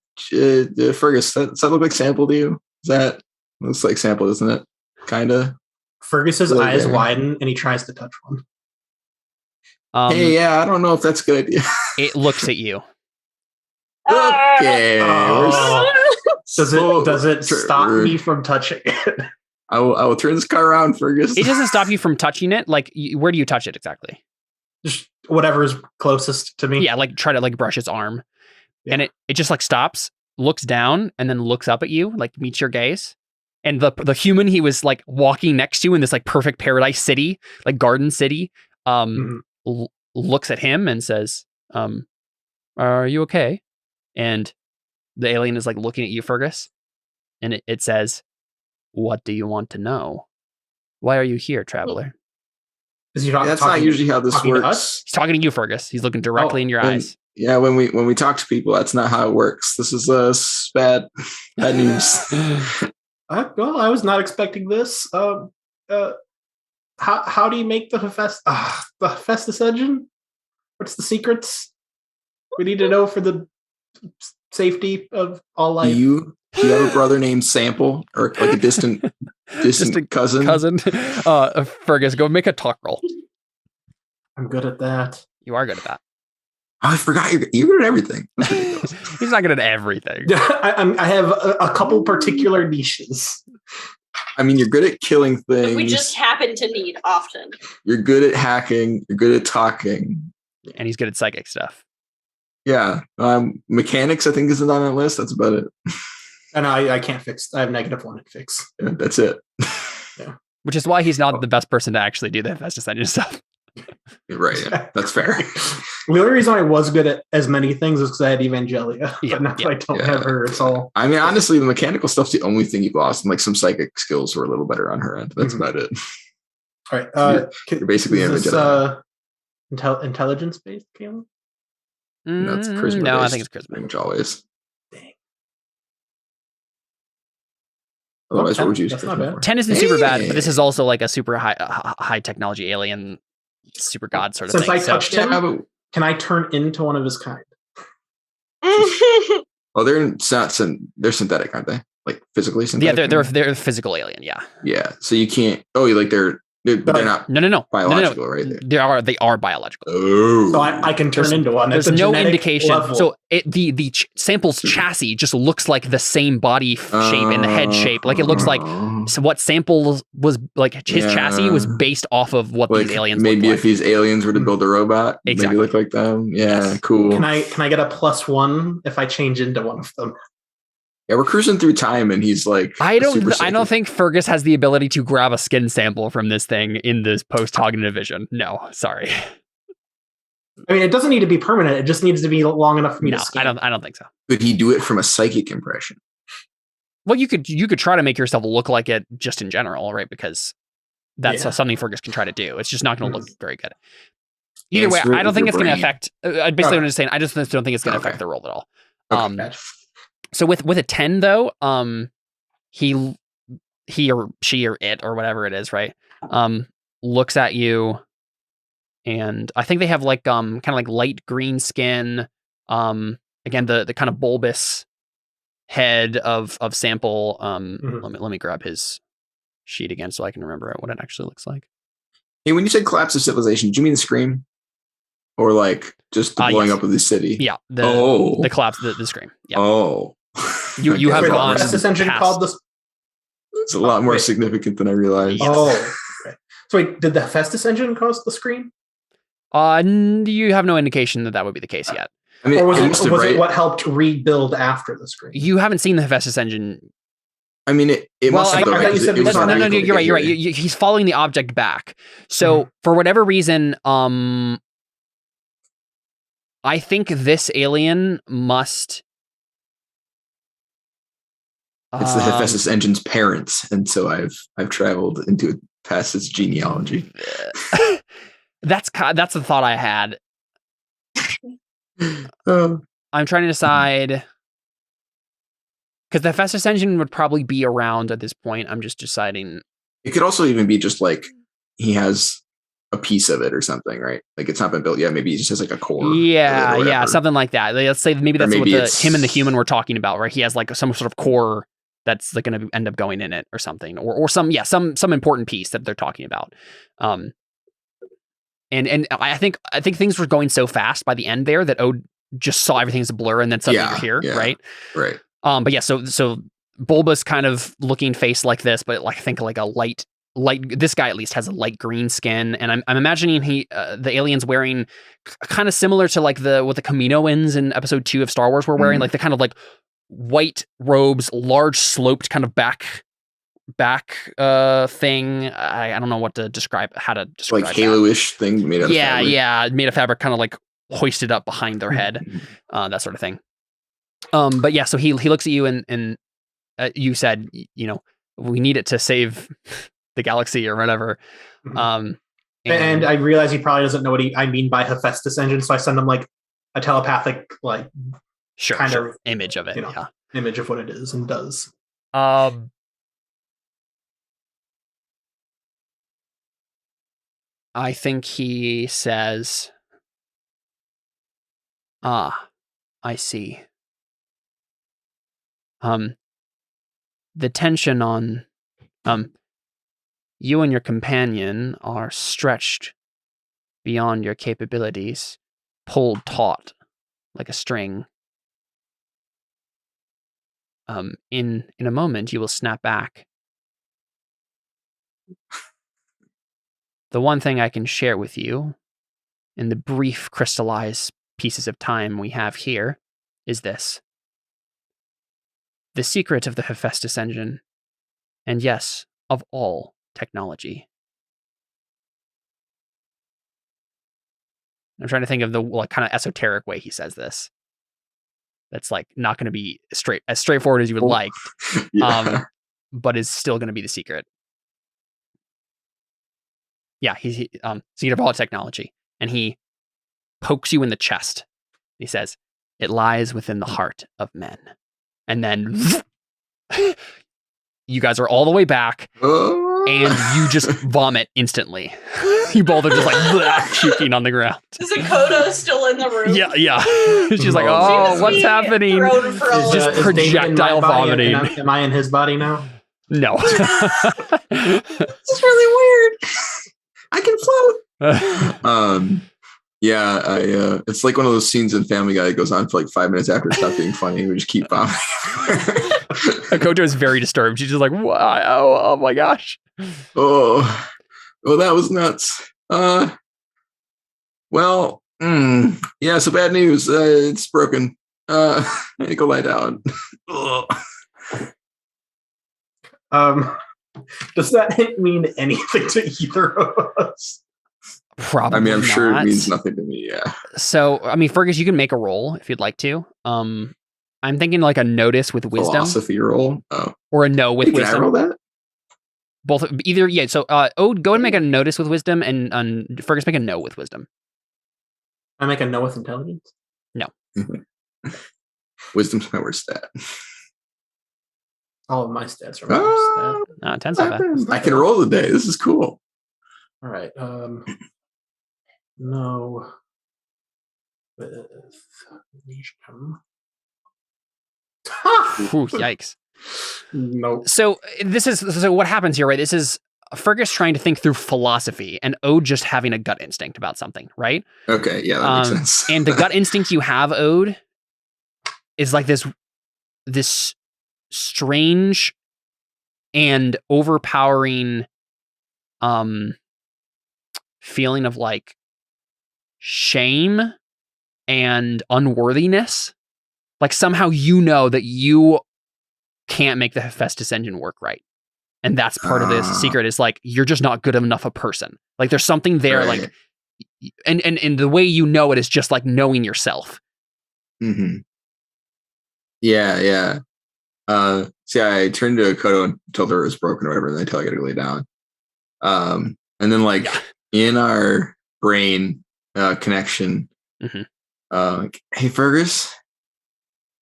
Fergus, does that look like Sample to you? That looks like Sample, doesn't it? Kinda. Fergus's eyes widen and he tries to touch one. Hey, I don't know if that's a good idea. It looks at you. Okay. Does it stop me from touching it? I will turn this car around, Fergus. It doesn't stop you from touching it. Like, where do you touch it exactly? Just whatever is closest to me. Yeah, like try to like brush its arm, and it just like stops, looks down, and then looks up at you, like meets your gaze. And the human he was like walking next to in this like perfect paradise city, like garden city, looks at him and says, "Are you okay?" And the alien is like looking at you, Fergus, and it says, "What do you want to know? Why are you here, traveler?" That's not usually how this works. He's talking to you, Fergus. He's looking directly in your eyes. Yeah, when we talk to people, that's not how it works. This is bad news. Well, I was not expecting this. How do you make the Hephaestus engine? What's the secrets? We need to know for the safety of all life. Do you have a brother named Sample, or like a distant cousin? Fergus, go make a talk roll. I'm good at that. You are good at that. Oh, I forgot you're good at everything. He's not good at everything. I have a couple particular niches. I mean, you're good at killing things. We just happen to need often. You're good at hacking. You're good at talking. And he's good at psychic stuff. Yeah. Mechanics, I think, isn't on that list. That's about it. And I can't fix. I have -1 at fix. Yeah, that's it. Yeah. Which is why he's not the best person to actually do the Hephaestus engine stuff. Right. Yeah, that's fair. The only reason I was good at as many things is because I had Evangelia. But now I don't have her. It's all. I mean, honestly, the mechanical stuff's the only thing you've lost, and like some psychic skills were a little better on her end. That's about it. All right. You're basically intelligence based, Caleb? That's charisma. No, I think it's charisma. Pretty much always. Dang. Otherwise, 10, what would you use? that's not bad. 10 isn't super bad, but this is also like a super high technology alien, super god sort of Since thing. I touched him, can I turn into one of his kind? Oh, they're synthetic, aren't they? Like physically synthetic. Yeah, they're a physical alien. Yeah. Yeah. So you can't. Oh, like they're But they're not No. biological, right? They are biological. Oh. So I can turn into one. There's That's a no genetic indication. level. So the sample's chassis just looks like the same body shape and the head shape. Like it looks like so what sample was like his chassis was based off of what like these aliens maybe look if these aliens were to build a robot, Exactly. maybe look like them. Yeah, Yes. cool. Can I get a +1 if I change into one of them? Yeah, we're cruising through time, and he's like, I don't super think Fergus has the ability to grab a skin sample from this thing in this post-cognitive vision. No, sorry. I mean, it doesn't need to be permanent. It just needs to be long enough for me No, to scan. I don't think so. Could he do it from a psychic impression? Well, you could try to make yourself look like it just in general, right? Because that's something Fergus can try to do. It's just not going to look very good. Either way, I don't think it's going to affect. Basically, what I'm just saying, I just don't think it's going to affect the roll at all. Okay. So with a 10 though, he or she or it or whatever it is, right? Looks at you, and I think they have like kind of like light green skin. Again, the kind of bulbous head of sample. Let me grab his sheet again so I can remember what it actually looks like. Hey, when you said collapse of civilization, do you mean the Scream, or like just the blowing up of the city? Yeah. The collapse, the Scream. Yeah. Oh. You have Wait, gone. what's this engine past- called? This. It's a lot more significant than I realized. Yes. Oh. Okay. So wait, did the Hephaestus engine cause the scream? You have no indication that would be the case yet. I mean, Or was must have, it right? what helped rebuild after the scream? You haven't seen the Hephaestus engine. I mean, it must have. I though, thought you because said it was no, not No, able to you're right. get You're right. here. He's following the object back. So for whatever reason, I think this alien must. It's the Hephaestus engine's parents, and so I've traveled into past its genealogy. That's the thought I had. Oh. I'm trying to decide because the Hephaestus engine would probably be around at this point. I'm just deciding. It could also even be just like he has a piece of it or something, right? Like it's not been built yet. Maybe he just has like a core. Yeah, something like that. Let's say maybe that's maybe what him and the human were talking about, right? He has like some sort of core that's like going to end up going in it or something, or some important piece that they're talking about. And I think things were going so fast by the end there that Ode just saw everything as a blur, and then suddenly you're here, right? Right. But yeah, so Bulba's kind of looking face like this, but like I think like a light. This guy at least has a light green skin, and I'm imagining the alien's wearing kind of similar to like what the Kaminoans in episode 2 of Star Wars were wearing, like the kind of like white robes, large sloped kind of back thing. I don't know how to describe Like halo-ish thing made out of fabric. made of fabric, kind of like hoisted up behind their head, that sort of thing. But yeah, so he looks at you and you said, we need it to save the galaxy or whatever. And I realize he probably doesn't know what I mean by Hephaestus engine, so I send him like a telepathic like kind of image of it, image of what it is and does. I think he says, I see. The tension on you and your companion are stretched beyond your capabilities, pulled taut like a string. In a moment, you will snap back. The one thing I can share with you, in the brief crystallized pieces of time we have here, is this. The secret of the Hephaestus engine, and yes, of all technology. I'm trying to think of the kind of esoteric way he says this. That's like not going to be as straightforward as you would like, but is still going to be the secret. Yeah, he's secret of all technology, and he pokes you in the chest. He says, "It lies within the heart of men," and then you guys are all the way back, and you just vomit instantly. You both are just like puking on the ground. Is Dakota still in the room? Yeah. She's like, "Oh, what's happening?" Just is projectile vomiting. Am I in his body now? No. This is really weird. Yeah, it's like one of those scenes in Family Guy that goes on for like 5 minutes after it stopped being funny. We just keep vomiting. Koto is very disturbed. She's just like, wow, oh my gosh. Oh, well, that was nuts. Well, yeah, so bad news. It's broken. I need to go lie down. Does that mean anything to either of us? Probably. I mean, I'm sure not. it means nothing to me. Yeah. So, I mean, Fergus, you can make a roll if you'd like to. I'm thinking like a notice with wisdom. Philosophy roll. Oh. Or a no with Hey, wisdom. can I roll that? Both, either, yeah. So, Ode, go ahead and make a notice with wisdom, and Fergus, make a no with wisdom. I make a no with intelligence? No. Wisdom's my worst stat. All of my stats are my worst stat. 10's not bad. I can roll today. This is cool. All right. No. With wisdom. Ooh, yikes. Nope. So what happens here, right? This is Fergus trying to think through philosophy and Ode just having a gut instinct about something, right? Okay, yeah, that makes sense. And the gut instinct you have, Ode, is like this strange and overpowering feeling of like shame and unworthiness. Like somehow you know that you can't make the Hephaestus engine work right. And that's part of this secret is like, you're just not good enough a person. Like there's something there, right. like, and the way you know it is just like knowing yourself. Mm-hmm. Yeah. See, I turned to Koto and told her it was broken or whatever, and I tell her I gotta go lay down. And then like in our brain connection, like, hey Fergus.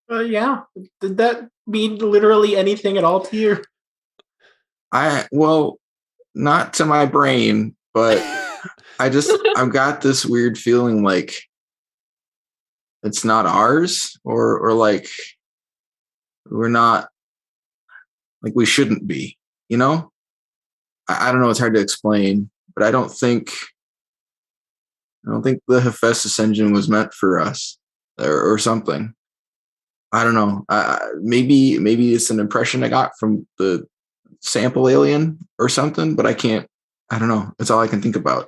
Yeah. Did that mean literally anything at all to you? Well, not to my brain, but I've got this weird feeling like it's not ours, or like we're not, like we shouldn't be, you know? I don't know, it's hard to explain, but I don't think the Hephaestus engine was meant for us or something. I don't know. Maybe it's an impression I got from the sample alien or something, but I don't know. That's all I can think about.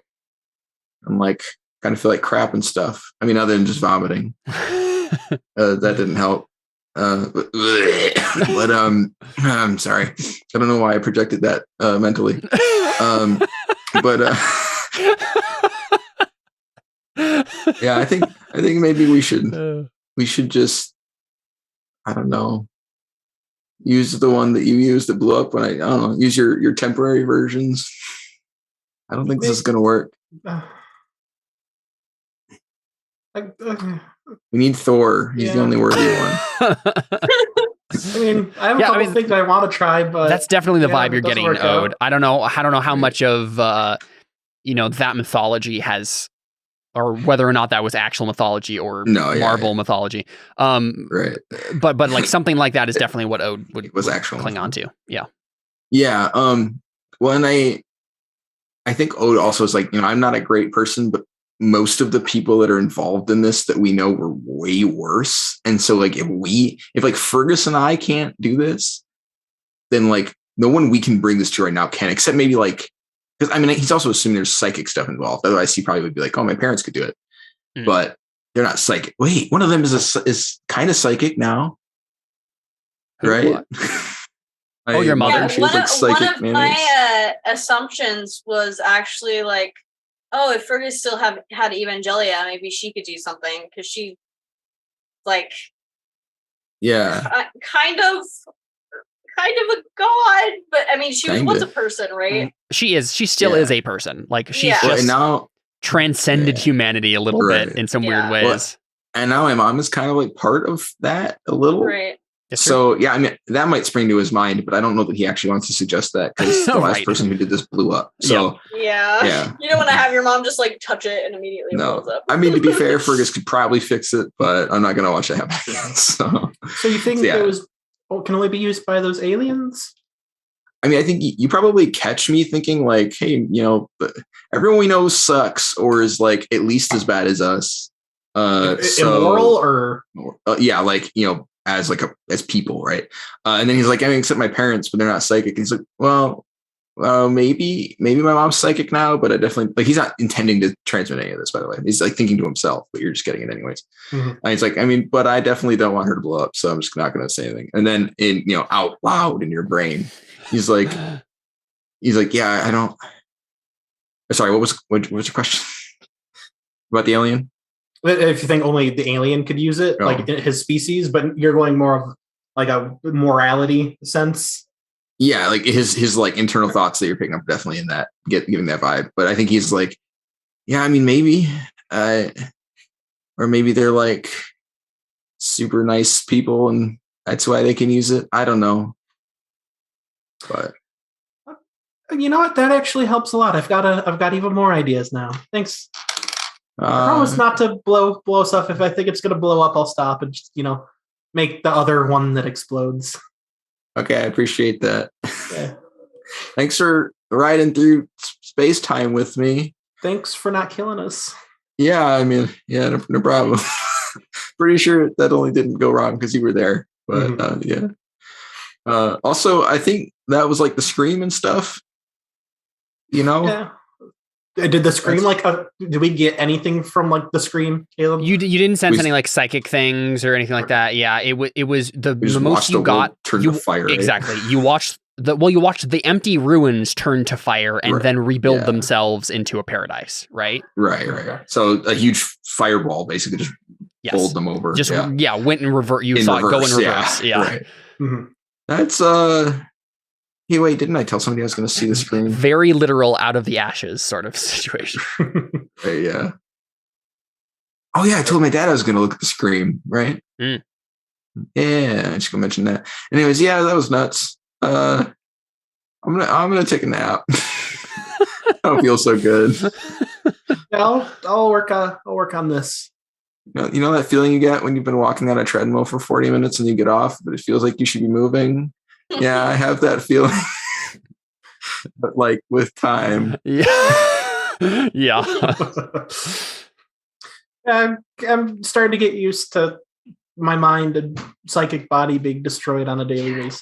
I'm like, kind of feel like crap and stuff. I mean, other than just vomiting. That didn't help. But I'm sorry. I don't know why I projected that mentally. Yeah, I think maybe we should just, I don't know, use the one that you used that blew up when I don't know, use your temporary versions. I don't think this is gonna work. We need Thor. He's the only worthy one. I mean, I have a couple things I want to try, but that's definitely the vibe you're getting, Ode. I don't know how much of that mythology has, or whether or not that was actual mythology or Marvel mythology. Right. But like something like that is definitely what Ode would actual cling on to. Yeah. Yeah. Well, and I think Ode also is like, I'm not a great person, but most of the people that are involved in this that we know were way worse. And so like if like Fergus and I can't do this, then like no one we can bring this to right now can, except maybe like, because I mean, he's also assuming there's psychic stuff involved. Otherwise he probably would be like, oh, my parents could do it, but they're not psychic. Wait, one of them is kind of psychic now. Right. Your mother. Yeah, one of my assumptions was actually like, oh, if Fergus still had Evangelia, maybe she could do something because she, like, kind of a god. But I mean, she was a person, right? She is. She still is a person. Like she's just now transcended humanity a little bit in some weird ways. Well, and now my mom is kind of like part of that a little, right? So yeah, I mean that might spring to his mind, but I don't know that he actually wants to suggest that because the last person who did this blew up. So yeah, you don't want to have your mom just like touch it and immediately blows up. I mean, to be fair, Fergus could probably fix it, but I'm not going to watch that happen. So you think it was can only be used by those aliens? I mean, I think you probably catch me thinking like, hey, everyone we know sucks or is like at least as bad as us. Immoral or yeah, like, as people, right? And then he's like, I mean, except my parents, but they're not psychic. He's like, well, maybe my mom's psychic now, but I definitely like, he's not intending to transmit any of this, by the way. He's like thinking to himself, but you're just getting it anyways. Mm-hmm. And he's like, I mean, but I definitely don't want her to blow up, so I'm just not going to say anything. And then out loud in your brain, he's like, yeah, I don't. Sorry, what was your question about the alien? If you think only the alien could use it, like his species, but you're going more of like a morality sense. Yeah, like his like internal thoughts that you're picking up definitely in that giving that vibe. But I think he's like, yeah, I mean, maybe, or maybe they're like super nice people and that's why they can use it. I don't know. But you know what? That actually helps a lot. I've got even more ideas now. Thanks. I promise not to blow stuff. If I think it's going to blow up, I'll stop and just, make the other one that explodes. Okay, I appreciate that. Yeah. Thanks for riding through space time with me. Thanks for not killing us. Yeah, I mean, yeah, no problem. Pretty sure that only didn't go wrong because you were there. But yeah. Also, I think that was like the scream and stuff. Yeah. Did the scream did we get anything from like the scream, Caleb? You didn't sense any like psychic things or anything like that. Yeah, it was the most you got. Turn to fire. Exactly. Right? You watched the empty ruins turn to fire and then rebuild themselves into a paradise. Right. Right. So a huge fireball basically just bowled them over. Just went in reverse. You saw it go in reverse. Yeah. Right. Mm-hmm. That's Hey, wait, didn't I tell somebody I was going to see the screen? Very literal out of the ashes sort of situation. Right, yeah. Oh, yeah, I told my dad I was going to look at the scream, right? Mm. Yeah, I just going to mention that. Anyways, yeah, that was nuts. I'm gonna take a nap. I don't feel so good. Yeah, I'll work on this. You know that feeling you get when you've been walking on a treadmill for 40 minutes and you get off, but it feels like you should be moving? Yeah, I have that feeling, but like with time. Yeah. I'm starting to get used to my mind and psychic body being destroyed on a daily basis.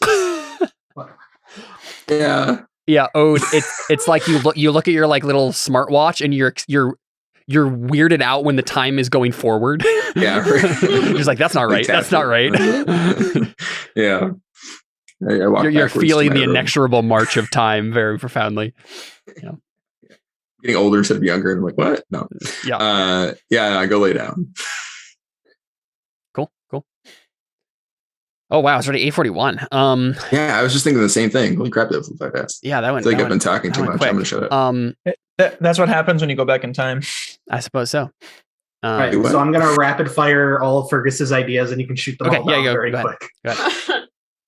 Yeah. Ode, it's like you look at your like little smartwatch and you're weirded out when the time is going forward. Yeah, right. You're just like, that's not right. That's not right. Yeah. You're feeling the inexorable march of time very profoundly. Yeah. Getting older instead of younger. And I'm like, what? No. Yeah. I go lay down. Cool. Oh wow, it's already 8:41. Yeah, I was just thinking the same thing. Holy crap, that flew by fast. Yeah, that went. I feel like I've been talking too much. Quick. I'm gonna shut up. That's what happens when you go back in time. I suppose so. All right, so I'm gonna rapid fire all of Fergus's ideas, and you can shoot them all down very quick. Go ahead.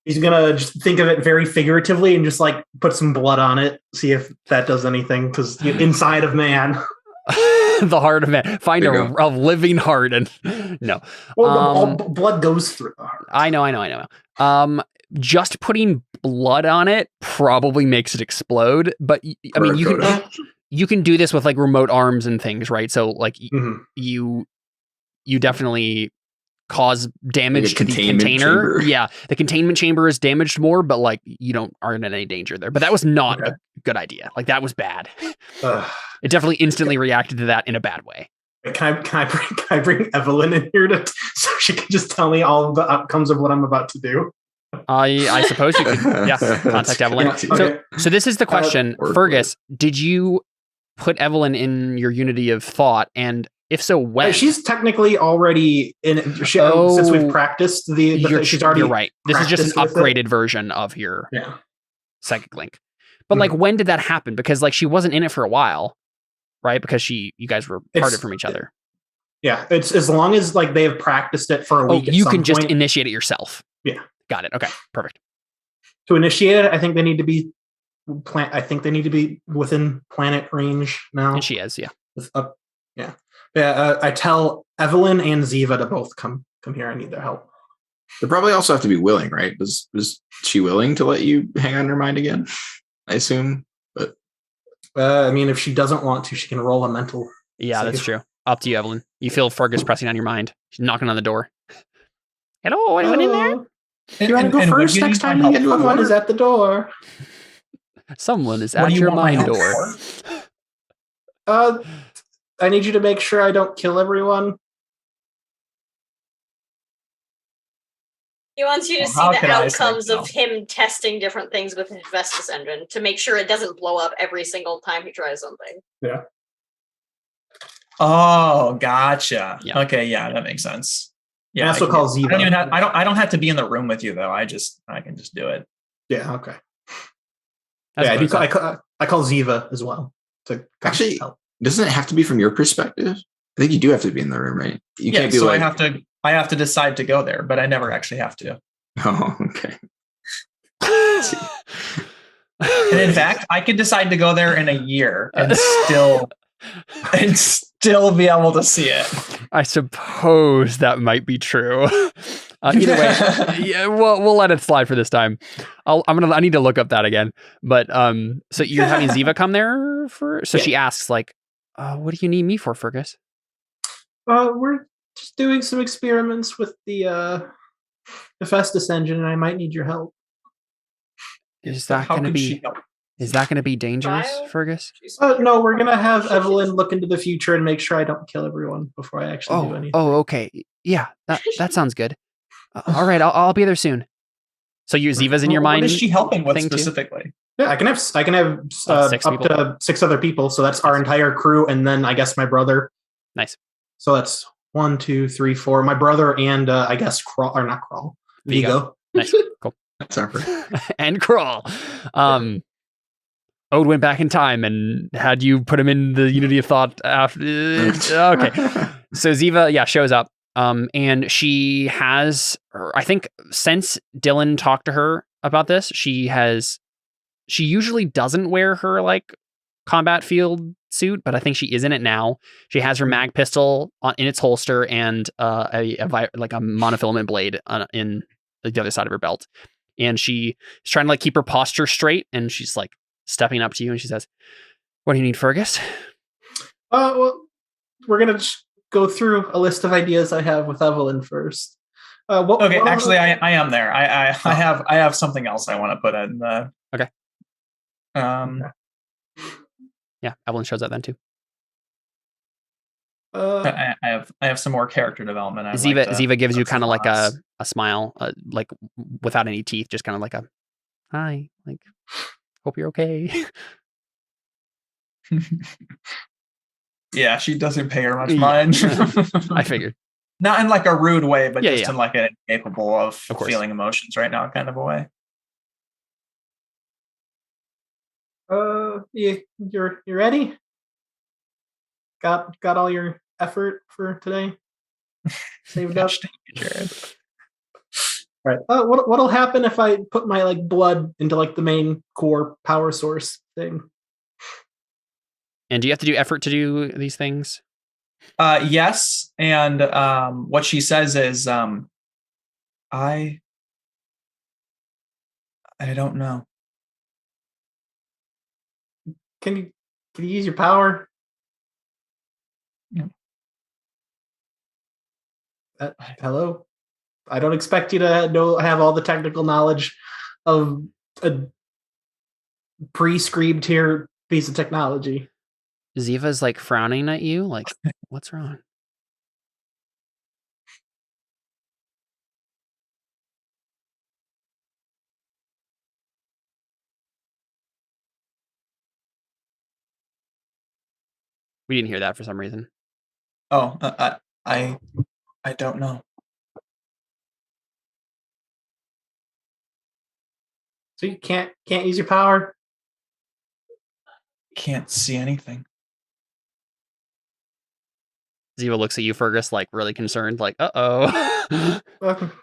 He's gonna just think of it very figuratively and just like put some blood on it, see if that does anything. Because inside of man, the heart of man, find a living heart, and no. Well, all blood goes through the heart. I know. Just putting blood on it probably makes it explode. But I mean, you can do this with like remote arms and things, right? So like you definitely cause damage to the container. Chamber. Yeah, the containment chamber is damaged more, but like you aren't in any danger there. But that was not a good idea. Like that was bad. It definitely instantly reacted to that in a bad way. Can I bring Evelyn in here so she can just tell me all of the outcomes of what I'm about to do? I suppose you could. Yeah, contact Evelyn. Okay. So this is the question, Fergus. Did you put Evelyn in your unity of thought, and if so, when? She's technically already in. Since we've practiced she's already. You're right. This is just an upgraded version of your psychic link. But like, when did that happen? Because like she wasn't in it for a while, right? Because you guys were parted from each other. Yeah, it's as long as like they have practiced it for a week. You can just initiate it yourself. Yeah, got it. Okay, perfect. To initiate it, I think they need to be within planet range now. And she is, yeah. I tell Evelyn and Ziva to both come here. I need their help. They probably also have to be willing, right? Was she willing to let you hang on her mind again? I assume, but I mean, if she doesn't want to, she can roll a mental. Yeah, that's save. true. Up to you, Evelyn. You feel Fergus pressing on your mind. She's knocking on the door. Hello, anyone in there? You want to go first next time we get to someone is at the door. Someone is at your mind door. I need you to make sure I don't kill everyone. He wants you to see the outcomes of him testing different things with his Vestus engine to make sure it doesn't blow up every single time he tries something. Yeah. Oh, gotcha. Yeah. Okay, yeah, that makes sense. Yeah, I also call Ziva. I don't have to be in the room with you though. I can just do it. Yeah. Okay. That's I call Ziva as well. To actually, help. Doesn't it have to be from your perspective? I think you do have to be in the room, right? You can't be so like, I have to decide to go there, but I never actually have to. oh, okay. And in fact, I could decide to go there in a year and still be able to see it. I suppose that might be true. Either way, yeah, we'll let it slide for this time. I need to look up that again. But so you're having Ziva come there for? So she asks like, "What do you need me for, Fergus?" We're just doing some experiments with the Festus engine, and I might need your help. Is that going to be dangerous, Fergus? No, we're gonna have Evelyn look into the future and make sure I don't kill everyone before I actually do anything. Oh, okay. Yeah, that sounds good. All right, I'll be there soon. So you Ziva's in your mind. What is she helping with specifically? Too? Yeah, I can have up to 6 other people. So that's our entire crew, and then I guess my brother. Nice. So that's 1, 2, 3, 4. My brother and I guess Vigo. Nice, cool. That's our and Crawl. Ode went back in time and had you put him in the Unity of Thought after. Okay. So Ziva, shows up. And she has, I think since Dylan talked to her about this, she usually doesn't wear her like combat field suit, but I think she is in it now. She has her mag pistol in its holster and a monofilament blade in the other side of her belt. And she is trying to like keep her posture straight. And she's like stepping up to you and she says, "What do you need, Fergus?" Well, we're going to just go through a list of ideas I have with Evelyn first. Actually, I am there. I have something else I want to put in. Okay. Yeah, Evelyn shows up then too. I have some more character development. Ziva gives you kind of like a smile, like without any teeth, just kind of like a hi, like hope you're okay. Yeah, she doesn't pay her much mind. I figured. Not in like a rude way, but just in like an incapable of feeling emotions right now kind of a way. You're ready? Got all your effort for today saved up? Jared. All right. What'll happen if I put my like blood into like the main core power source thing? And do you have to do effort to do these things? Yes. And what she says is, I don't know. Can you use your power? Yeah. Hello? I don't expect you to have all the technical knowledge of a pre-scribed here piece of technology. Ziva's like frowning at you, like, what's wrong? We didn't hear that for some reason. Oh, I don't know. So you can't use your power? Can't see anything. Ziva looks at you, Fergus, like really concerned, like, uh-oh.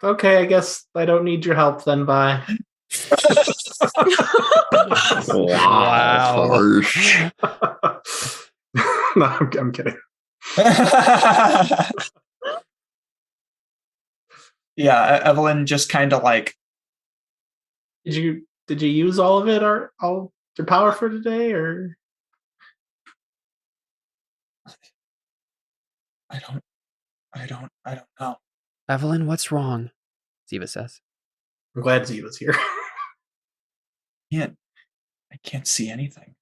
Okay, I guess I don't need your help then, bye. Wow. Harsh. No, I'm kidding. Yeah, Evelyn just kind of like, Did you use all of it or all your power for today, or I don't know. Evelyn, what's wrong? Ziva says. I'm glad Ziva's here. I can't see anything.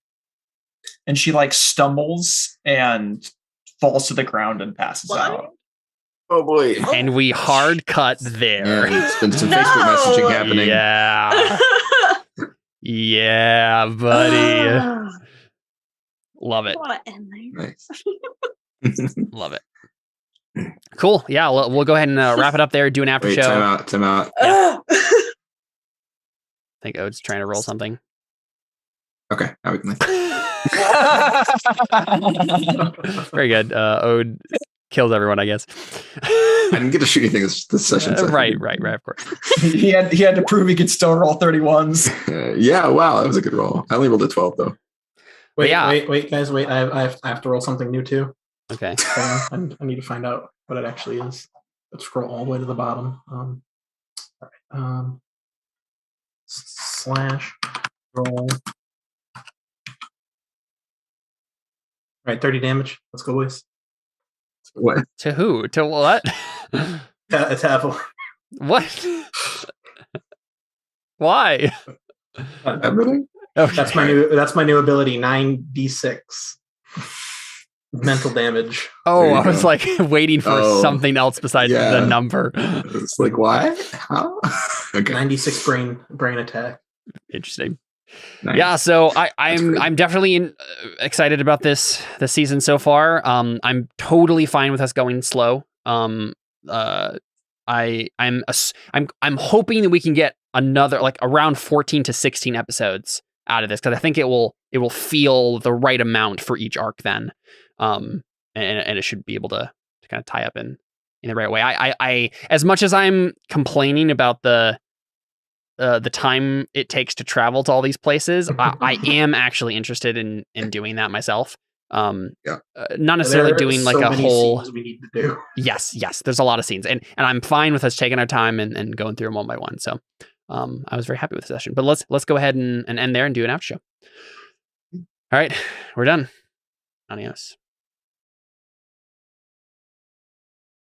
And she like stumbles and falls to the ground and passes out. Oh boy. And we hard cut there. Yeah, it's been some No! Facebook messaging happening. Yeah. Yeah, buddy. Love it. I want to end there. Nice. Love it. Cool. Yeah, we'll go ahead and wrap it up there. Do an after Wait, show. time out. I think Ode's trying to roll something. Okay, now we can. Very good. Ode kills everyone, I guess. I didn't get to shoot anything this session. So Right, of course. he had to prove he could still roll 31s. Yeah, wow, that was a good roll. I only rolled a 12 though. Wait, yeah. wait, guys, wait. I have to roll something new too. Okay. I need to find out what it actually is. Let's scroll all the way to the bottom. All right. Slash roll. All right, 30 damage. Let's go, boys. What? To who? To what? It's Evelyn. What? Why? Everything? Okay. That's my new ability. 9d6 mental damage. Oh, There you I was go. like waiting for something else besides yeah. the number. It's like, why? How? Okay. 96 brain attack. Interesting. Nice. Yeah, so great. I'm definitely excited about this season so far. I'm totally fine with us going slow. I'm hoping that we can get another like around 14 to 16 episodes out of this because I think it will feel the right amount for each arc then, and it should be able to kind of tie up in the right way. I as much as I'm complaining about the time it takes to travel to all these places, I am actually interested in doing that myself. Not necessarily doing like a whole. Scenes we need to do. Yes. There's a lot of scenes, and I'm fine with us taking our time and going through them one by one. So, I was very happy with the session. But let's go ahead and end there and do an after show. All right, we're done. Adios.